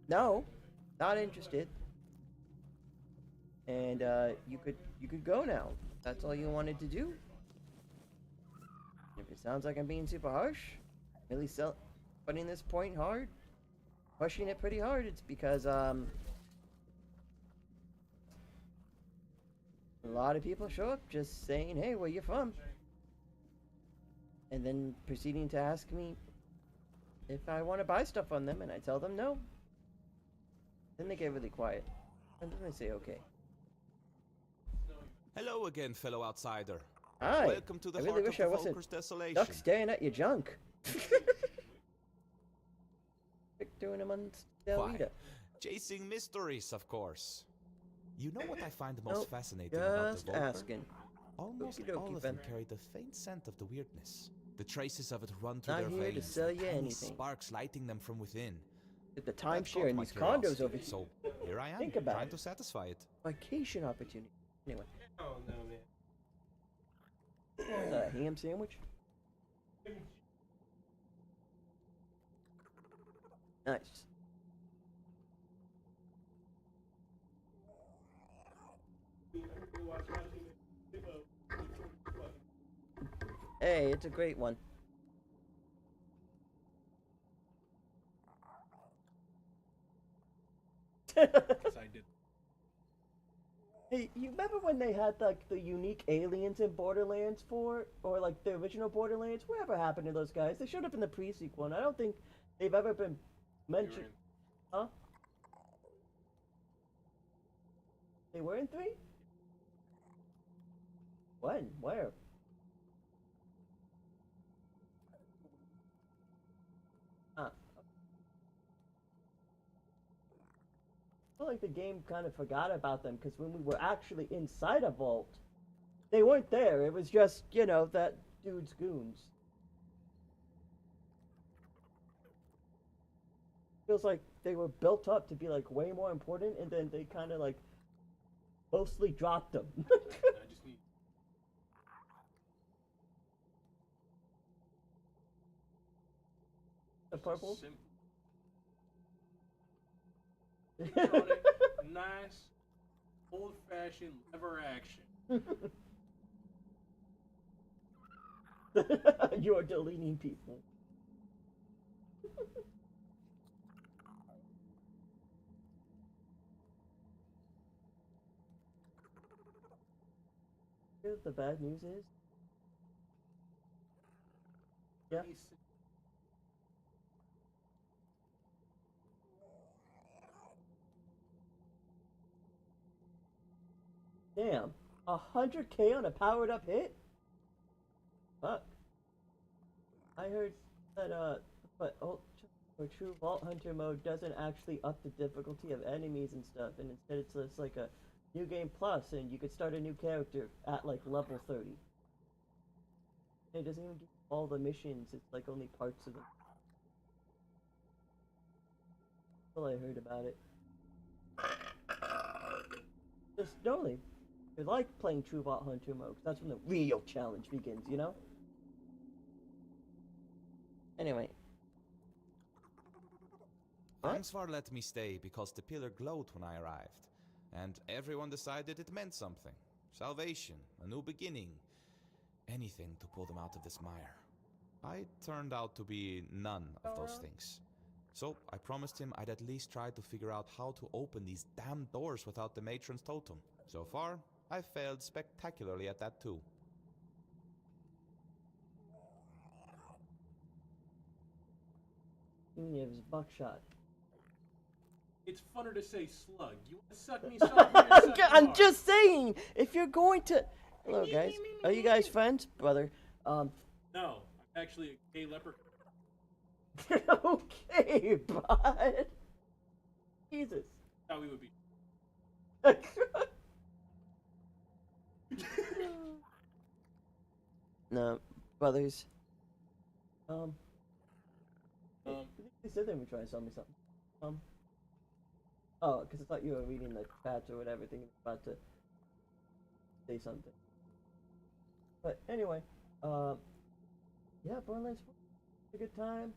Speaker 1: no, not interested. And you could go now. That's all you wanted to do. If it sounds like I'm being super harsh, really putting this point hard, pushing it pretty hard, it's because a lot of people show up just saying, "Hey, where you from?" And then proceeding to ask me if I want to buy stuff from them, and I tell them no. Then they get really quiet, and then they say, "Okay."
Speaker 14: Hello again, fellow outsider.
Speaker 1: Hi.
Speaker 14: Welcome to the
Speaker 1: I really
Speaker 14: heart
Speaker 1: wish
Speaker 14: of
Speaker 1: I
Speaker 14: the
Speaker 1: wasn't
Speaker 14: Volker's desolation.
Speaker 1: stuck staring at your junk. Doing them on Rita.
Speaker 14: Chasing mysteries, of course. You know what I find the most
Speaker 1: Nope,
Speaker 14: fascinating about the
Speaker 1: just
Speaker 14: Volker?
Speaker 1: asking.
Speaker 14: Almost
Speaker 1: Okey-dokey,
Speaker 14: all of
Speaker 1: Ben.
Speaker 14: them carry the faint scent of the weirdness. The traces of it run through
Speaker 1: Not
Speaker 14: their
Speaker 1: here to
Speaker 14: veins,
Speaker 1: sell
Speaker 14: like
Speaker 1: you
Speaker 14: tiny
Speaker 1: anything.
Speaker 14: sparks lighting them from within.
Speaker 1: At the
Speaker 14: That
Speaker 1: timeshare
Speaker 14: caught
Speaker 1: in
Speaker 14: my
Speaker 1: these condos
Speaker 14: curiosity,
Speaker 1: over here.
Speaker 14: So here I am,
Speaker 1: Think about
Speaker 14: trying
Speaker 1: it.
Speaker 14: to satisfy it.
Speaker 1: Vacation opportunity. Anyway,
Speaker 15: I don't know, man.
Speaker 1: ham sandwich. Nice. Hey, it's a great one.
Speaker 16: Yes, I did.
Speaker 1: Hey, you remember when they had like the unique aliens in Borderlands 4, or like the original Borderlands? Whatever happened to those guys? They showed up in the pre-sequel, and I don't think they've ever been mentioned. Huh? They were in 3? When? Where? Huh. I feel like the game kind of forgot about them, because when we were actually inside a vault, they weren't there. It was just, you know, that dude's goons. Feels like they were built up to be like way more important, and then they kind of like mostly dropped them.
Speaker 16: I just need.
Speaker 1: The purple?
Speaker 16: Patriotic, nice, old-fashioned lever action.
Speaker 1: You are deleting people. You know what the bad news is? Yeah. Damn, 100K on a powered up hit? Fuck. I heard that but True Vault Hunter mode doesn't actually up the difficulty of enemies and stuff, and instead it's just like a new game plus, and you could start a new character at like level 30. It doesn't even do all the missions, it's like only parts of them. That's all I heard about it. Just only. I like playing True Vault Hunter mode, 'cause that's when the real challenge begins, you know? Anyway.
Speaker 14: Ansvar let me stay because the pillar glowed when I arrived, and everyone decided it meant something. Salvation, a new beginning, anything to pull them out of this mire. I turned out to be none of those things. So I promised him I'd at least try to figure out how to open these damn doors without the matron's totem. So far, I failed spectacularly at that too.
Speaker 1: It was buckshot.
Speaker 16: It's funner to say slug. You want to suck me soft?
Speaker 1: I'm just saying, if you're going to... Hello, guys. Are you guys friends? Brother.
Speaker 16: No, I'm actually a gay leprechaun.
Speaker 1: Okay, bud. Jesus.
Speaker 16: How we would be.
Speaker 1: No, brothers. They said they were trying to sell me something. Oh, because I thought you were reading the chats or whatever, thinking about to say something. But anyway, yeah, Borderlands 4 was a good time.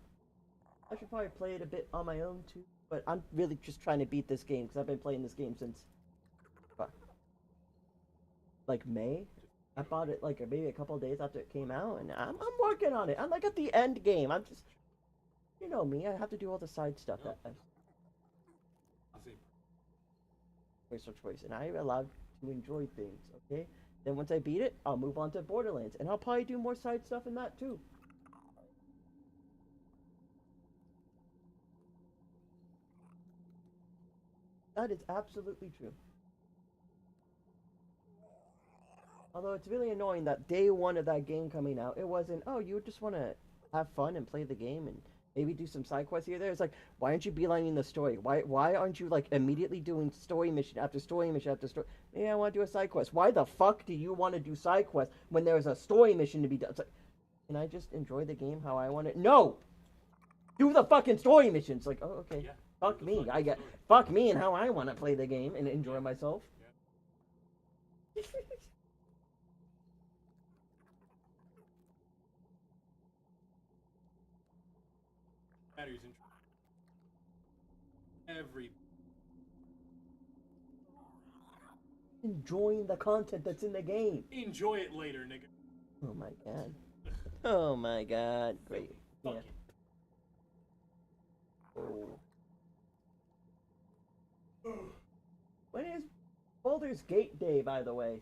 Speaker 1: I should probably play it a bit on my own too, but I'm really just trying to beat this game because I've been playing this game since like May. I bought it like maybe a couple of days after it came out, and I'm working on it. I'm like at the end game. I'm just, you know me, I have to do all the side stuff that choice, and I'm allowed to enjoy things. Okay, then once I beat it, I'll move on to Borderlands, and I'll probably do more side stuff in that too. That is absolutely true. Although it's really annoying that day one of that game coming out, it wasn't, oh, you just want to have fun and play the game and maybe do some side quests here or there. It's like, why aren't you beelining the story? Why aren't you like immediately doing story mission after story mission after story? Maybe I want to do a side quest. Why the fuck do you want to do side quests when there's a story mission to be done? It's like, can I just enjoy the game how I want it? No! Do the fucking story missions. Like, oh, okay. Yeah, fuck me. Fuck me and how I want to play the game and enjoy myself. Yeah.
Speaker 16: Batteries in every.
Speaker 1: Enjoying the content that's in the game.
Speaker 16: Enjoy it later, nigga.
Speaker 1: Oh my god. Oh my god. Great. Yeah. Oh. When is Baldur's Gate Day, by the way?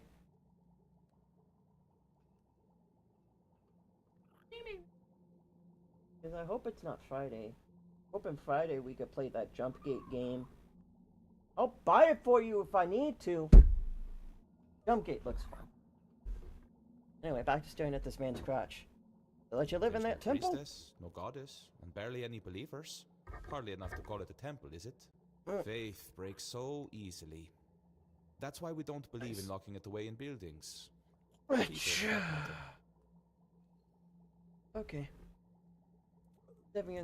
Speaker 1: Because I hope it's not Friday. Hoping Friday we could play that Jump Gate game. I'll buy it for you if I need to. Jump Gate looks fun. Anyway, back to staring at this man's crotch. They let you live in that temple?
Speaker 14: Priestess, no goddess, and barely any believers. Hardly enough to call it a temple, is it? Faith breaks so easily. That's why we don't believe in locking it away in buildings.
Speaker 1: Okay.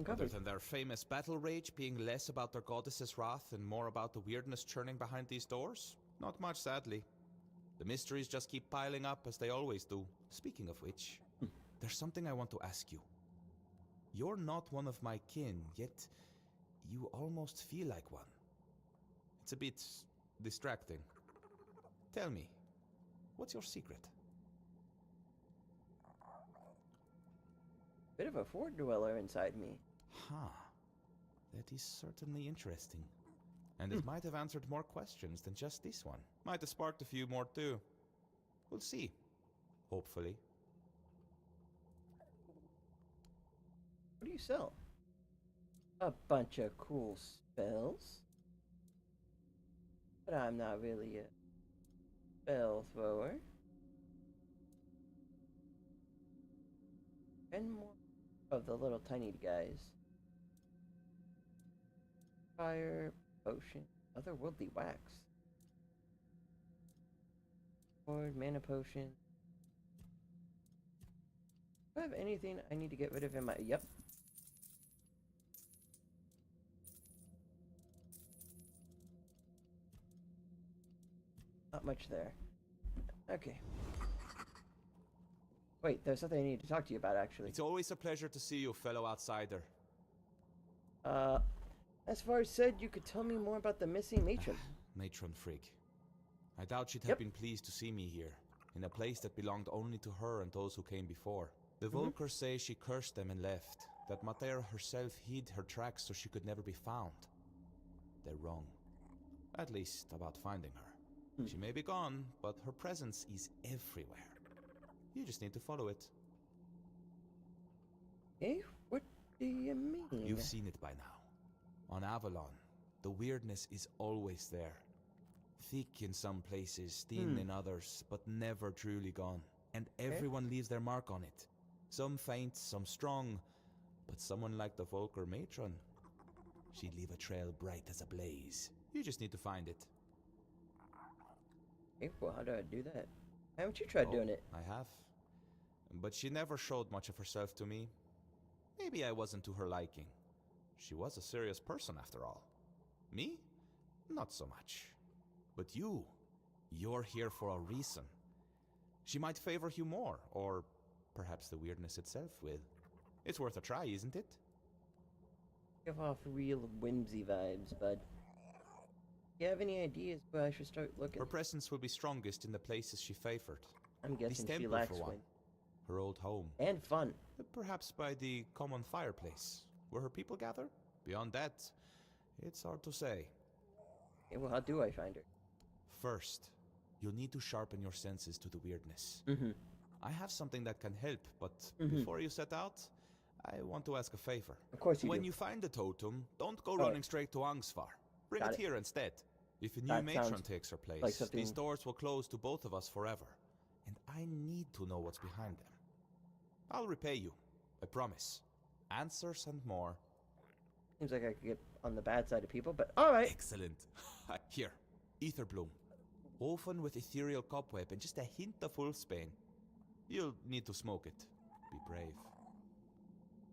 Speaker 14: Other than their famous battle rage being less about their goddess's wrath and more about the weirdness churning behind these doors? Not much, sadly. The mysteries just keep piling up as they always do. Speaking of which, there's something I want to ask you. You're not one of my kin, yet you almost feel like one. It's a bit distracting. Tell me, what's your secret?
Speaker 1: Bit of a fort dweller inside me.
Speaker 14: Huh. That is certainly interesting. And it might have answered more questions than just this one. Might have sparked a few more too. We'll see. Hopefully.
Speaker 1: What do you sell? A bunch of cool spells. But I'm not really a spell thrower. And more of the little tiny guys. Fire, potion, otherworldly wax. Sword, mana potion. Do I have anything I need to get rid of in my... Yep. Not much there. Okay. Wait, there's something I need to talk to you about, actually.
Speaker 14: It's always a pleasure to see you, fellow outsider.
Speaker 1: As far as said, you could tell me more about the missing matron.
Speaker 14: Matron Frigg. I doubt she'd have been pleased to see me here, in a place that belonged only to her and those who came before. The Volkers say she cursed them and left, that Mater herself hid her tracks so she could never be found. They're wrong. At least about finding her. She may be gone, but her presence is everywhere. You just need to follow it.
Speaker 1: Okay, do you mean?
Speaker 14: You've seen it by now. On Avalon, the weirdness is always there. Thick in some places, thin in others, but never truly gone. And everyone leaves their mark on it. Some faint, some strong, but someone like the Volker matron, she'd leave a trail bright as a blaze. You just need to find it.
Speaker 1: Okay, well, how do I do that? Haven't you tried doing it?
Speaker 14: I have. But she never showed much of herself to me. Maybe I wasn't to her liking. She was a serious person after all. Me? Not so much. But you're here for a reason. She might favor you more, or perhaps the weirdness itself will. It's worth a try, isn't it?
Speaker 1: Give off real whimsy vibes, bud. Do you have any ideas where I should start looking?
Speaker 14: Her presence will be strongest in the places she favored.
Speaker 1: I'm guessing
Speaker 14: this
Speaker 1: she
Speaker 14: temple,
Speaker 1: lacks
Speaker 14: for one.
Speaker 1: wind.
Speaker 14: Her old home.
Speaker 1: And fun.
Speaker 14: Perhaps by the common fireplace, where her people gather? Beyond that, it's hard to say.
Speaker 1: Okay, well, how do I find her?
Speaker 14: First, you'll need to sharpen your senses to the weirdness. I have something that can help, but before you set out, I want to ask a favor.
Speaker 1: Of course you
Speaker 14: When
Speaker 1: do.
Speaker 14: you find the totem, don't go running straight to Angsvar. Bring
Speaker 1: Got
Speaker 14: it
Speaker 1: it.
Speaker 14: here instead. If a new
Speaker 1: That
Speaker 14: matron
Speaker 1: sounds
Speaker 14: takes her place,
Speaker 1: like something-
Speaker 14: these doors will close to both of us forever. And I need to know what's behind them. I'll repay you. I promise. Answers and more.
Speaker 1: Seems like I could get on the bad side of people, but alright.
Speaker 14: Excellent. Here, ether bloom. Woven with ethereal cobweb and just a hint of wolfsbane. You'll need to smoke it. Be brave.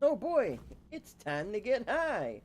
Speaker 1: Oh boy, it's time to get high.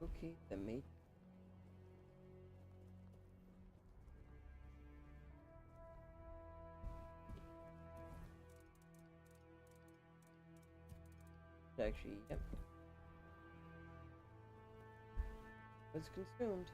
Speaker 1: Okay, the mate. Actually, yep. Was consumed.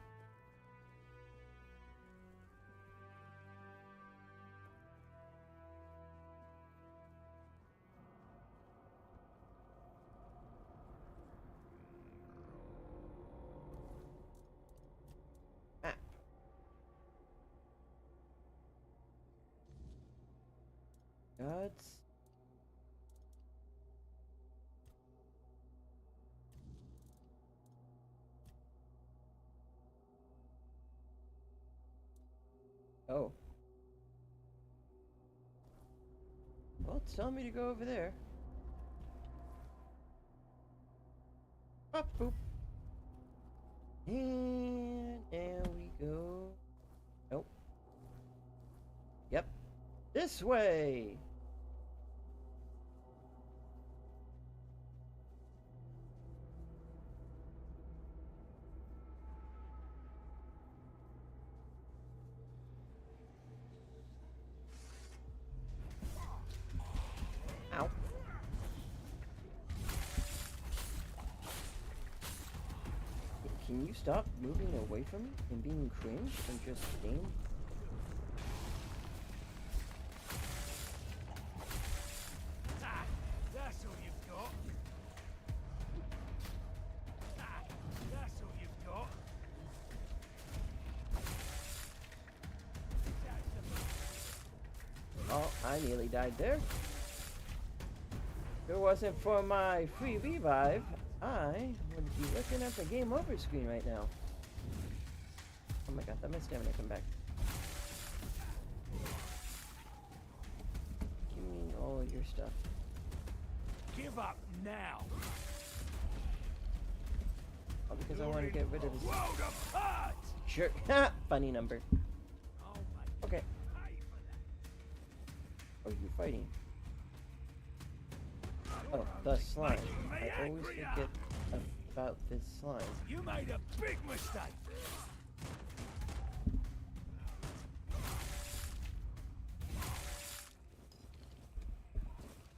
Speaker 1: Gods. Oh. Well, tell me to go over there. Up, boop. And there we go. Nope. Yep. This way. Ow. Can you stop moving away from me and being cringe and just stand?
Speaker 2: That's all you've got. That's all you've got.
Speaker 1: Oh, I nearly died there. If it wasn't for my free revive, I would be looking at the game over screen right now. Oh my god, that my stamina come back. Give me all your stuff.
Speaker 2: Give up now.
Speaker 1: Oh, because I want to get rid of this.
Speaker 2: World apart.
Speaker 1: Sure. Funny number. Okay. Oh, you're fighting. Oh, the slime. I always forget about this slime.
Speaker 2: You made a big mistake.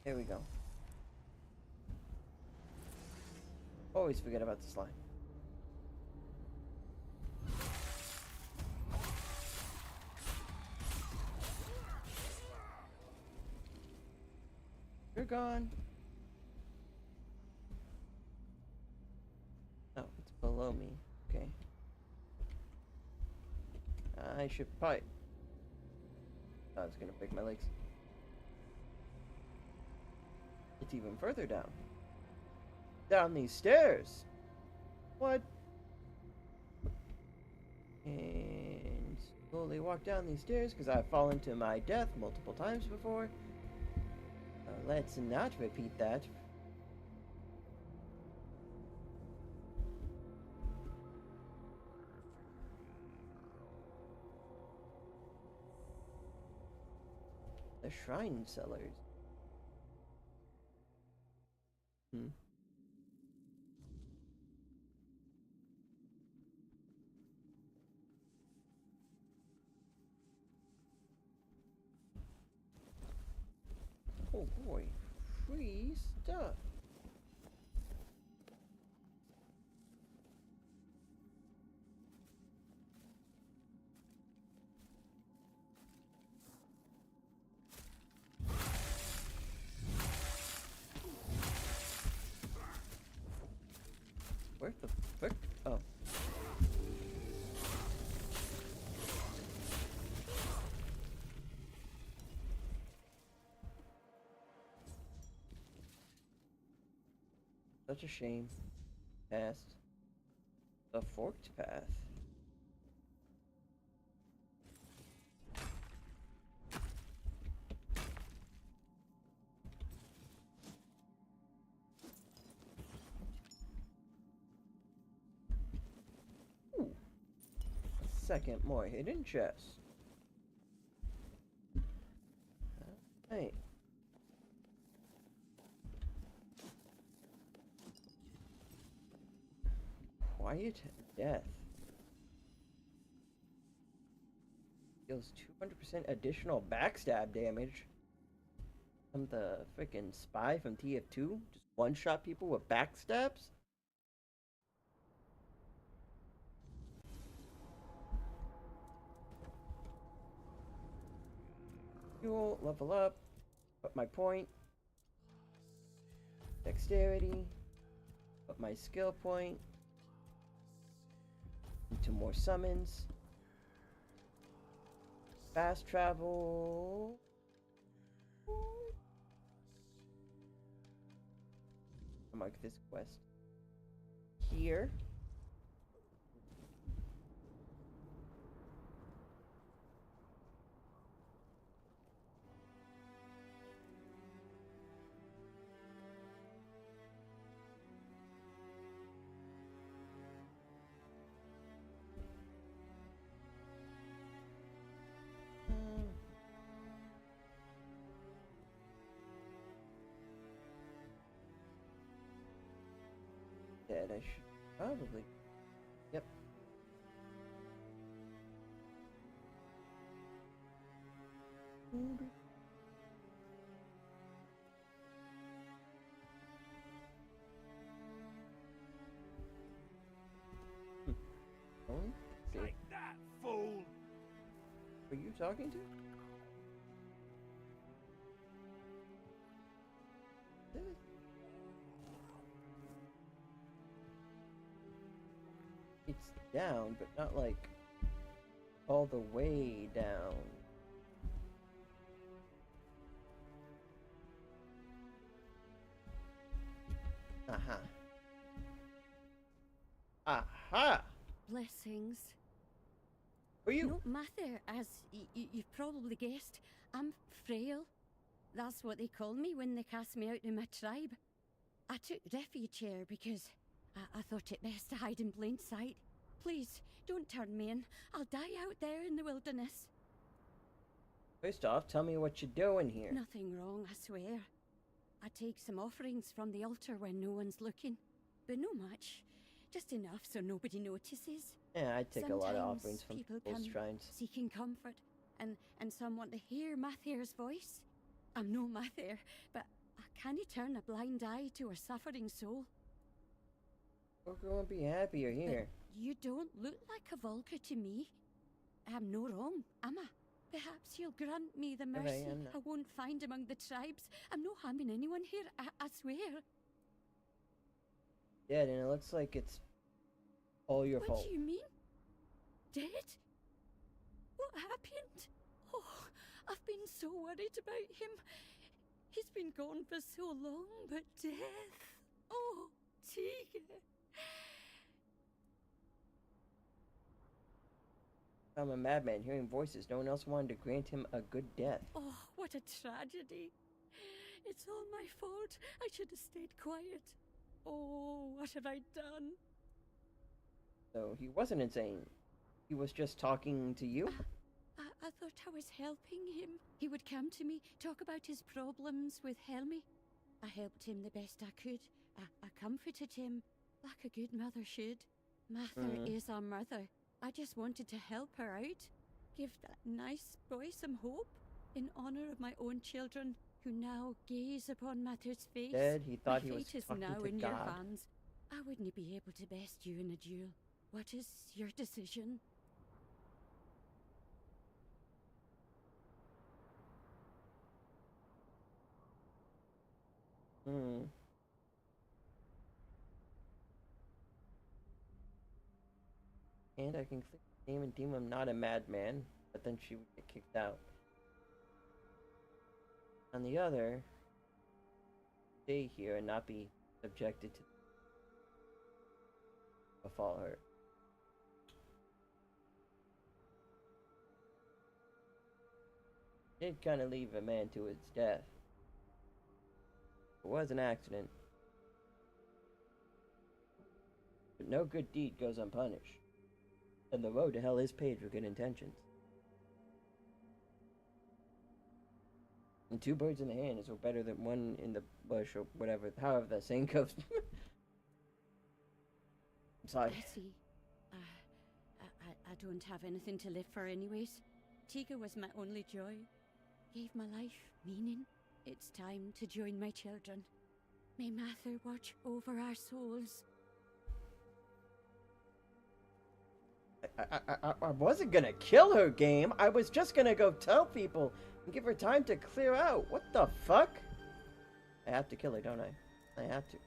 Speaker 1: There we go. Always forget about the slime. You're gone. Oh, it's below me. Okay. I should probably... I was gonna break my legs. It's even further down. Down these stairs. What? And slowly walk down these stairs because I've fallen to my death multiple times before. Let's not repeat that. The shrine cellars. Oh boy, free stuff. Where the frick? Oh. Such a shame. Past the forked path. Ooh. A second more hidden chest. Alright. Quiet death. Deals 200% additional backstab damage. I'm the freaking spy from TF2. Just one-shot people with backstabs. Fuel, level up. Up my point. Dexterity. Up my skill point. Into more summons. Fast travel. I'll mark this quest here. I should probably. Yep.
Speaker 2: Take that, fool!
Speaker 1: Are you talking to? It's down, but not like all the way down. Aha. Aha!
Speaker 17: Blessings.
Speaker 1: Who are you?
Speaker 17: No matter, as you've probably guessed, I'm frail. That's what they call me when they cast me out of my tribe. I took refuge here because I thought it best to hide in plain sight. Please, don't turn me in. I'll die out there in the wilderness.
Speaker 1: First off, tell me what you're doing here.
Speaker 17: Nothing wrong, I swear. I take some offerings from the altar when no one's looking. But no much. just enough so nobody notices.
Speaker 1: Yeah, I take a lot of offerings
Speaker 17: Sometimes
Speaker 1: from
Speaker 17: people
Speaker 1: people's
Speaker 17: come
Speaker 1: shrines.
Speaker 17: seeking comfort, and some want to hear Mather's voice. I'm no Mather, but I can't turn a blind eye to a suffering soul.
Speaker 1: Orca won't be happy you're here.
Speaker 17: But you don't look like a Volker to me. I'm no wrong, am I? Perhaps you'll grant me the mercy I won't find among the tribes. I'm no harming anyone here, I swear.
Speaker 1: Dead, and it looks like it's all your fault.
Speaker 17: What do you mean? Dead? What happened? Oh, I've been so worried about him. He's been gone for so long, but death. Oh, Tigre.
Speaker 1: I'm a madman hearing voices. No one else wanted to grant him a good death.
Speaker 17: Oh, what a tragedy. It's all my fault. I should have stayed quiet. Oh, what have I done?
Speaker 1: So he wasn't insane. He was just talking to you?
Speaker 17: I thought I was helping him. He would come to me, talk about his problems with Helmi. I helped him the best I could. I comforted him like a good mother should. Mather is our mother. I just wanted to help her out. Give that nice boy some hope in honor of my own children who now gaze upon Mather's face.
Speaker 1: Dead, he thought
Speaker 17: my
Speaker 1: he was
Speaker 17: fate is
Speaker 1: talking
Speaker 17: now
Speaker 1: to
Speaker 17: in your
Speaker 1: God.
Speaker 17: hands. I wouldn't be able to best you in a duel. What is your decision?
Speaker 1: And I can click his name and deem him not a madman, but then she would get kicked out. On the other, stay here and not be subjected to befall her. Did kind of leave a man to his death. It was an accident. But no good deed goes unpunished. And the road to hell is paved with good intentions. And two birds in the hand is better than one in the bush or whatever, however that saying goes. I'm sorry.
Speaker 17: I see. I don't have anything to live for anyways. Tiga was my only joy. Gave my life meaning. It's time to join my children. May Mather watch over our souls.
Speaker 1: I wasn't gonna kill her, game. I was just gonna go tell people and give her time to clear out. What the fuck? I have to kill her, don't I? I have to.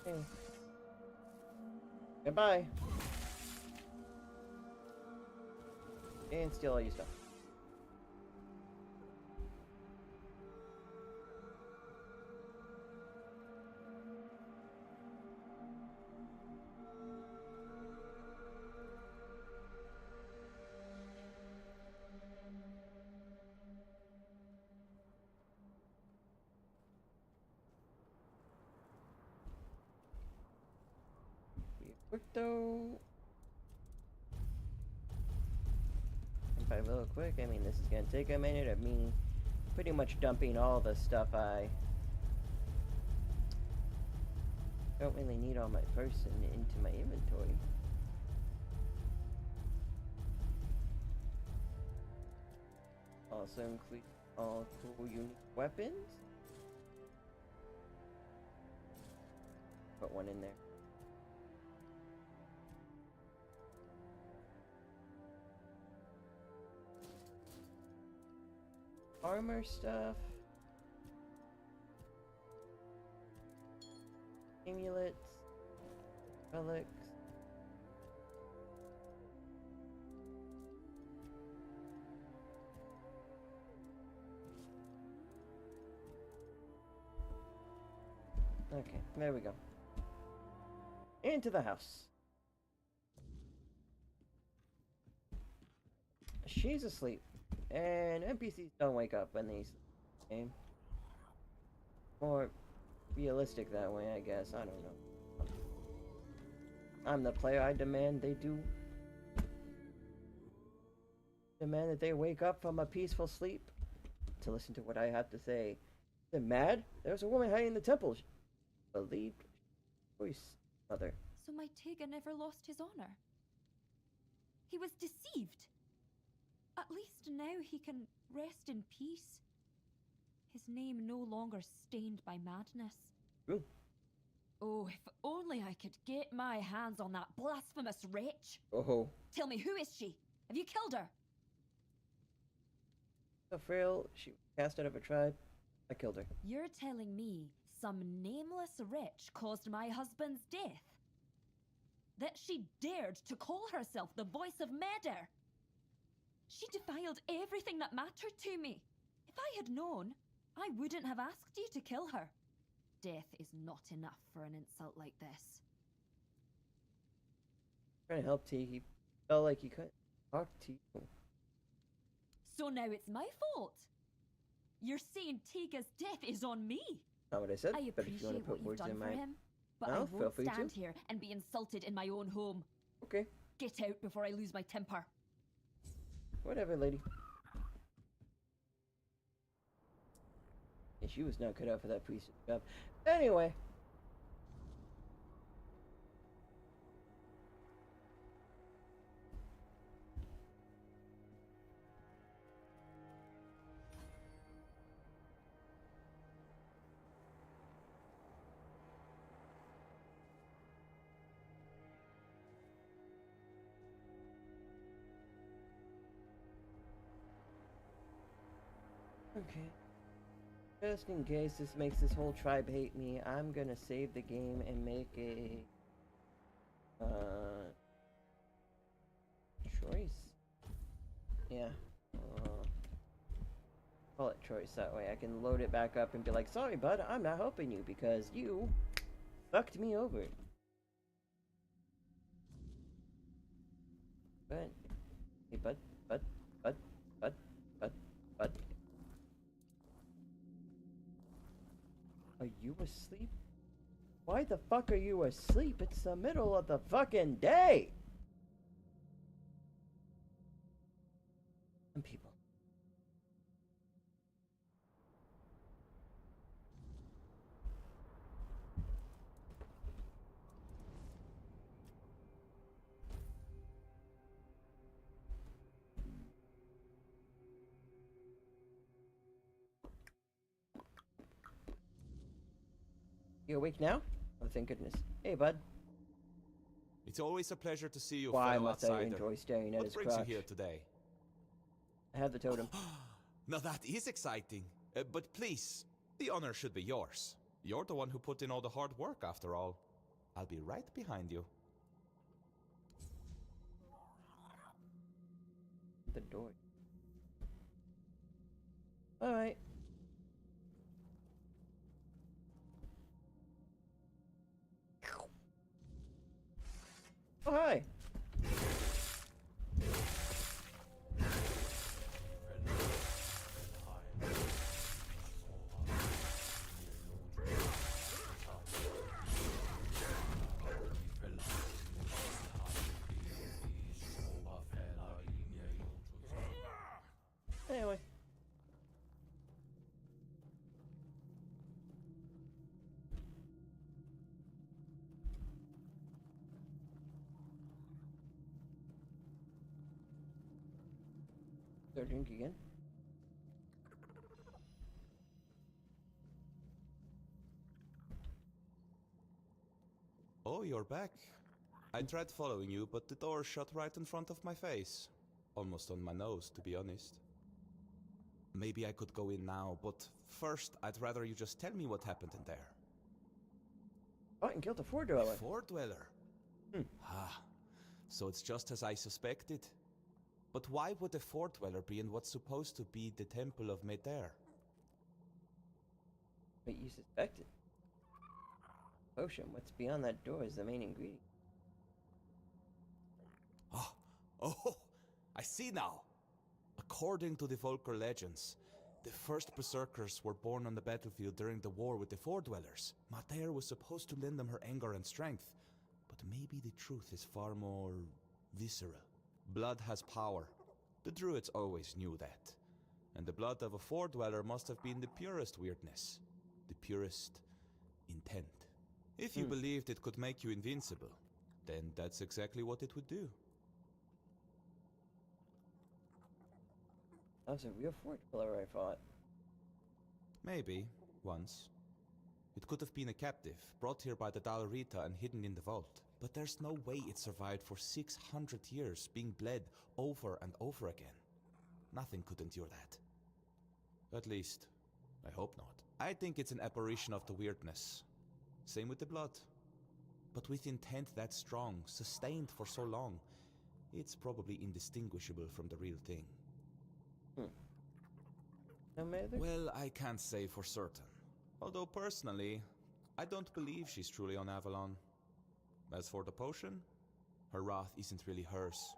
Speaker 1: Okay. Goodbye. And steal all your stuff. Be quick though. By real quick, I mean this is gonna take a minute of me pretty much dumping all the stuff I don't really need on my person into my inventory. Also include all cool unique weapons. Put one in there. Armor stuff. Amulets. Relics. Okay, there we go. Into the house. She's asleep. And NPCs don't wake up when they game. More realistic that way, I guess. I don't know. I'm the player. I demand they do. demand that they wake up from a peaceful sleep to listen to what I have to say. They're mad? There's a woman hiding in the temple. She believed voice, mother.
Speaker 9: So my Tega never lost his honor. He was deceived. At least now he can rest in peace. His name no longer stained by madness.
Speaker 1: True.
Speaker 9: Oh, if only I could get my hands on that blasphemous wretch.
Speaker 1: Oh.
Speaker 9: Tell me, who is she? Have you killed her?
Speaker 1: So frail, she was cast out of her tribe. I killed her.
Speaker 9: You're telling me some nameless wretch caused my husband's death? That she dared to call herself the voice of Meder? She defiled everything that mattered to me. If I had known, I wouldn't have asked you to kill her. Death is not enough for an insult like this.
Speaker 1: Trying to help T. He felt like he couldn't talk to you.
Speaker 9: So now it's my fault. You're saying Tega's death is on me.
Speaker 1: Not what I said.
Speaker 9: I
Speaker 1: but if you want to
Speaker 9: appreciate
Speaker 1: put
Speaker 9: what you've
Speaker 1: words
Speaker 9: done
Speaker 1: in
Speaker 9: for
Speaker 1: my
Speaker 9: him, but I
Speaker 1: mouth, feel
Speaker 9: won't
Speaker 1: free
Speaker 9: stand
Speaker 1: to.
Speaker 9: here and be insulted in my own home.
Speaker 1: Okay.
Speaker 9: Get out before I lose my temper.
Speaker 1: Whatever, lady. Yeah, she was not cut out for that priest's job. Anyway. Okay. Just in case this makes this whole tribe hate me, I'm gonna save the game and make a choice. Yeah. Call it choice, that way I can load it back up and be like, sorry bud, I'm not helping you because you fucked me over. But hey bud. Are you asleep? Why the fuck are you asleep? It's the middle of the fucking day! And people. You awake now? Oh, thank goodness. Hey, bud.
Speaker 14: It's always a pleasure to see you,
Speaker 1: Why
Speaker 14: fellow
Speaker 1: must I
Speaker 14: outsider.
Speaker 1: enjoy staring at
Speaker 14: What
Speaker 1: his
Speaker 14: brings
Speaker 1: crotch?
Speaker 14: you here today?
Speaker 1: I have the totem.
Speaker 14: Now that is exciting. But please, the honor should be yours. You're the one who put in all the hard work, after all. I'll be right behind you.
Speaker 1: The door. Alright. Oh, hi. Anyway. Start drink again.
Speaker 14: Oh, you're back. I tried following you, but the door shut right in front of my face. Almost on my nose, to be honest. Maybe I could go in now, but first, I'd rather you just tell me what happened in there.
Speaker 1: Fought and killed a Four Dweller.
Speaker 14: Four Dweller? Ah, so it's just as I suspected. But why would a Four Dweller be in what's supposed to be the Temple of Meder?
Speaker 1: But you suspected. Potion, what's beyond that door is the main ingredient.
Speaker 14: Oh, I see now. According to the Volker legends, the first berserkers were born on the battlefield during the war with the Four Dwellers. Mater was supposed to lend them her anger and strength, but maybe the truth is far more visceral. Blood has power, The druids always knew that. And the blood of a Fore-dweller must have been the purest weirdness. The purest intent. If you believed it could make you invincible, then that's exactly what it would do.
Speaker 1: That was a real Fore-dweller, I thought.
Speaker 14: Maybe, once. It could have been a captive, brought here by the doll Rita and hidden in the vault. But there's no way it survived for 600 years, being bled over and over again. Nothing could endure that. At least, I hope not. I think it's an apparition of the weirdness. Same with the blood. But with intent that strong, sustained for so long, it's probably indistinguishable from the real thing.
Speaker 1: No matter?
Speaker 14: Well, I can't say for certain. Although personally, I don't believe she's truly on Avalon. As for the potion, her wrath isn't really hers.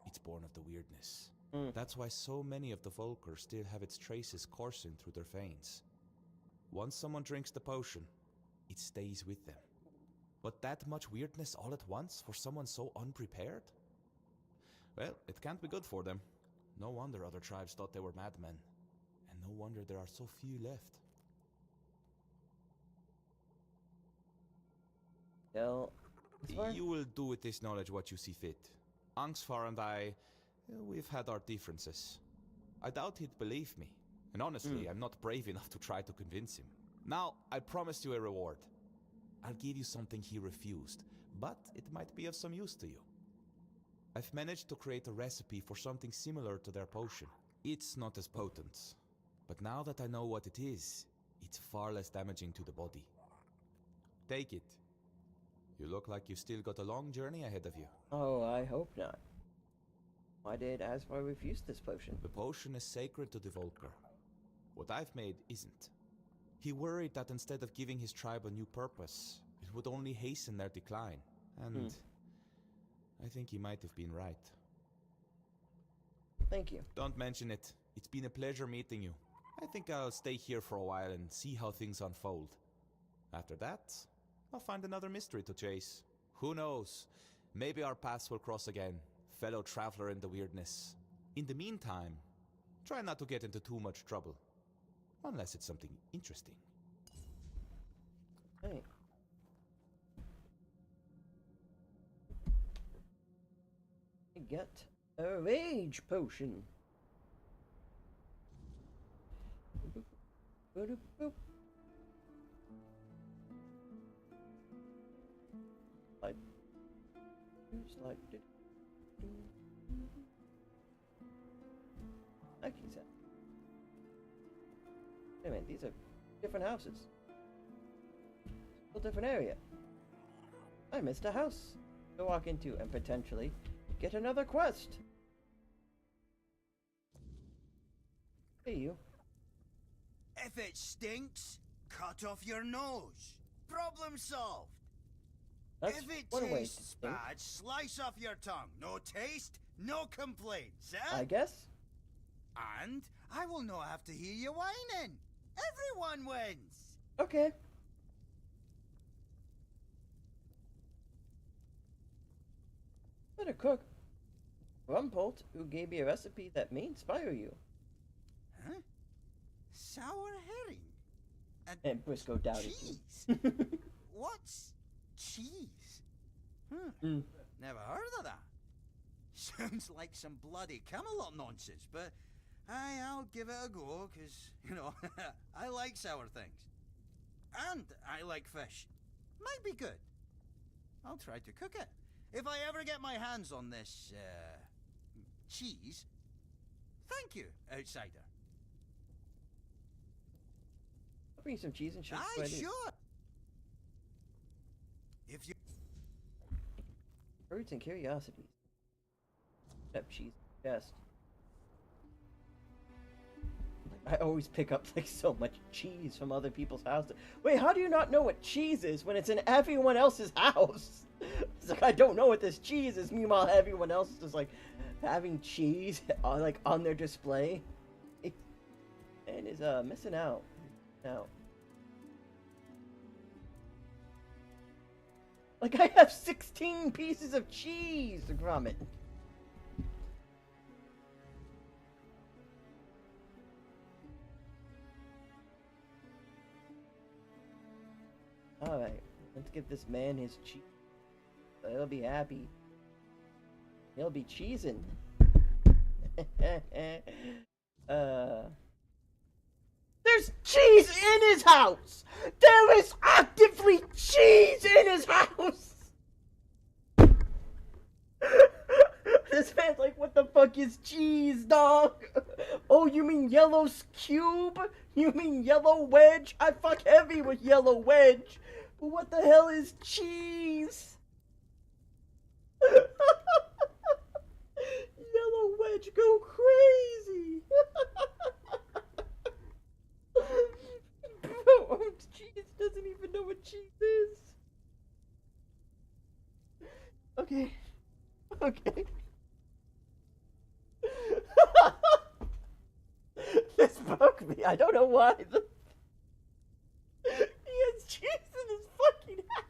Speaker 14: It's born of the weirdness. That's why so many of the Volker still have its traces coursing through their veins. Once someone drinks the potion, it stays with them. But that much weirdness all at once for someone so unprepared? Well, it can't be good for them. No wonder other tribes thought they were madmen. And no wonder there are so few left.
Speaker 1: Well,
Speaker 14: you will do with this knowledge what you see fit. Angsvar and I, we've had our differences. I doubt he'd believe me. And honestly, I'm not brave enough to try to convince him. Now, I promised you a reward. I'll give you something he refused, but it might be of some use to you. I've managed to create a recipe for something similar to their potion. It's not as potent, but now that I know what it is, it's far less damaging to the body. Take it. You look like you've still got a long journey ahead of you.
Speaker 1: Oh, I hope not. Why did Asvar refuse this potion?
Speaker 14: The potion is sacred to the Volker. What I've made isn't. He worried that instead of giving his tribe a new purpose, it would only hasten their decline. And I think he might have been right.
Speaker 1: Thank you.
Speaker 14: Don't mention it. It's been a pleasure meeting you. I think I'll stay here for a while and see how things unfold. After that, I'll find another mystery to chase. Who knows? Maybe our paths will cross again, fellow traveler in the weirdness. In the meantime, try not to get into too much trouble. Unless it's something interesting.
Speaker 1: Hey. Get a rage potion. Slide. Okay, so. Wait a minute, these are different houses. A different area. I missed a house to walk into and potentially get another quest. Hey, you.
Speaker 18: If it stinks, cut off your nose. Problem solved.
Speaker 1: That's
Speaker 18: if it
Speaker 1: one way
Speaker 18: tastes bad, slice off your tongue. No taste, no complaints, eh?
Speaker 1: I guess.
Speaker 18: And I will not have to hear you whining. Everyone wins.
Speaker 1: Okay. Better cook. Rumpolt, who gave me a recipe that may inspire you.
Speaker 18: Huh? Sour herring?
Speaker 1: And Briscoe doubted
Speaker 18: cheese? What's cheese? Never heard of that. Sounds like some bloody Camelot nonsense, but I'll give it a go, because, you know, I like sour things. And I like fish. Might be good. I'll try to cook it. If I ever get my hands on this, cheese, thank you, outsider.
Speaker 1: I'll bring some cheese and shit.
Speaker 18: Aye, sure. If you...
Speaker 1: Birds and curiosities. Except cheese. Best. I always pick up like so much cheese from other people's houses. Wait, how do you not know what cheese is when it's in everyone else's house? It's like I don't know what this cheese is. Meanwhile, everyone else is just like having cheese on like on their display, and is missing out. Now, like I have 16 pieces of cheese from it. Alright, let's give this man his cheese. He'll be happy. He'll be cheesing. There's cheese in his house! There is actively cheese in his house! This man's like, what the fuck is cheese, dog? Oh, you mean yellow cube? You mean yellow wedge? I fuck heavy with yellow wedge. But what the hell is cheese? Yellow wedge go crazy. Bro, cheese doesn't even know what cheese is. Okay. Okay. This broke me. I don't know why. He has cheese in his fucking house.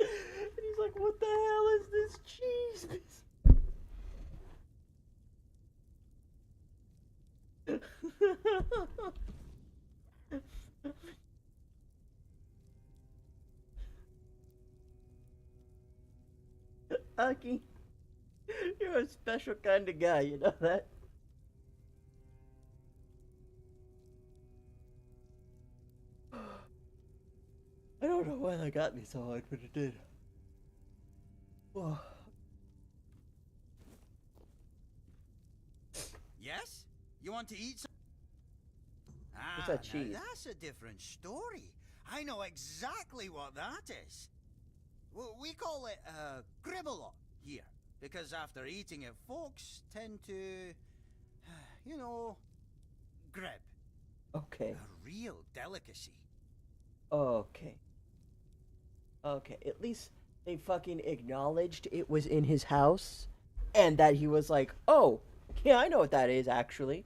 Speaker 1: And he's like, what the hell is this cheese? Aki, you're a special kind of guy, you know that? I don't know why that got me so hard, but it did. Oh.
Speaker 18: Yes? You want to eat some?
Speaker 1: What's that
Speaker 18: now
Speaker 1: cheese?
Speaker 18: that's a different story. I know exactly what that is. We call it gribble here, because after eating it, folks tend to, you know, grib.
Speaker 1: Okay.
Speaker 18: A real delicacy.
Speaker 1: Okay. Okay, at least they fucking acknowledged it was in his house, and that he was like, oh, yeah, I know what that is, actually.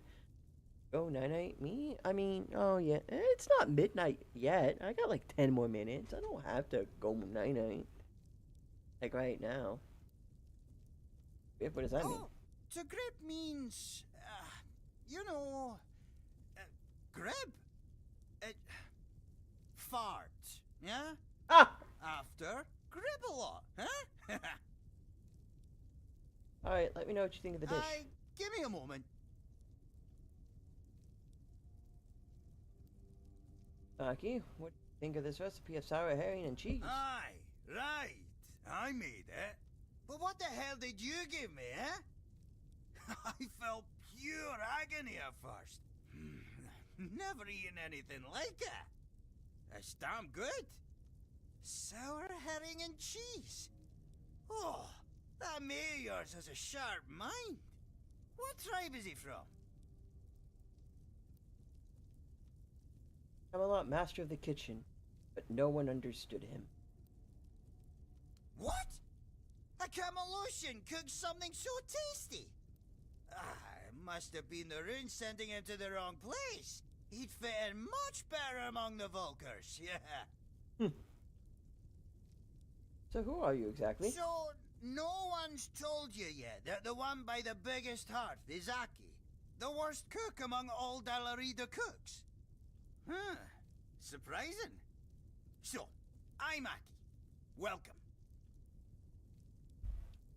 Speaker 1: Go night-night me? I mean, oh yeah, it's not midnight yet. I got like 10 more minutes. I don't have to go night-night. Like right now. What does that mean?
Speaker 18: To grib means, you know, grib. Fart, yeah?
Speaker 1: Ah!
Speaker 18: After gribble, huh?
Speaker 1: Alright, let me know what you think of the dish.
Speaker 18: Give me a moment.
Speaker 1: Aki, what do you think of this recipe of sour herring and cheese?
Speaker 18: Aye, right. I made it. But what the hell did you give me, eh? I felt pure agony at first. Never eaten anything like it. It's damn good. Sour herring and cheese. Oh, that mate of yours has a sharp mind. What tribe is he from?
Speaker 1: Avalon, master of the kitchen, but no one understood him.
Speaker 18: What? A Camelusian cooked something so tasty. It must have been the rune sending him to the wrong place. He'd fit in much better among the Vulkars, yeah.
Speaker 1: So who are you exactly?
Speaker 18: So, no one's told you yet that the one by the biggest heart is Aki, the worst cook among all Dalarida cooks. Huh, surprising. So, I'm Aki. Welcome.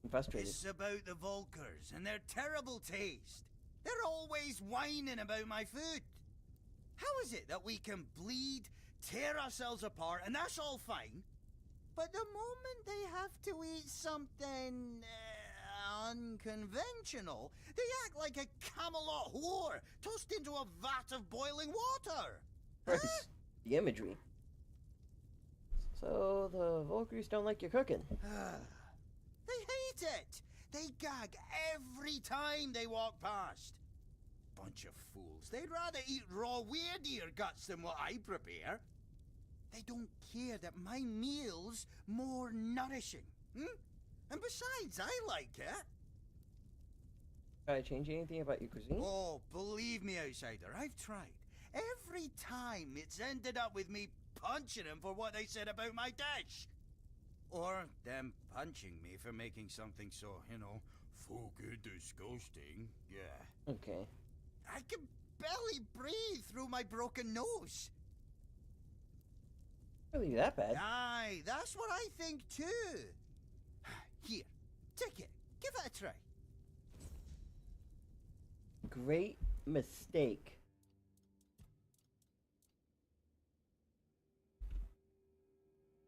Speaker 1: I'm frustrated.
Speaker 18: It's about the Vulkars and their terrible taste. They're always whining about my food. How is it that we can bleed, tear ourselves apart, and that's all fine? But the moment they have to eat something unconventional, they act like a Camelot whore tossed into a vat of boiling water.
Speaker 1: Huh? The imagery. So the Vulkars don't like your cooking.
Speaker 18: They hate it. They gag every time they walk past. Bunch of fools. They'd rather eat raw weirdeer guts than what I prepare. They don't care that my meal's more nourishing. And besides, I like it.
Speaker 1: Try to change anything about your cuisine?
Speaker 18: Oh, believe me, outsider, I've tried. Every time it's ended up with me punching them for what they said about my dish. Or them punching me for making something so, you know, fucking disgusting. Yeah.
Speaker 1: Okay.
Speaker 18: I can barely breathe through my broken nose.
Speaker 1: Really that bad?
Speaker 18: Aye, that's what I think too. Here, take it. Give it a try.
Speaker 1: Great mistake.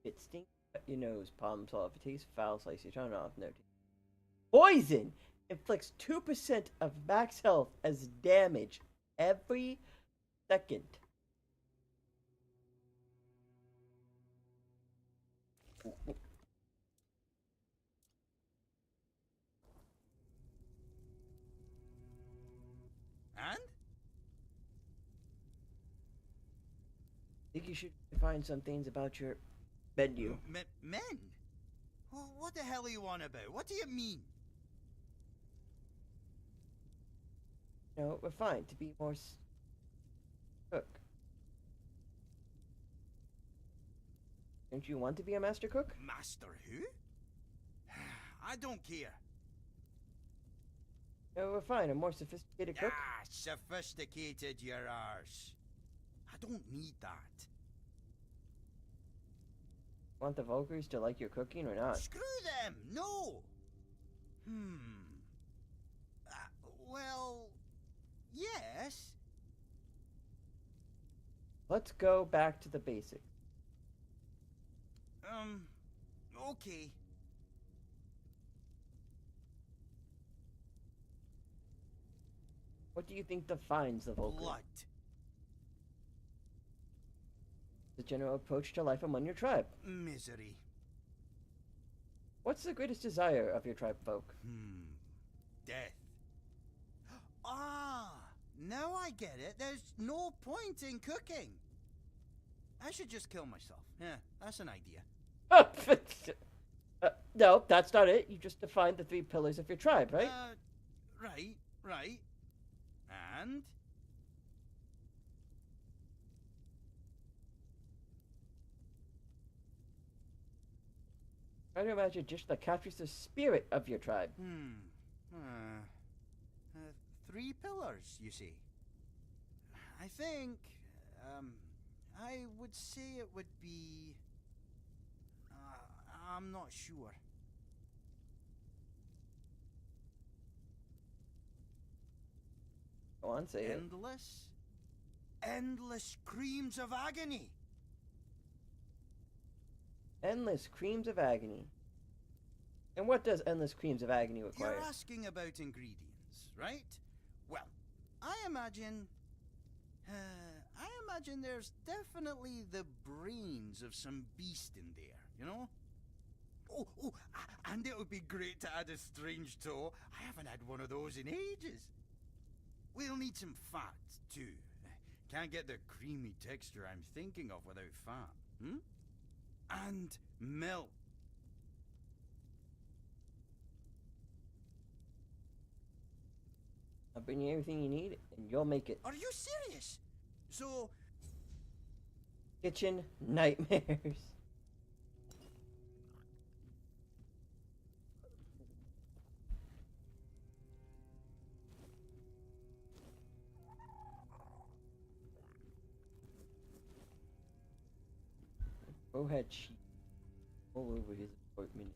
Speaker 1: It stinks at your nose, problem solved. If it tastes foul, slice your tongue off. No. Poison inflicts 2% of max health as damage every second.
Speaker 18: And?
Speaker 1: Think you should find some things about your menu.
Speaker 18: Men? What the hell are you on about? What do you mean?
Speaker 1: No, we're fine to be more cook. Don't you want to be a master cook?
Speaker 18: Master who? I don't care.
Speaker 1: No, we're fine. A more sophisticated cook.
Speaker 18: Ah, sophisticated your arse. I don't need that.
Speaker 1: Want the Vulgars to like your cooking or not?
Speaker 18: Screw them! No! Well, yes.
Speaker 1: Let's go back to the basics.
Speaker 18: Okay.
Speaker 1: What do you think defines the Vulgar?
Speaker 18: Blood.
Speaker 1: The general approach to life among your tribe.
Speaker 18: Misery.
Speaker 1: What's the greatest desire of your tribe folk?
Speaker 18: Death. Ah, now I get it. There's no point in cooking. I should just kill myself. Yeah, that's an idea.
Speaker 1: No, that's not it. You just defined the 3 pillars of your tribe, right?
Speaker 18: Right. And?
Speaker 1: Try to imagine a dish that captures the spirit of your tribe.
Speaker 18: 3 pillars, you see. I think, I would say it would be... I'm not sure.
Speaker 1: Go on, say it.
Speaker 18: Endless screams of agony.
Speaker 1: Endless creams of agony. And what does endless creams of agony require?
Speaker 18: You're asking about ingredients, right? Well, I imagine there's definitely the brains of some beast in there, you know? And it would be great to add a strange toe. I haven't had one of those in ages. We'll need some fat, too. Can't get the creamy texture I'm thinking of without fat, And milk.
Speaker 1: I'll bring you everything you need, and you'll make it.
Speaker 18: Are you serious? So...
Speaker 1: Kitchen nightmares. Bro had cheese all over his apartment.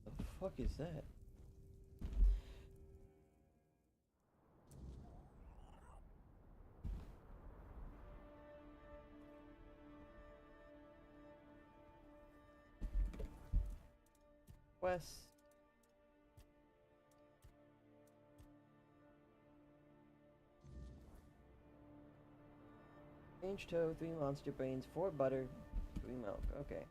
Speaker 1: The fuck is that? West. Range toe, 3 monster brains, 4 butter, 3 milk. Okay.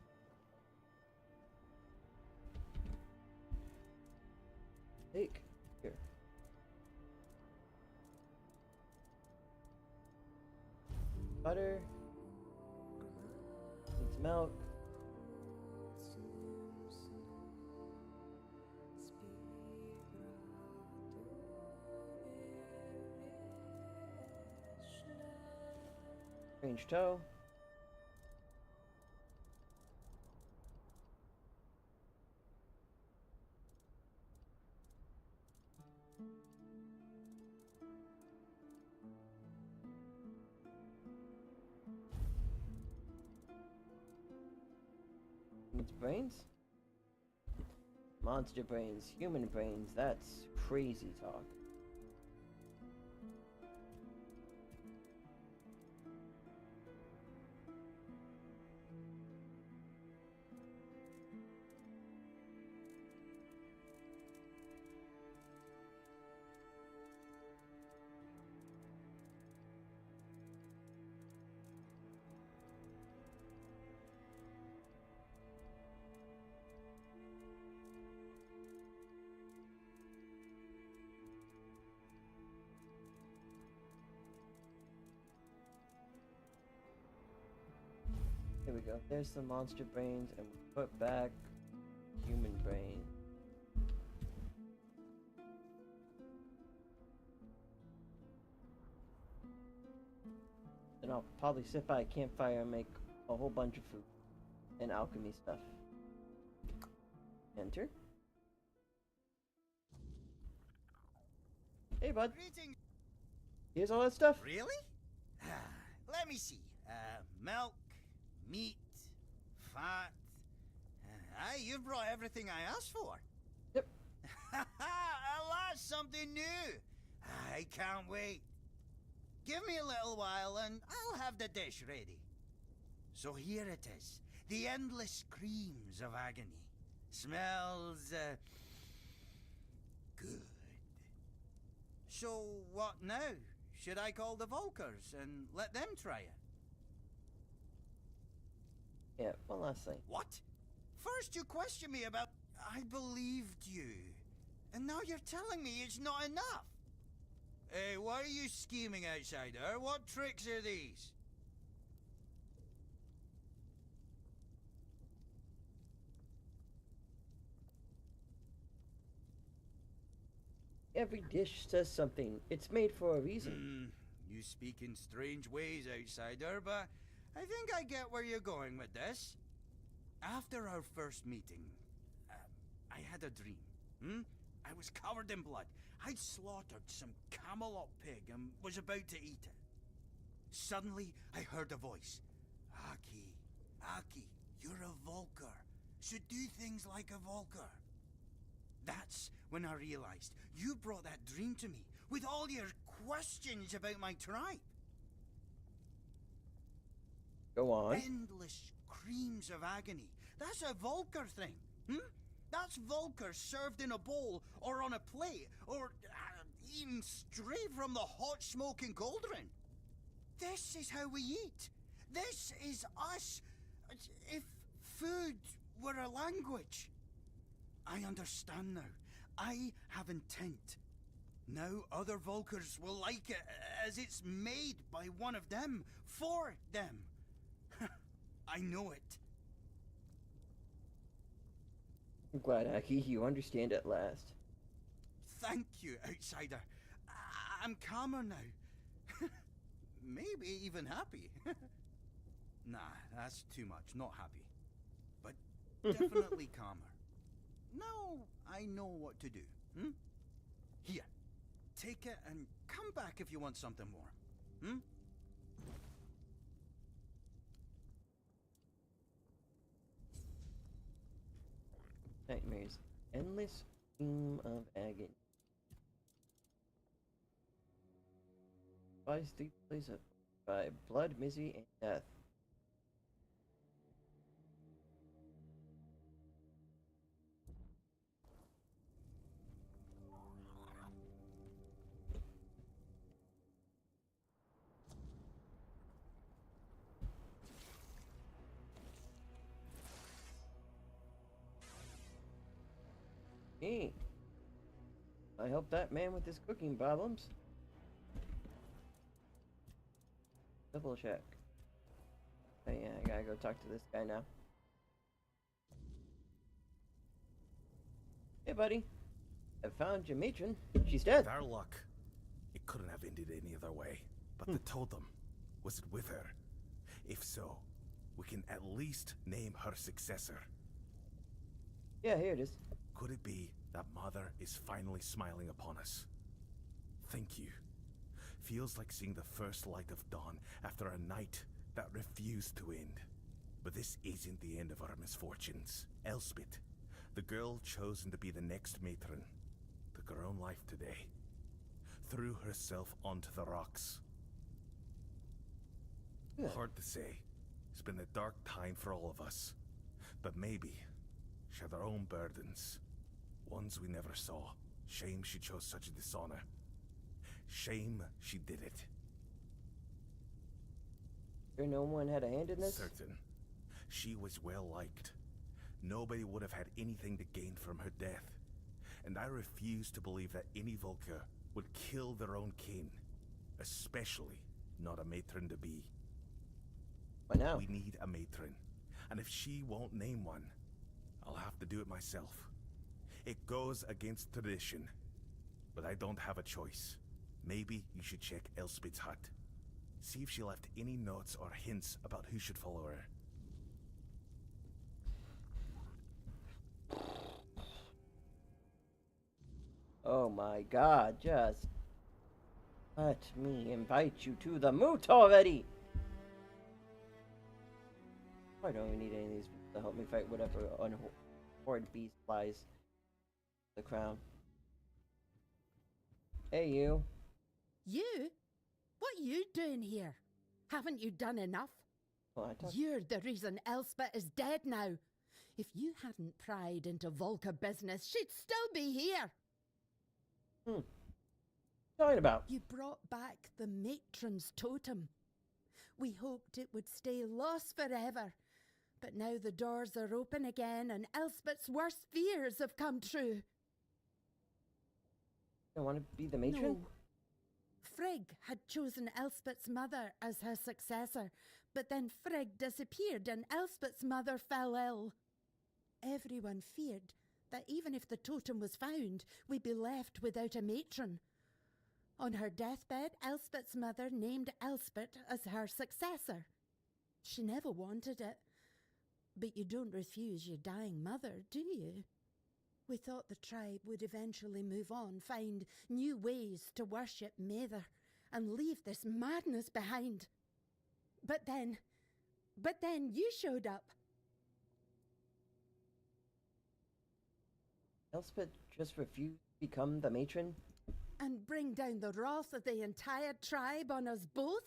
Speaker 1: Take. Here. Butter. It's milk. Range toe. Its brains? Monster brains, human brains, that's crazy talk. Here we go. There's some monster brains, and we put back human brain. Then I'll probably sit by a campfire and make a whole bunch of food and alchemy stuff. Enter. Hey, bud.
Speaker 18: Greetings.
Speaker 1: Here's all that stuff.
Speaker 18: Really? Let me see. Milk, meat, fat. Aye, you've brought everything I asked for.
Speaker 1: Yep.
Speaker 18: That's something new. I can't wait. Give me a little while and I'll have the dish ready. So here it is. The endless screams of agony. Smells, good. So what now? Should I call the Volkers and let them try it?
Speaker 1: Yeah, one last thing.
Speaker 18: What? First you questioned me about... I believed you. And now you're telling me it's not enough. Hey, why are you scheming, outsider? What tricks are these?
Speaker 1: Every dish says something. It's made for a reason.
Speaker 18: You speak in strange ways, outsider, but I think I get where you're going with this. After our first meeting, I had a dream. I was covered in blood. I'd slaughtered some Camelot pig and was about to eat it. Suddenly, I heard a voice. Aki, you're a Volker. Should do things like a Volker. That's when I realized you brought that dream to me with all your questions about my tribe.
Speaker 1: Go on.
Speaker 18: Endless screams of agony. That's a Volker thing. That's Volker served in a bowl or on a plate or eaten straight from the hot smoking cauldron. This is how we eat. This is us. If food were a language. I understand now. I have intent. Now other Volkers will like it as it's made by one of them, for them. I know it.
Speaker 1: I'm glad, Aki, you understand at last.
Speaker 18: Thank you, outsider. I'm calmer now. Maybe even happy. Nah, that's too much. Not happy. But definitely calmer. Now I know what to do. Here, take it and come back if you want something more.
Speaker 1: Nightmares. Endless theme of agony. Bodies 3 plays up by blood, misery, and death. Hey, I helped that man with his cooking problems. Double check. Oh yeah, I gotta go talk to this guy now. Hey buddy, I found your matron. She's dead.
Speaker 13: With our luck, it couldn't have ended any other way. But the totem, was it with her? If so, we can at least name her successor.
Speaker 1: Yeah, here it is.
Speaker 13: Could it be that Mother is finally smiling upon us? Thank you. Feels like seeing the first light of dawn after a night that refused to end. But this isn't the end of our misfortunes. Elspeth, the girl chosen to be the next matron, took her own life today. Threw herself onto the rocks.
Speaker 1: Yeah.
Speaker 13: Hard to say. It's been a dark time for all of us. But maybe she had her own burdens. Ones we never saw. Shame she chose such a dishonor. Shame she did it.
Speaker 1: Sure no one had a hand in this?
Speaker 13: Certain. She was well liked. Nobody would have had anything to gain from her death. And I refuse to believe that any Volker would kill their own kin. Especially not a matron-to-be.
Speaker 1: Why now?
Speaker 13: We need a matron. And if she won't name one, I'll have to do it myself. It goes against tradition. But I don't have a choice. Maybe you should check Elspeth's hut. See if she left any notes or hints about who should follow her.
Speaker 1: Oh my god, just let me invite you to the Moot already! I don't even need any of these people to help me fight whatever horrid beast flies the crown. Hey, you.
Speaker 12: You? What are you doing here? Haven't you done enough?
Speaker 1: Well,
Speaker 12: You're the reason Elspeth is dead now. If you hadn't pried into Volker business, she'd still be here.
Speaker 1: Talking about?
Speaker 12: You brought back the matron's totem. We hoped it would stay lost forever. But now the doors are open again and Elspeth's worst fears have come true.
Speaker 1: You want to be the matron?
Speaker 12: No. Frigg had chosen Elspeth's mother as her successor, but then Frigg disappeared and Elspeth's mother fell ill. Everyone feared that even if the totem was found, we'd be left without a matron. On her deathbed, Elspeth's mother named Elspeth as her successor. She never wanted it. But you don't refuse your dying mother, do you? We thought the tribe would eventually move on, find new ways to worship Mather, and leave this madness behind. But then you showed up.
Speaker 1: Elspeth just refused to become the matron?
Speaker 12: And bring down the wrath of the entire tribe on us both?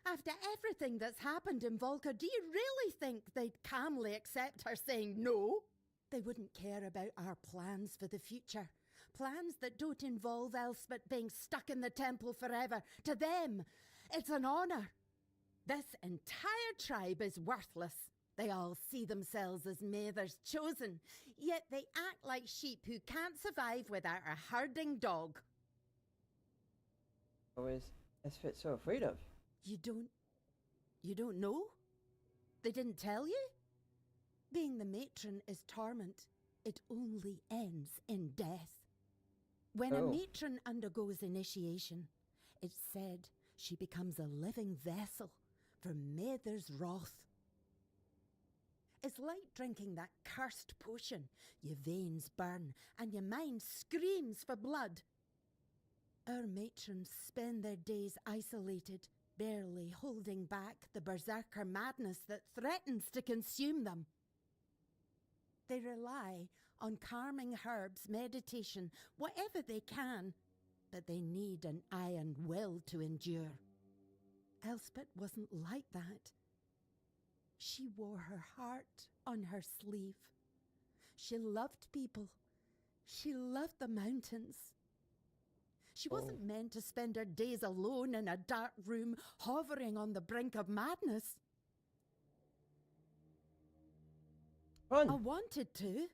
Speaker 12: After everything that's happened in Volker, do you really think they'd calmly accept her saying no? They wouldn't care about our plans for the future. Plans that don't involve Elspeth being stuck in the temple forever. To them, it's an honor. This entire tribe is worthless. They all see themselves as Mather's chosen, yet they act like sheep who can't survive without a herding dog.
Speaker 1: What is Elspeth so afraid of?
Speaker 12: You don't know? They didn't tell you? Being the matron is torment. It only ends in death. When a matron undergoes initiation, it's said she becomes a living vessel for Mather's wrath. It's like drinking that cursed potion. Your veins burn and your mind screams for blood. Our matrons spend their days isolated, barely holding back the berserker madness that threatens to consume them. They rely on calming herbs, meditation, whatever they can, but they need an iron will to endure. Elspeth wasn't like that. She wore her heart on her sleeve. She loved people. She loved the mountains. She wasn't meant to spend her days alone in a dark room, hovering on the brink of madness.
Speaker 1: Fun.
Speaker 12: I wanted to.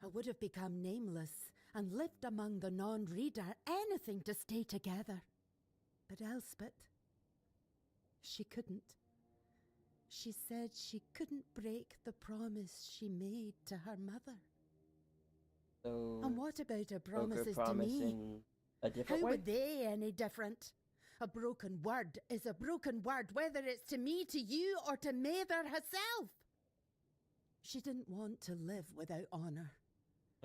Speaker 12: I would have become nameless and lived among the non-reader, anything to stay together. But Elspeth, she couldn't. She said she couldn't break the promise she made to her mother.
Speaker 1: So,
Speaker 12: and what about her promises
Speaker 1: promise
Speaker 12: to me?
Speaker 1: in a different
Speaker 12: How
Speaker 1: way?
Speaker 12: were they any different? A broken word is a broken word, whether it's to me, to you, or to Mather herself. She didn't want to live without honor.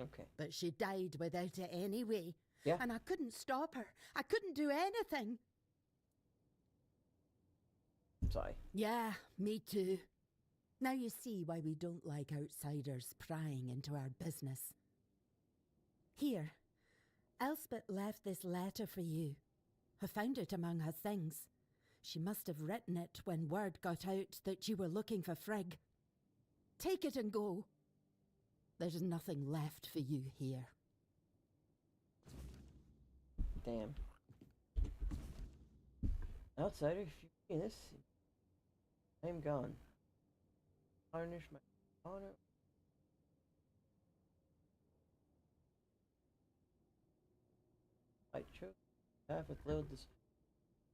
Speaker 1: Okay.
Speaker 12: But she died without it anyway.
Speaker 1: Yeah.
Speaker 12: And I couldn't stop her. I couldn't do anything.
Speaker 1: Sorry.
Speaker 12: Yeah, me too. Now you see why we don't like outsiders prying into our business. Here, Elspeth left this letter for you. I found it among her things. She must have written it when word got out that you were looking for Frigg. Take it and go. There's nothing left for you here.
Speaker 1: Damn. Outsider, if you see this, I'm gone. Tarnish my honor. I chose to have with little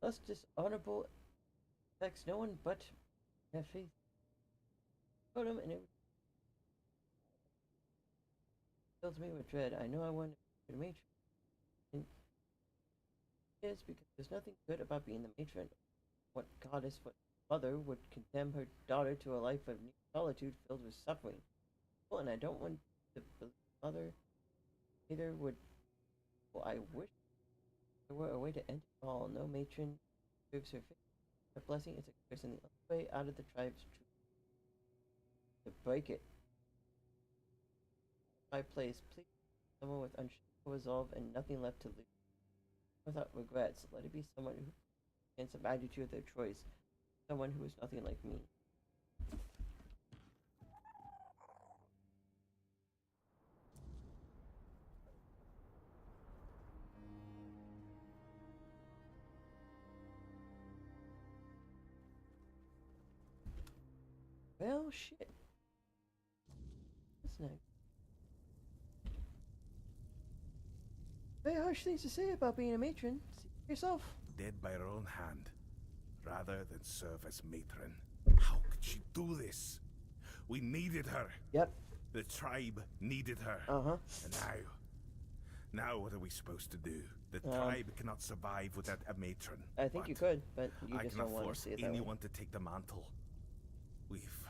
Speaker 1: thus dishonorable affects no one but have faith. Totem and it fills me with dread. I know I want to be the matron. And it is because there's nothing good about being the matron. What goddess, what mother would condemn her daughter to a life of solitude filled with suffering? Well, and I don't want to believe mother either would. Well, I wish there were a way to end it all. No matron gives her faith. A blessing is a curse, and the only way out of the tribe's truth to break it. My place, please, someone with unshakable resolve and nothing left to lose. Without regrets, let it be someone who can some attitude of their choice. Someone who is nothing like me. Well, shit. What's next? Very harsh things to say about being a matron. See for yourself.
Speaker 13: Dead by her own hand, rather than serve as matron. How could she do this? We needed her.
Speaker 1: Yep.
Speaker 13: The tribe needed her.
Speaker 1: Uh-huh.
Speaker 13: And now what are we supposed to do? The tribe cannot survive without a matron.
Speaker 1: I think you could, but you just don't want to see it that way.
Speaker 13: Anyone to take the mantle. We've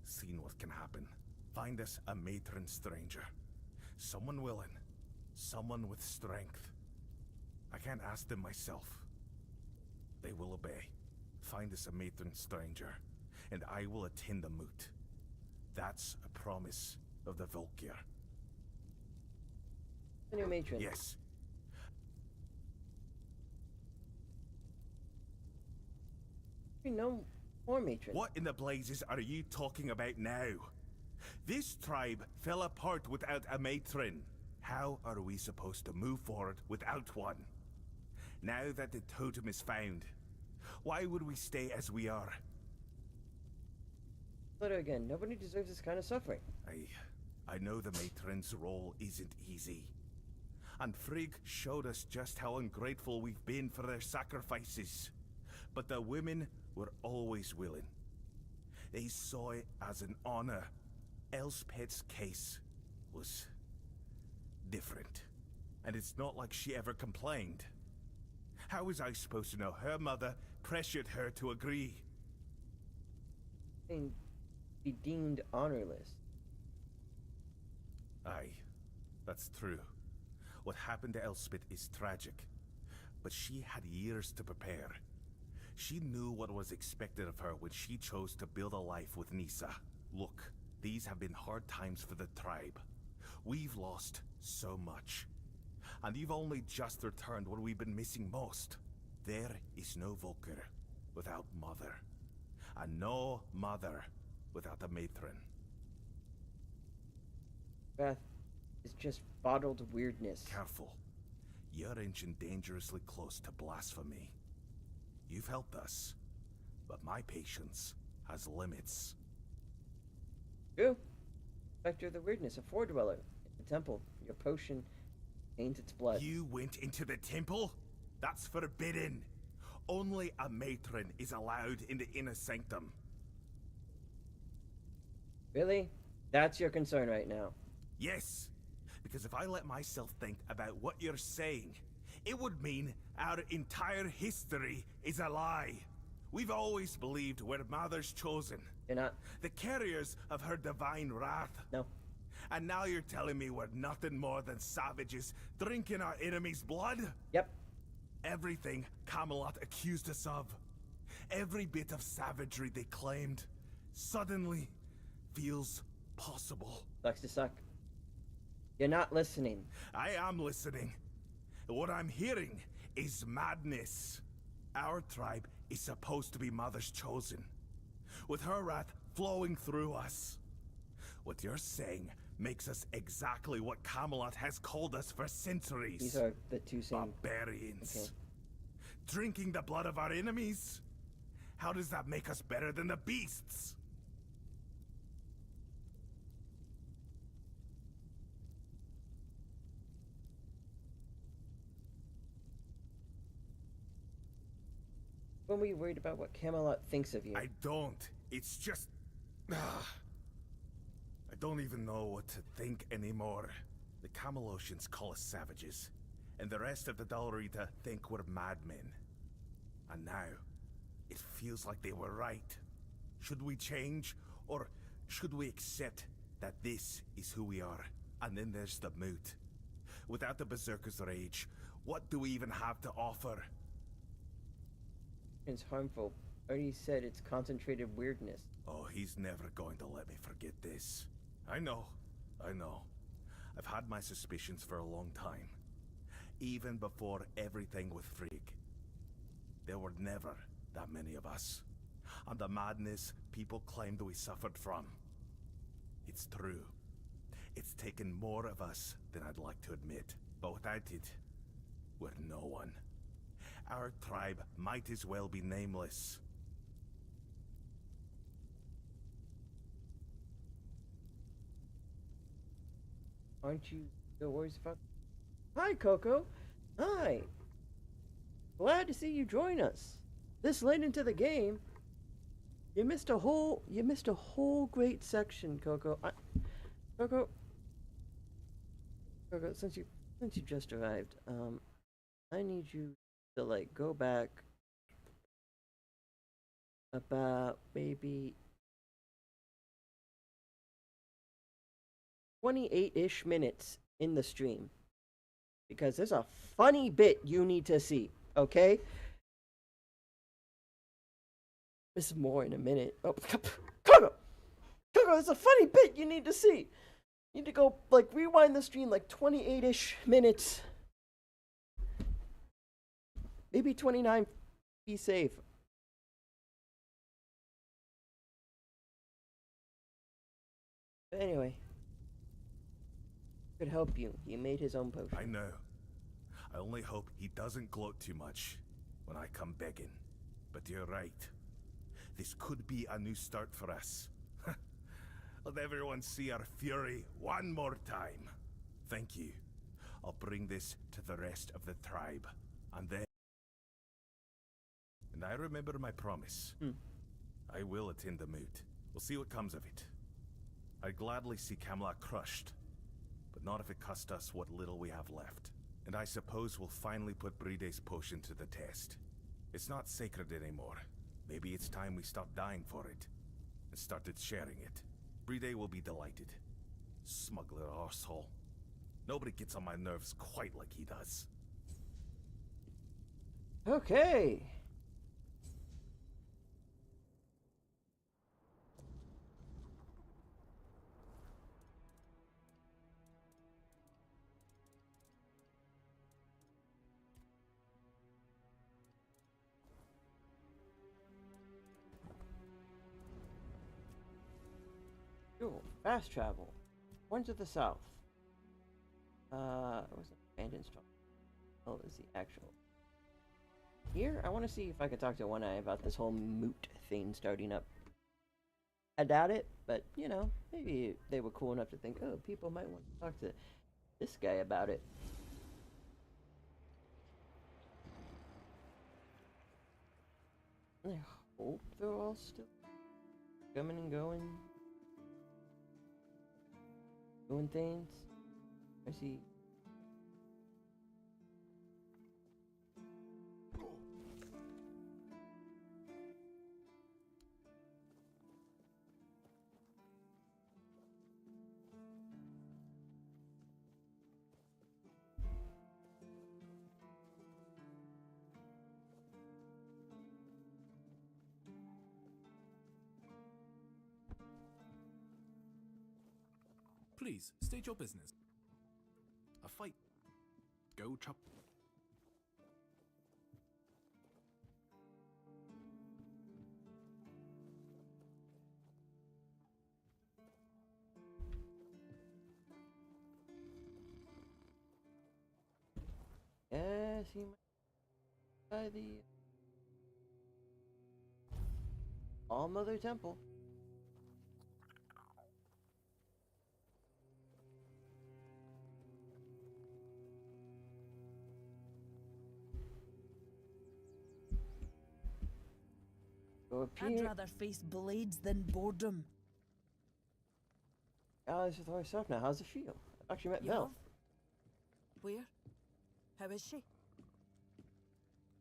Speaker 13: seen what can happen. Find us a matron stranger. Someone willing. Someone with strength. I can't ask them myself. They will obey. Find us a matron stranger, and I will attend the Moot. That's a promise of the Volkir.
Speaker 1: A new matron.
Speaker 13: Yes.
Speaker 1: No more matron.
Speaker 13: What in the blazes are you talking about now? This tribe fell apart without a matron. How are we supposed to move forward without one? Now that the totem is found, why would we stay as we are?
Speaker 1: But again, nobody deserves this kind of suffering.
Speaker 13: I know the matron's role isn't easy. And Frigg showed us just how ungrateful we've been for their sacrifices. But the women were always willing. They saw it as an honor. Elspeth's case was different. And it's not like she ever complained. How was I supposed to know her mother pressured her to agree?
Speaker 1: And be deemed honorless.
Speaker 13: Aye, that's true. What happened to Elspeth is tragic. But she had years to prepare. She knew what was expected of her when she chose to build a life with Nisa. Look, these have been hard times for the tribe. We've lost so much. And you've only just returned what we've been missing most. There is no Volker without mother. And no mother without a matron.
Speaker 1: Wrath is just bottled weirdness.
Speaker 13: Careful. You're inching dangerously close to blasphemy. You've helped us, but my patience has limits.
Speaker 1: True. Spectre of the weirdness, a four-dweller in the temple. Your potion taints its blood.
Speaker 13: You went into the temple? That's forbidden. Only a matron is allowed in the inner sanctum.
Speaker 1: Really? That's your concern right now?
Speaker 13: Yes, because if I let myself think about what you're saying, it would mean our entire history is a lie. We've always believed we're Mother's chosen.
Speaker 1: You're not.
Speaker 13: The carriers of her divine wrath.
Speaker 1: No.
Speaker 13: And now you're telling me we're nothing more than savages drinking our enemy's blood?
Speaker 1: Yep.
Speaker 13: Everything Camelot accused us of. Every bit of savagery they claimed.
Speaker 2: suddenly feels possible.
Speaker 1: Sucks to suck. You're not listening.
Speaker 2: I am listening. What I'm hearing is madness. Our tribe is supposed to be Mother's chosen, with her wrath flowing through us. What you're saying makes us exactly what Camelot has called us for centuries.
Speaker 1: These are the two same
Speaker 2: barbarians.
Speaker 1: Okay.
Speaker 2: Drinking the blood of our enemies? How does that make us better than the beasts?
Speaker 1: When were you worried about what Camelot thinks of you?
Speaker 2: I don't. It's just... I don't even know what to think anymore. The Camelosians call us savages, and the rest of the Rita think we're madmen. And now, it feels like they were right. Should we change, or should we accept that this is who we are? And then there's the Moot. Without the Berserker's rage, what do we even have to offer?
Speaker 1: It's harmful. Already said it's concentrated weirdness.
Speaker 2: Oh, he's never going to let me forget this. I know. I've had my suspicions for a long time. Even before everything with Frigg. There were never that many of us. And the madness people claimed we suffered from. It's true. It's taken more of us than I'd like to admit. But without it, we're no one. Our tribe might as well be nameless.
Speaker 1: Aren't you still worried about... Hi, Coco. Hi. Glad to see you join us. This late into the game. You missed a whole great section, Coco. Coco, since you just arrived, I need you to like go back about maybe 28-ish minutes in the stream, because there's a funny bit you need to see, okay? There's more in a minute. Oh, Coco, there's a funny bit you need to see. You need to go, like, rewind the stream like 28-ish minutes. Maybe 29. Be safe. But anyway. Could help you. He made his own potion.
Speaker 2: I know. I only hope he doesn't gloat too much when I come begging. But you're right. This could be a new start for us. Let everyone see our fury one more time. Thank you. I'll bring this to the rest of the tribe. And then... And I remember my promise. I will attend the Moot. We'll see what comes of it. I'd gladly see Camelot crushed. But not if it cost us what little we have left. And I suppose we'll finally put Bride's potion to the test. It's not sacred anymore. Maybe it's time we stopped dying for it, and started sharing it. Bride will be delighted. Smuggler arsehole. Nobody gets on my nerves quite like he does.
Speaker 1: Okay. Cool. Fast travel. One to the south. It was an abandoned structure. Oh, is the actual. Here, I want to see if I could talk to One Eye about this whole Moot thing starting up. I doubt it, but, you know, maybe they were cool enough to think, oh, people might want to talk to this guy about it. I hope they're all still coming and going. Doing things. I see.
Speaker 16: please, state your business. A fight. Go chop.
Speaker 1: Yes, he might by the All Mother Temple. Go up
Speaker 19: I'd
Speaker 1: here.
Speaker 19: rather face blades than boredom.
Speaker 1: Allies with all stuff now. How's it feel? I've actually met
Speaker 19: You
Speaker 1: Belle.
Speaker 19: have? Where? How is she?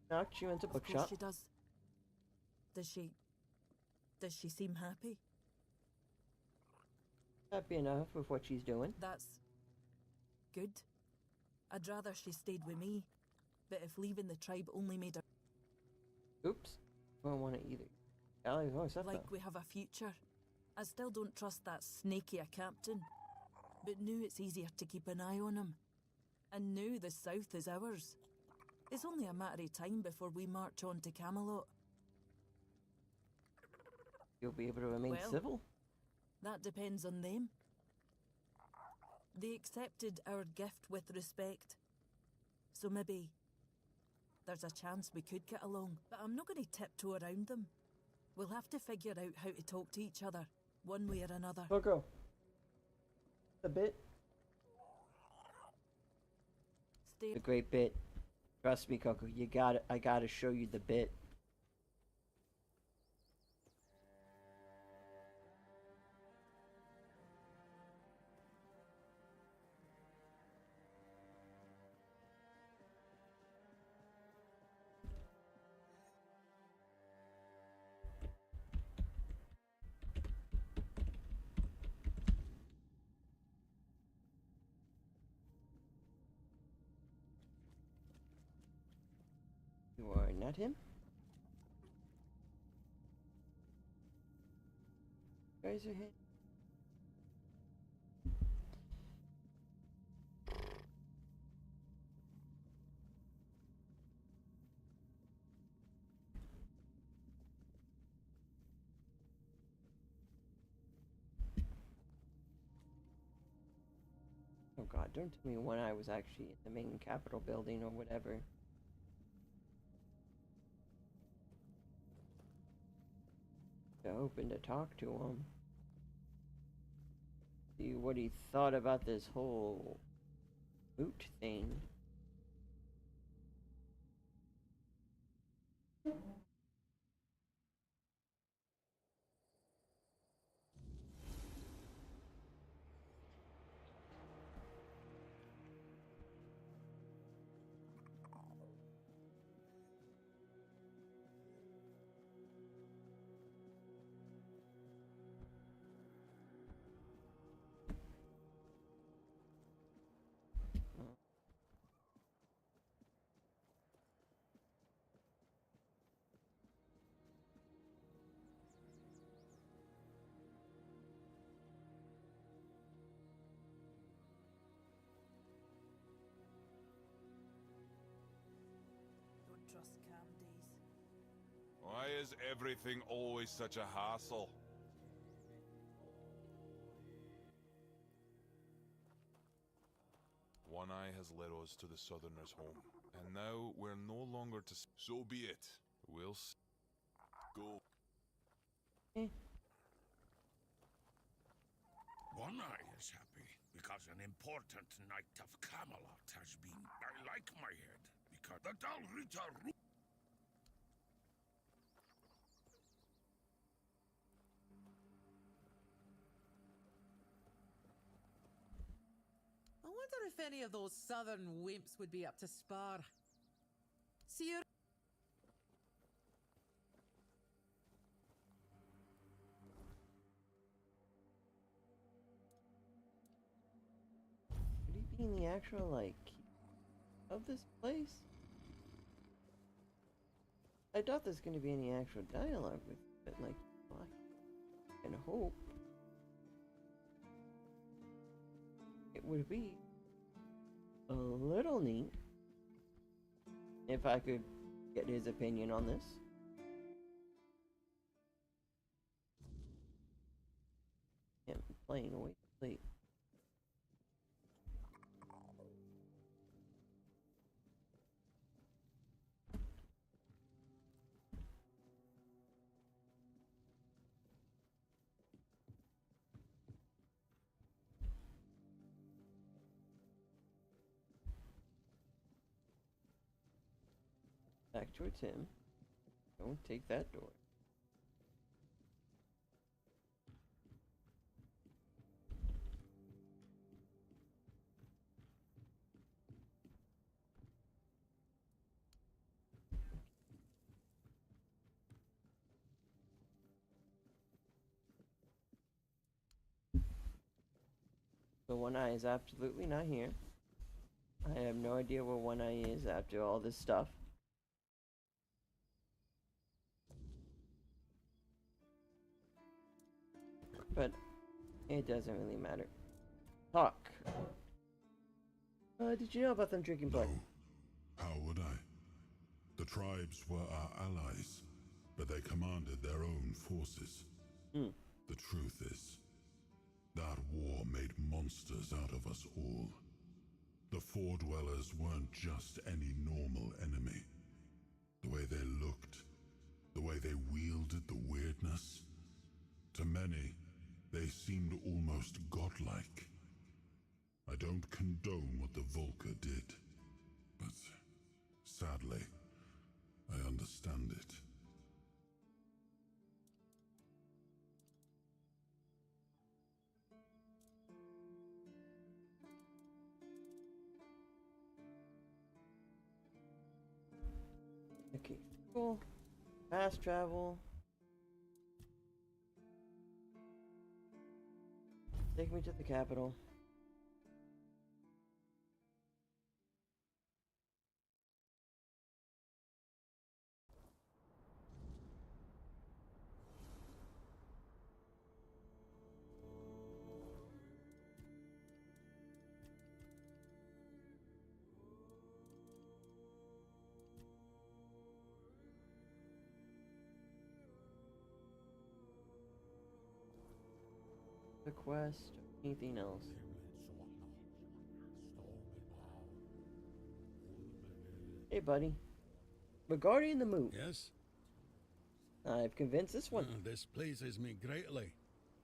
Speaker 1: Knocked you into
Speaker 19: Of course
Speaker 1: bookshop.
Speaker 19: she does. Does she seem happy?
Speaker 1: Happy enough with what she's doing.
Speaker 19: That's good. I'd rather she stayed with me, but if leaving the tribe only made her
Speaker 1: Oops. I don't want to either. Allies with all stuff
Speaker 19: like
Speaker 1: now.
Speaker 19: we have a future. I still don't trust that snaky a captain, but now it's easier to keep an eye on him. And now the south is ours. It's only a matter of time before we march on to Camelot.
Speaker 1: You'll be able to remain
Speaker 19: Well,
Speaker 1: civil?
Speaker 19: That depends on them. They accepted our gift with respect. So maybe there's a chance we could get along, but I'm not going to tiptoe around them. We'll have to figure out how to talk to each other, one way or another.
Speaker 1: Coco. A bit.
Speaker 19: Stay.
Speaker 1: A great bit. Trust me, Coco. You got it. I gotta show you the bit. You are not him? Guys are him. Oh god, don't tell me when I was actually in the main Capitol building or whatever. Hoping to talk to him. See what he thought about this whole Moot thing.
Speaker 19: Don't trust Cam days.
Speaker 20: Why is everything always such a hassle? One Eye has led us to the Southerners' home, and now we're no longer to... So be it. We'll go.
Speaker 21: One Eye is happy because an important knight of Camelot has been. I like my head because the Rita.
Speaker 12: I wonder if any of those southern wimps would be up to spar. See you.
Speaker 1: Could he be in the actual, like, of this place? I doubt there's going to be any actual dialogue with it, like, I can hope. it would be a little neat if I could get his opinion on this. Him playing away late. Back towards him. Don't take that door. So One Eye is absolutely not here. I have no idea where One Eye is after all this stuff. But it doesn't really matter. Talk. Did you know about them drinking blood?
Speaker 6: No. How would I? The tribes were our allies, but they commanded their own forces. The truth is, that war made monsters out of us all. The Four Dwellers weren't just any normal enemy. The way they looked, the way they wielded the weirdness. To many, they seemed almost godlike. I don't condone what the Volker did, but sadly, I understand it.
Speaker 1: Okay, cool. Fast travel. Take me to the capital. The quest, anything else? Hey, buddy. Regarding the Moot.
Speaker 21: Yes?
Speaker 1: I've convinced this one.
Speaker 21: This pleases me greatly.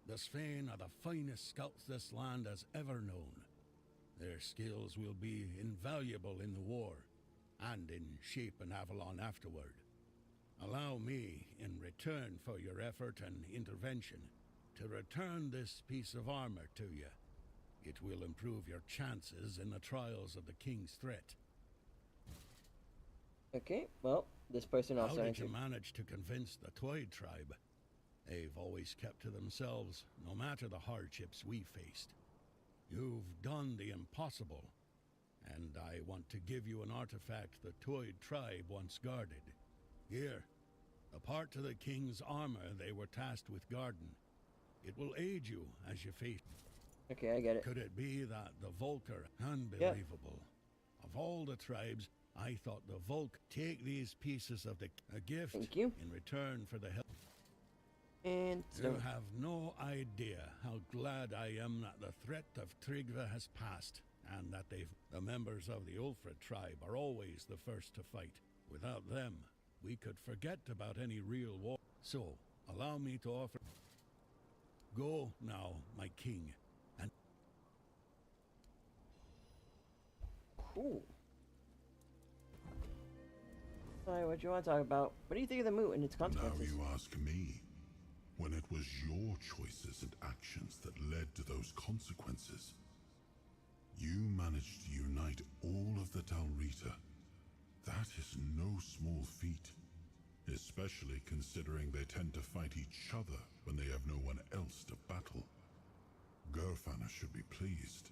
Speaker 21: The Svain are the finest scouts this land has ever known. Their skills will be invaluable in the war, and in shaping Avalon afterward. Allow me, in return for your effort and intervention, to return this piece of armor to you. It will improve your chances in the trials of the King's threat.
Speaker 1: Okay, well, this person also
Speaker 21: How did
Speaker 1: answered.
Speaker 21: you manage to convince the Twyde tribe? They've always kept to themselves, no matter the hardships we faced. You've done the impossible, and I want to give you an artifact the Twyde tribe once guarded. Here, a part to the King's armor they were tasked with guarding. It will aid you as you face...
Speaker 1: Okay, I get it.
Speaker 21: Could it be that the Volker... Unbelievable. Of all the tribes, I thought the Volk take these pieces of a gift.
Speaker 1: Thank you.
Speaker 21: In return for the help.
Speaker 1: And
Speaker 21: you have no idea how glad I am that the threat of Tryggve has passed, and that the members of the Ulfred tribe are always the first to fight. Without them, we could forget about any real war. So, allow me to offer... Go now, my king, and...
Speaker 1: Cool. Alright, what do you want to talk about? What do you think of the Moot and its consequences?
Speaker 6: Now you ask me, when it was your choices and actions that led to those consequences. You managed to unite all of the Tal Rita. That is no small feat, especially considering they tend to fight each other when they have no one else to battle. Gerfana should be pleased.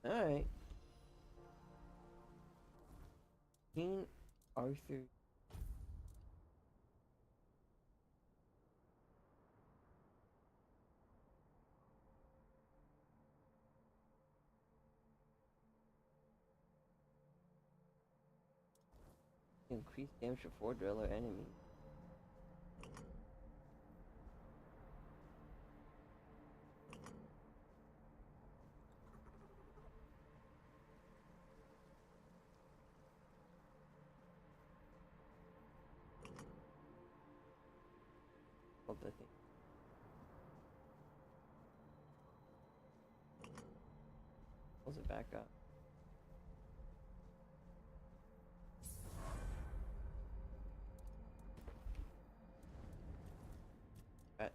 Speaker 1: Alright. King Arthur. Increase damage for 4 driller enemy. Hold the thing. Pulls it back up. Bet.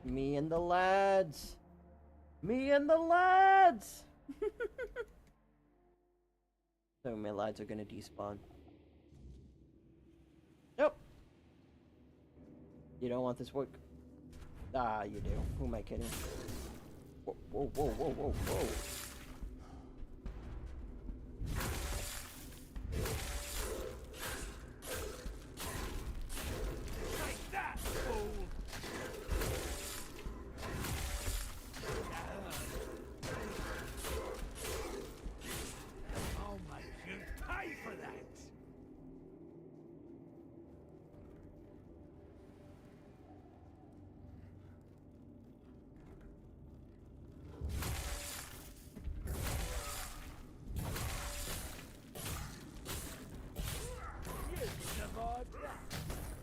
Speaker 1: Me and the lads. Me and the lads. So my lads are gonna despawn. Nope. You don't want this work. Ah, you do. Who am I kidding? Whoa, whoa, whoa, whoa, whoa, whoa.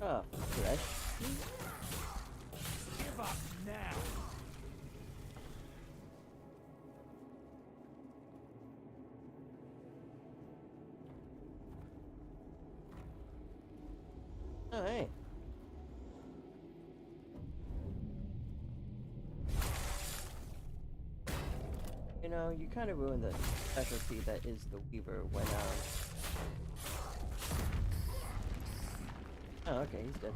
Speaker 1: Oh, fresh.
Speaker 2: Give up now.
Speaker 1: Oh, hey. You know, you kind of ruined the specialty that is the Weaver when, Oh, okay, he's dead.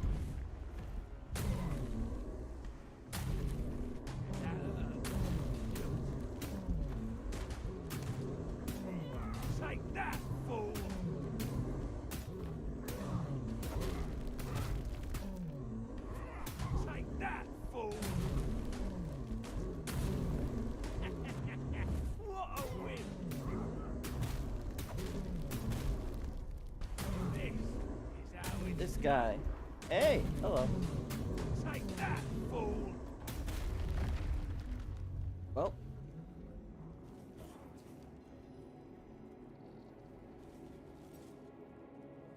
Speaker 2: Take that, fool! Take that, fool! What a win!
Speaker 1: This guy. Hey, hello.
Speaker 2: Take that, fool!
Speaker 1: Well.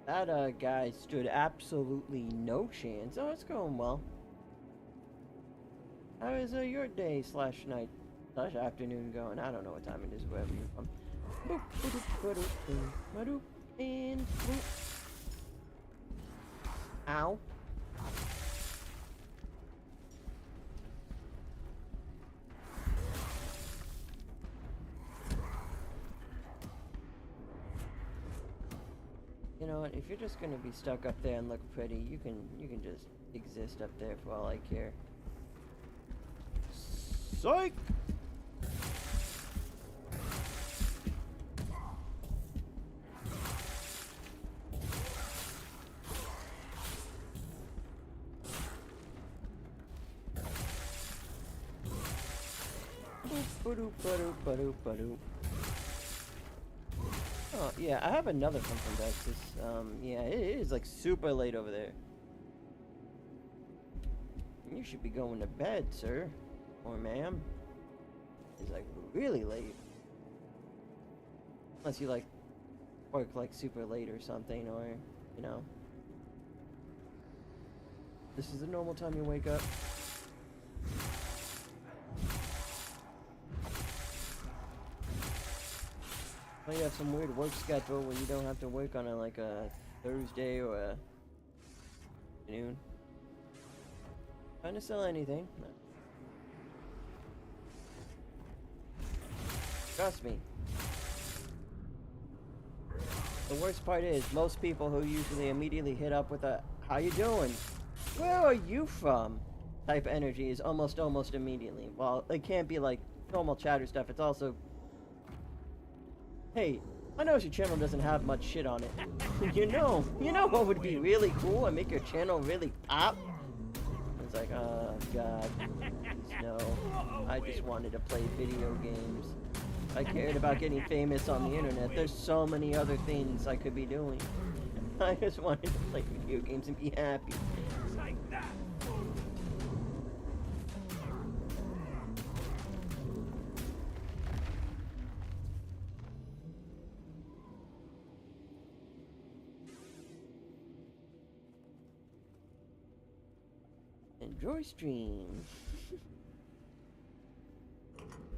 Speaker 1: That guy stood absolutely no chance. Oh, it's going well. How is your day / night / afternoon going? I don't know what time it is, wherever you're from. Boop, boop, boop, boop, boop, and boop. Ow. You know what? If you're just gonna be stuck up there and look pretty, you can just exist up there for all I care. Psych! Oh, yeah, I have another one from Texas. Yeah, it is like super late over there. You should be going to bed, sir. Or ma'am. It's like really late. Unless you like work like super late or something, or, you know. This is the normal time you wake up. Well, you have some weird work schedule where you don't have to work on like a Thursday or a afternoon. Trying to sell anything. No. Trust me. The worst part is most people who usually immediately hit up with a "How you doing? Where are you from? type of energy is almost immediately. Well, it can't be like normal chatter stuff. It's also, hey, I know your channel doesn't have much shit on it. you know what would be really cool and make your channel really pop? It's like, oh god, please no. I just wanted to play video games. If I cared about getting famous on the internet, there's so many other things I could be doing. I just wanted to play video games and be happy.
Speaker 2: Like that.
Speaker 1: Enjoy stream.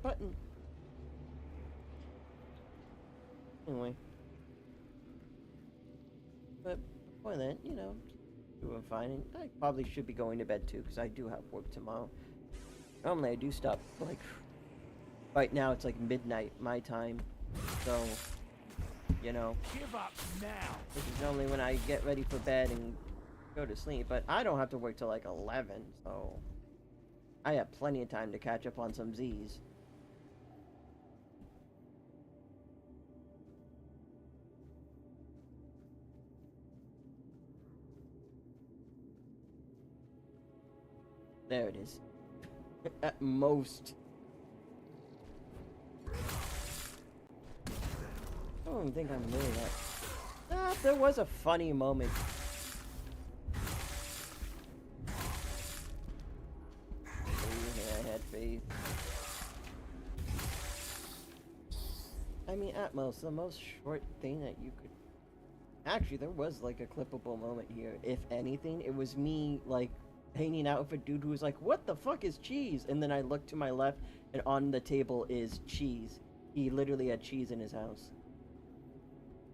Speaker 1: Button. Anyway. But before then, you know, doing fine. And I probably should be going to bed too, because I do have work tomorrow. Normally I do stop, like, right now it's like midnight my time. So, you know.
Speaker 2: Give up now.
Speaker 1: This is normally when I get ready for bed and go to sleep, but I don't have to work till like 11, so I have plenty of time to catch up on some Z's. There it is. At most. I don't even think I'm really that. There was a funny moment. I had faith. I mean, at most, the most short thing that you could... Actually, there was like a clippable moment here. If anything, it was me, like, hanging out with a dude who was like, what the fuck is cheese? And then I looked to my left, and on the table is cheese. He literally had cheese in his house.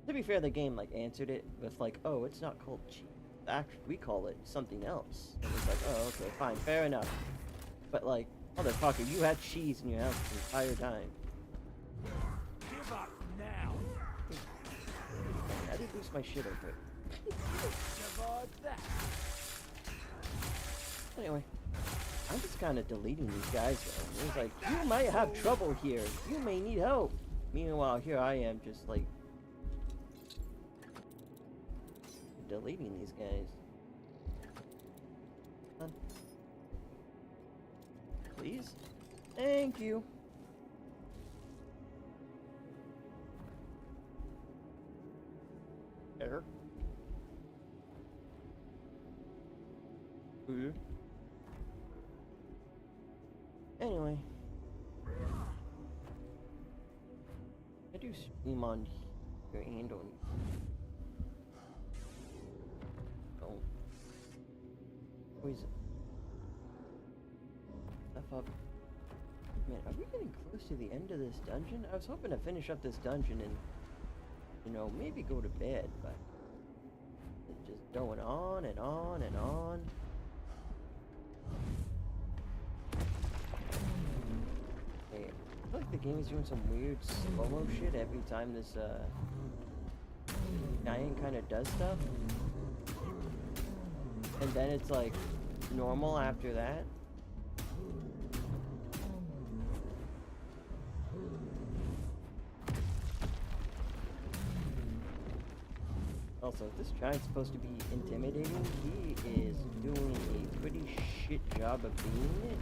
Speaker 1: To be fair, the game, like, answered it with, like, oh, it's not called cheese. Actually, we call it something else. And it's like, oh, okay, fine, fair enough. But, like, motherfucker, you had cheese in your house the entire time.
Speaker 2: Give up now.
Speaker 1: I did lose my shit over it.
Speaker 2: Survive that.
Speaker 1: Anyway, I'm just kind of deleting these guys, though. It's like, you might have trouble here. You may need help. Meanwhile, here I am just, like, deleting these guys. Please? Thank you. There. Anyway. I do stream on here and on... Oh. Always... Stuff up. Man, are we getting close to the end of this dungeon? I was hoping to finish up this dungeon and, you know, maybe go to bed, but... It's just going on and on and on. I feel like the game is doing some weird slow-mo shit every time this, giant kind of does stuff. And then it's, like, normal after that. Also, if this giant's supposed to be intimidating, he is doing a pretty shit job of being it.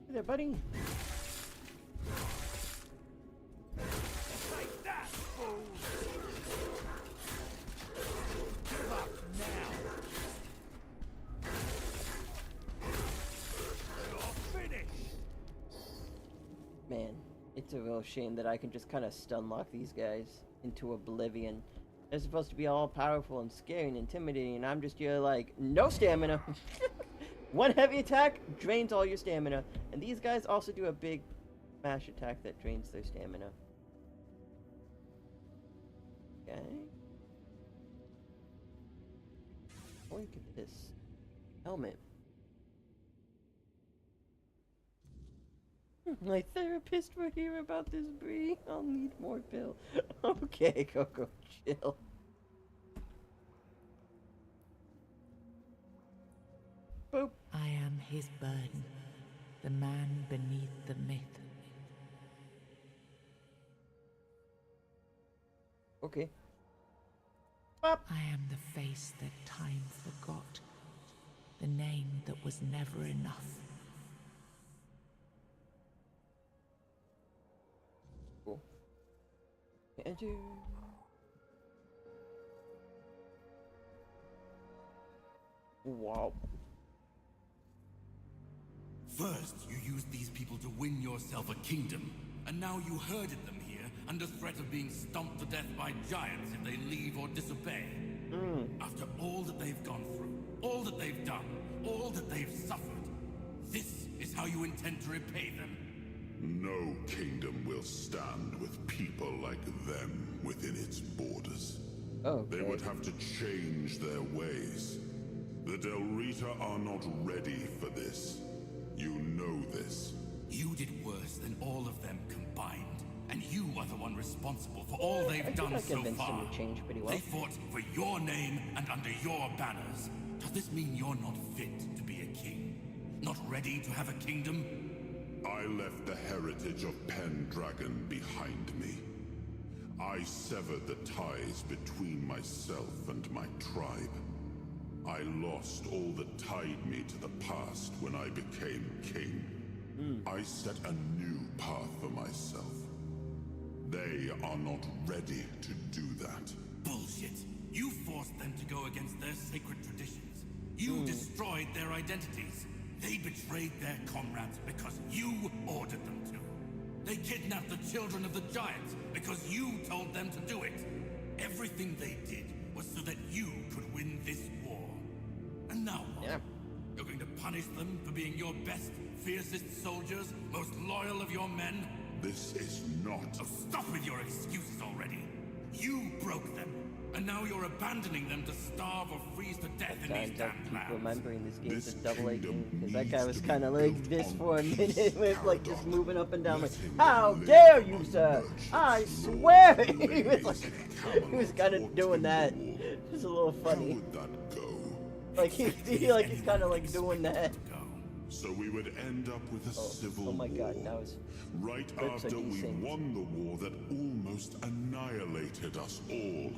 Speaker 1: Hey there, buddy.
Speaker 2: Like that, fool. Give up now. You're finished.
Speaker 1: Man, it's a real shame that I can just kind of stun lock these guys into oblivion. They're supposed to be all powerful and scary and intimidating, and I'm just here like, no stamina. One heavy attack drains all your stamina, and these guys also do a big smash attack that drains their stamina. Okay. look at this helmet. My therapist will hear about this, Bree. I'll need more pill. Okay, Coco, chill. Boop.
Speaker 7: I am his burden, the man beneath the myth.
Speaker 1: Okay.
Speaker 7: I am the face that time forgot, the name that was never enough.
Speaker 1: Cool. Enter. Wow.
Speaker 5: First, you used these people to win yourself a kingdom, and now you herded them here under threat of being stomped to death by giants if they leave or disobey. After all that they've gone through, all that they've done, all that they've suffered, this is how you intend to repay them.
Speaker 22: No kingdom will stand with people like them within its borders.
Speaker 1: Okay.
Speaker 22: They would have to change their ways. The Del Rita are not ready for this. You know this.
Speaker 5: You did worse than all of them combined, and you are the one responsible for all they've done so far. They fought for your name and under your banners. Does this mean you're not fit to be a king? Not ready to have a kingdom?
Speaker 22: I left the heritage of Pendragon behind me. I severed the ties between myself and my tribe. I lost all that tied me to the past when I became king. I set a new path for myself. They are not ready to do that.
Speaker 5: Bullshit! You forced them to go against their sacred traditions. You destroyed their identities. They betrayed their comrades because you ordered them to. They kidnapped the children of the giants because you told them to do it. Everything they did was so that you could win this war. And now what? You're going to punish them for being your best, fiercest soldiers, most loyal of your men?
Speaker 22: This is not...
Speaker 5: Oh, stop with your excuses already. You broke them, and now you're abandoning them to starve or freeze to death in these damn lands.
Speaker 1: Remembering this game's a double A game, because that guy was kind of like this for a minute, with like just moving up and down, like, how dare you, sir? I swear! He was kind of doing that. It's a little funny. Like he's kind of like doing that.
Speaker 22: So we would end up with a civil war.
Speaker 1: Oh my god, that was...
Speaker 22: Right after we won the war that almost annihilated us all.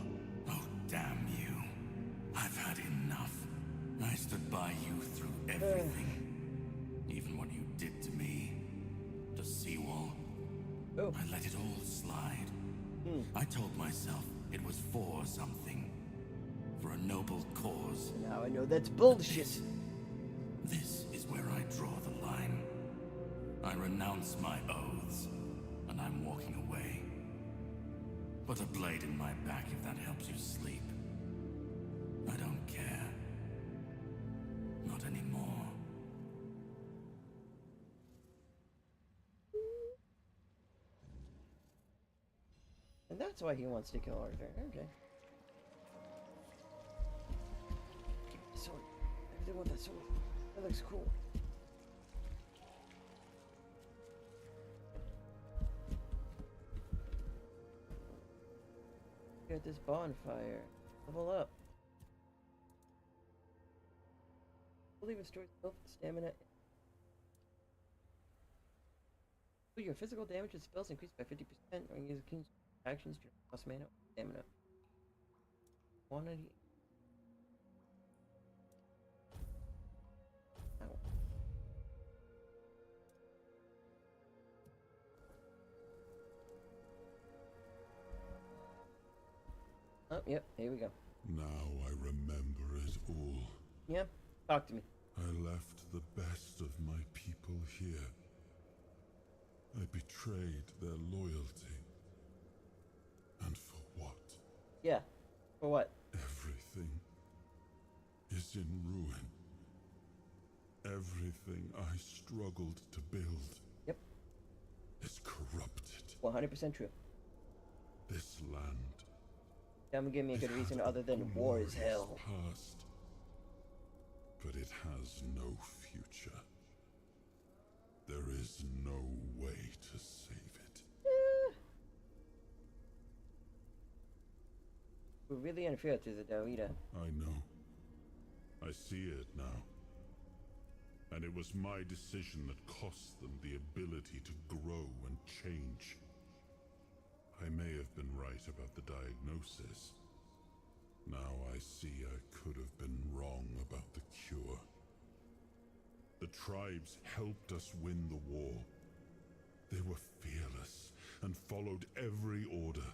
Speaker 5: Oh, damn you. I've had enough. I stood by you through everything. Even what you did to me. To Seawall. I let it all slide. I told myself it was for something. For a noble cause.
Speaker 1: Now I know that's bullshit.
Speaker 5: This is where I draw the line. I renounce my oaths, and I'm walking away. Put a blade in my back if that helps you sleep. I don't care. Not anymore.
Speaker 1: And that's why he wants to kill Arthur. Okay. Sword. I really want that sword. That looks cool. Got this bonfire. Level up. I believe it restores health, stamina. Your physical damage and spells increased by 50% when you use king's actions to cost mana or stamina. Quantity. Oh, yep, here we go.
Speaker 22: Now I remember it all.
Speaker 1: Yep, talk to me.
Speaker 22: I left the best of my people here. I betrayed their loyalty. And for what?
Speaker 1: Yeah, for what?
Speaker 22: Everything is in ruin. Everything I struggled to build.
Speaker 1: Yep.
Speaker 22: Is corrupted.
Speaker 1: 100% true.
Speaker 22: This land.
Speaker 1: Don't give me a good reason other than war is hell.
Speaker 22: Past. no future. There is no way to save it.
Speaker 1: We really interfered through the Rita.
Speaker 22: I know. I see it now. And it was my decision that cost them the ability to grow and change. I may have been right about the diagnosis. Now I see I could have been wrong about the cure. The tribes helped us win the war. They were fearless and followed every order.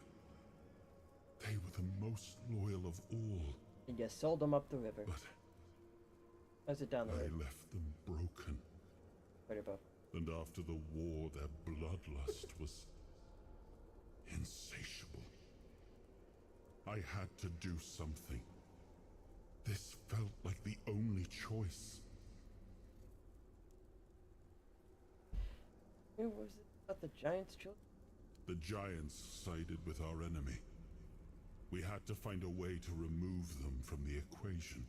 Speaker 22: They were the most loyal of all.
Speaker 1: And you sold them up the river.
Speaker 22: But
Speaker 1: how's it down the road?
Speaker 22: I left them broken.
Speaker 1: Right above.
Speaker 22: And after the war, their bloodlust was insatiable. I had to do something. This felt like the only choice.
Speaker 1: Who was it about the giants' children?
Speaker 22: The giants sided with our enemy. We had to find a way to remove them from the equation.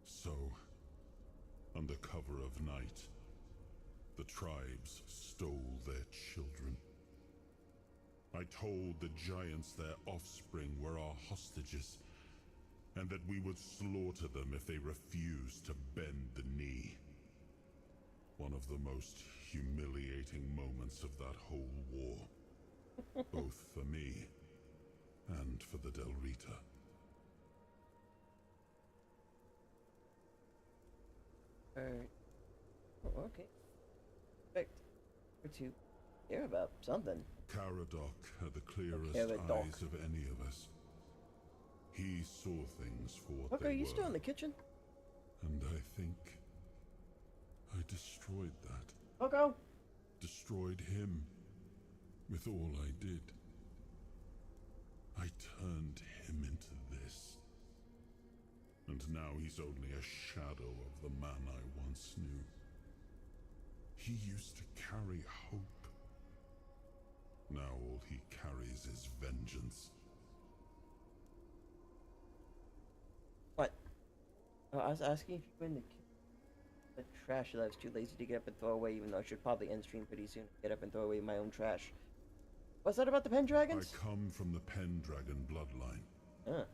Speaker 22: So, under cover of night, the tribes stole their children. I told the giants their offspring were our hostages, and that we would slaughter them if they refused to bend the knee. One of the most humiliating moments of that whole war, both for me and for the Del Rita.
Speaker 1: Alright. Oh, okay. Perfect. Or to hear about something.
Speaker 22: Caradoc had the clearest
Speaker 1: Caradoc.
Speaker 22: eyes of any of us. He saw things for what
Speaker 1: Look,
Speaker 22: they
Speaker 1: are you
Speaker 22: were.
Speaker 1: still in the kitchen?
Speaker 22: And I think I destroyed that.
Speaker 1: Loco!
Speaker 22: Destroyed him with all I did. I turned him into this. And now he's only a shadow of the man I once knew. He used to carry hope. Now all he carries is vengeance.
Speaker 1: What? Oh, I was asking if you were in the trash that I was too lazy to get up and throw away, even though I should probably end stream pretty soon. Get up and throw away my own trash. What's that about the Pendragons?
Speaker 22: I come from the Pendragon bloodline.
Speaker 1: Huh.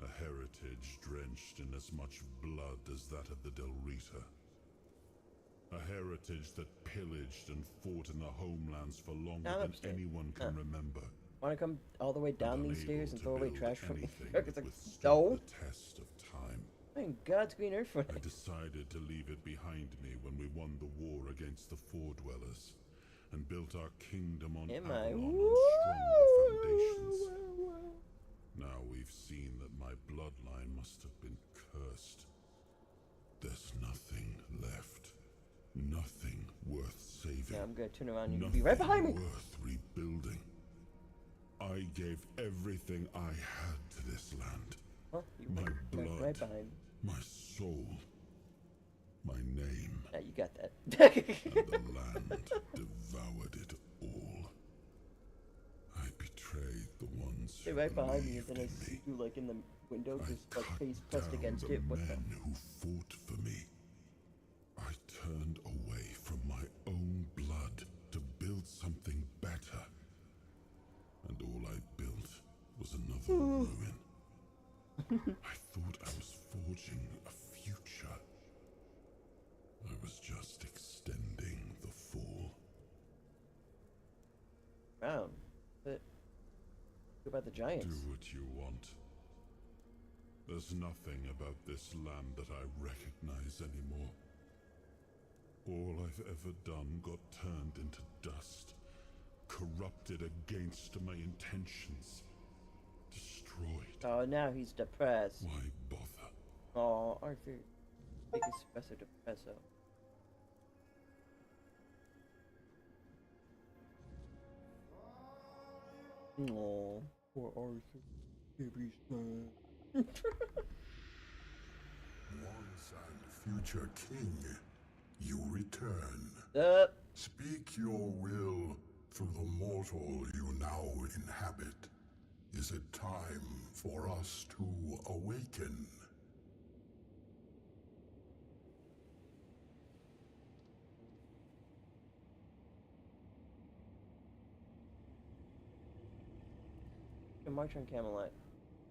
Speaker 22: A heritage drenched in as much blood as that of the Del Rita. A heritage that pillaged and fought in the homelands for longer than
Speaker 1: upstairs.
Speaker 22: anyone can remember.
Speaker 1: Want to come all the way down these stairs and throw away trash from me? It's like,
Speaker 22: Withstood
Speaker 1: no.
Speaker 22: the test of time.
Speaker 1: In God's green earth for
Speaker 22: I decided to leave it behind me when we won the war against the Four Dwellers and built our kingdom on Avalon on stronger foundations. Now we've seen that my bloodline must have been cursed. There's nothing left. Nothing worth saving.
Speaker 1: Yeah, I'm gonna turn around and you'll be right behind me.
Speaker 22: Worth rebuilding. I gave everything I had to this land.
Speaker 1: Well, you
Speaker 22: my
Speaker 1: were
Speaker 22: blood,
Speaker 1: right behind me.
Speaker 22: my soul, my name.
Speaker 1: Yeah, you got that.
Speaker 22: And the land devoured it all. I betrayed the ones
Speaker 1: Stay right behind me, and then I see you like in the window, just like face pressed against it. What the?
Speaker 22: men who fought for me. I turned away from my own blood to build something better. And all I built was another ruin. I thought I was forging a future. I was just extending the fall.
Speaker 1: Brown. But what about the giants?
Speaker 22: Do what you want. There's nothing about this land that I recognize anymore. All I've ever done got turned into dust, corrupted against my intentions, destroyed.
Speaker 1: Oh, now he's depressed.
Speaker 22: Why bother?
Speaker 1: Oh, Arthur. Big espresso depresso. Oh, poor Arthur. Baby's sad.
Speaker 22: Once and future king, you return. Speak your will through the mortal you now inhabit. Is it time for us to awaken?
Speaker 1: To march on Camelot.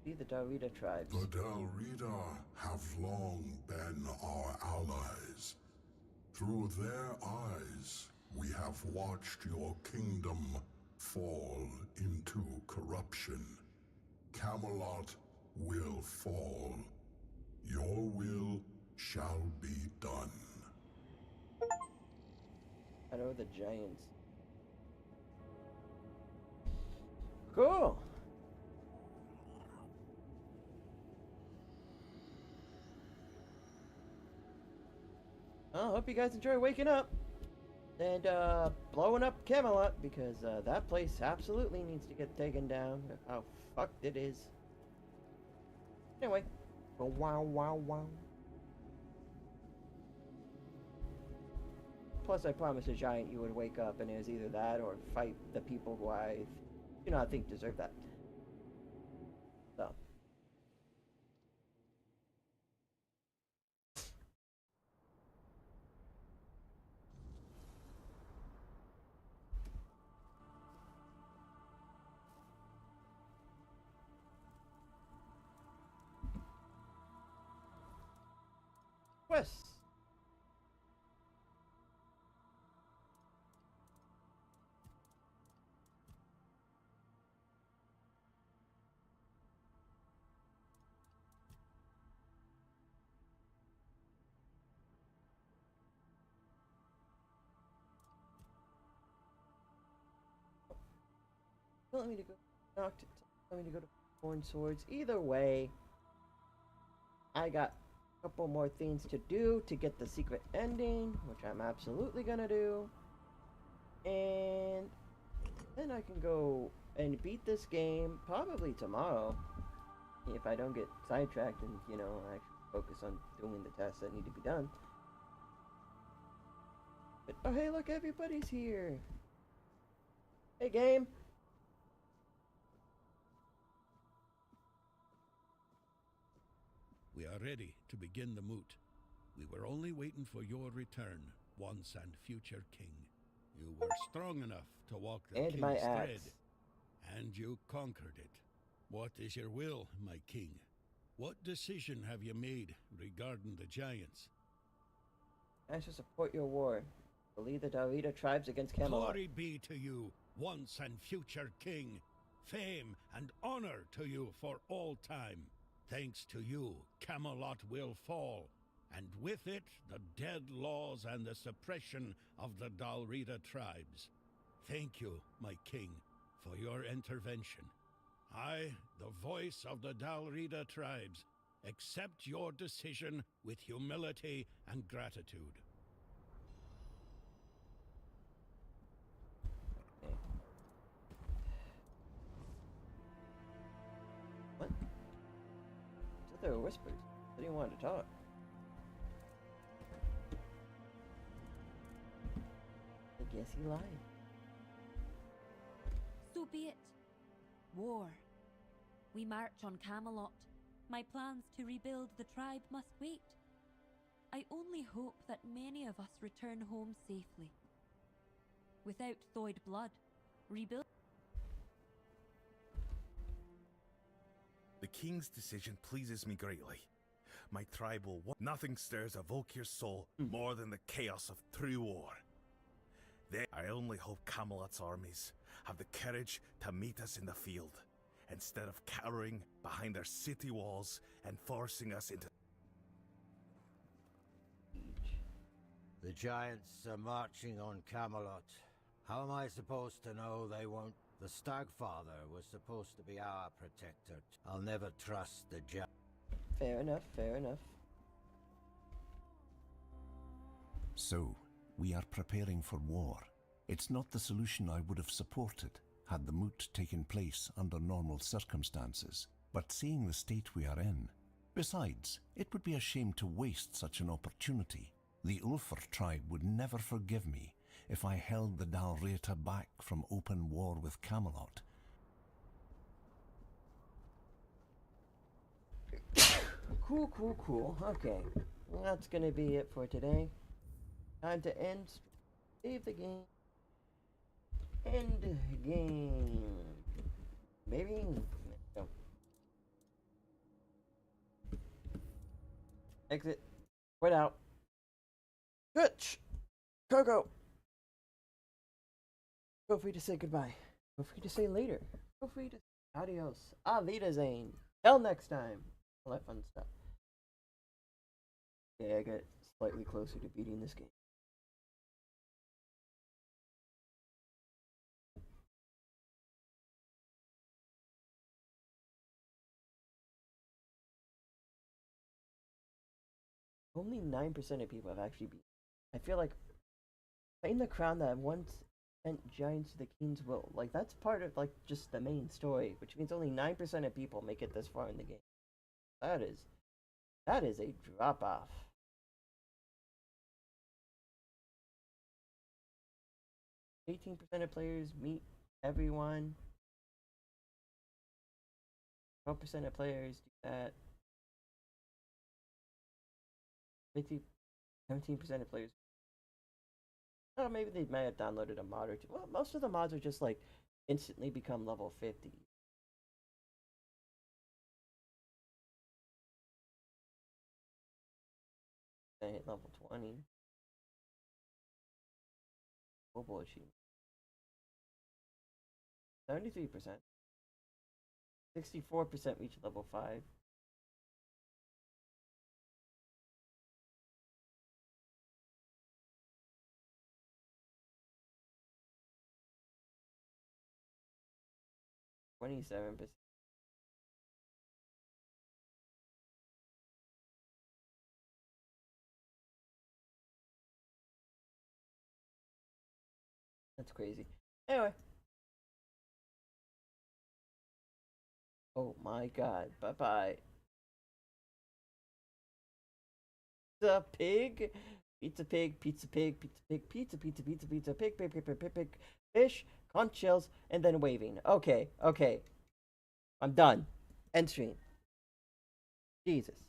Speaker 1: See the Rita tribes.
Speaker 22: The Rita have long been our allies. Through their eyes, we have watched your kingdom fall into corruption. Camelot will fall. Your will shall be done.
Speaker 1: I know the giants. Cool. Well, I hope you guys enjoy waking up and blowing up Camelot, because that place absolutely needs to get taken down. How fucked it is. Anyway, wow, wow, wow. Plus, I promised a giant you would wake up, and it was either that or fight the people who I do not think deserve that. So. Quests. Tell me to go. Knocked it. Tell me to go to Horn Swords. Either way, I got a couple more things to do to get the secret ending, which I'm absolutely gonna do. And then I can go and beat this game probably tomorrow, if I don't get sidetracked and, you know, actually focus on doing the tasks that need to be done. But, oh hey, look, everybody's here. Hey, game.
Speaker 21: We are ready to begin the moot. We were only waiting for your return, once and future king. You were strong enough to walk the
Speaker 1: and
Speaker 21: king's
Speaker 1: my
Speaker 21: thread,
Speaker 1: axe.
Speaker 21: and you conquered it. What is your will, my king? What decision have you made regarding the giants?
Speaker 1: I shall support your war. To lead the Rita tribes against Camelot.
Speaker 21: Glory be to you, once and future king. Fame and honor to you for all time. Thanks to you, Camelot will fall, and with it, the dead laws and the suppression of the Dalrita tribes. Thank you, my king, for your intervention. I, the voice of the Dalrita tribes, accept your decision with humility and gratitude.
Speaker 1: What? There were whispers. I didn't want to talk. I guess he lied.
Speaker 9: So be it. War. We march on Camelot. My plans to rebuild the tribe must wait. I only hope that many of us return home safely. Without Thoyd blood, rebuild.
Speaker 13: The king's decision pleases me greatly. My tribe will nothing stirs a Volkir's soul more than the chaos of true war. Then I only hope Camelot's armies have the courage to meet us in the field, instead of cowering behind their city walls and forcing us into...
Speaker 8: The giants are marching on Camelot. How am I supposed to know they won't? The Stagfather was supposed to be our protector. I'll never trust the giants.
Speaker 1: Fair enough, fair enough.
Speaker 10: So, we are preparing for war. It's not the solution I would have supported had the moot taken place under normal circumstances, but seeing the state we are in. Besides, it would be a shame to waste such an opportunity. The Ulfr tribe would never forgive me if I held the Dalrita back from open war with Camelot.
Speaker 1: Cool. Okay. Well, that's gonna be it for today. Time to end. Save the game. End game. Baby. Exit. Quit out. Twitch. Coco. Feel free to say goodbye. Feel free to say later. Feel free to adios. Alita Zane. Till next time. All that fun stuff. Yeah, I got slightly closer to beating this game. Only 9% of people have actually beaten. I feel like claim the crown that once sent giants to the king's will. Like, that's part of, like, just the main story, which means only 9% of people make it this far in the game. That is a drop off. %, of players meet everyone. 12% of players do that. 17% of players. Oh, maybe they might have downloaded a mod or two. Well, most of the mods are just like instantly become level 50. I hit level 20. Mobile achievement. 73%. 64% reach level 5. %. That's crazy. Anyway. Oh my god. Bye-bye. Pizza pig? Pizza pig, pizza pig, pizza pig, pizza, pizza, pizza, pizza, pig, pig, pig, pig, pig, pig, fish, conch shells, and then waving. Okay, okay. I'm done. End stream. Jesus.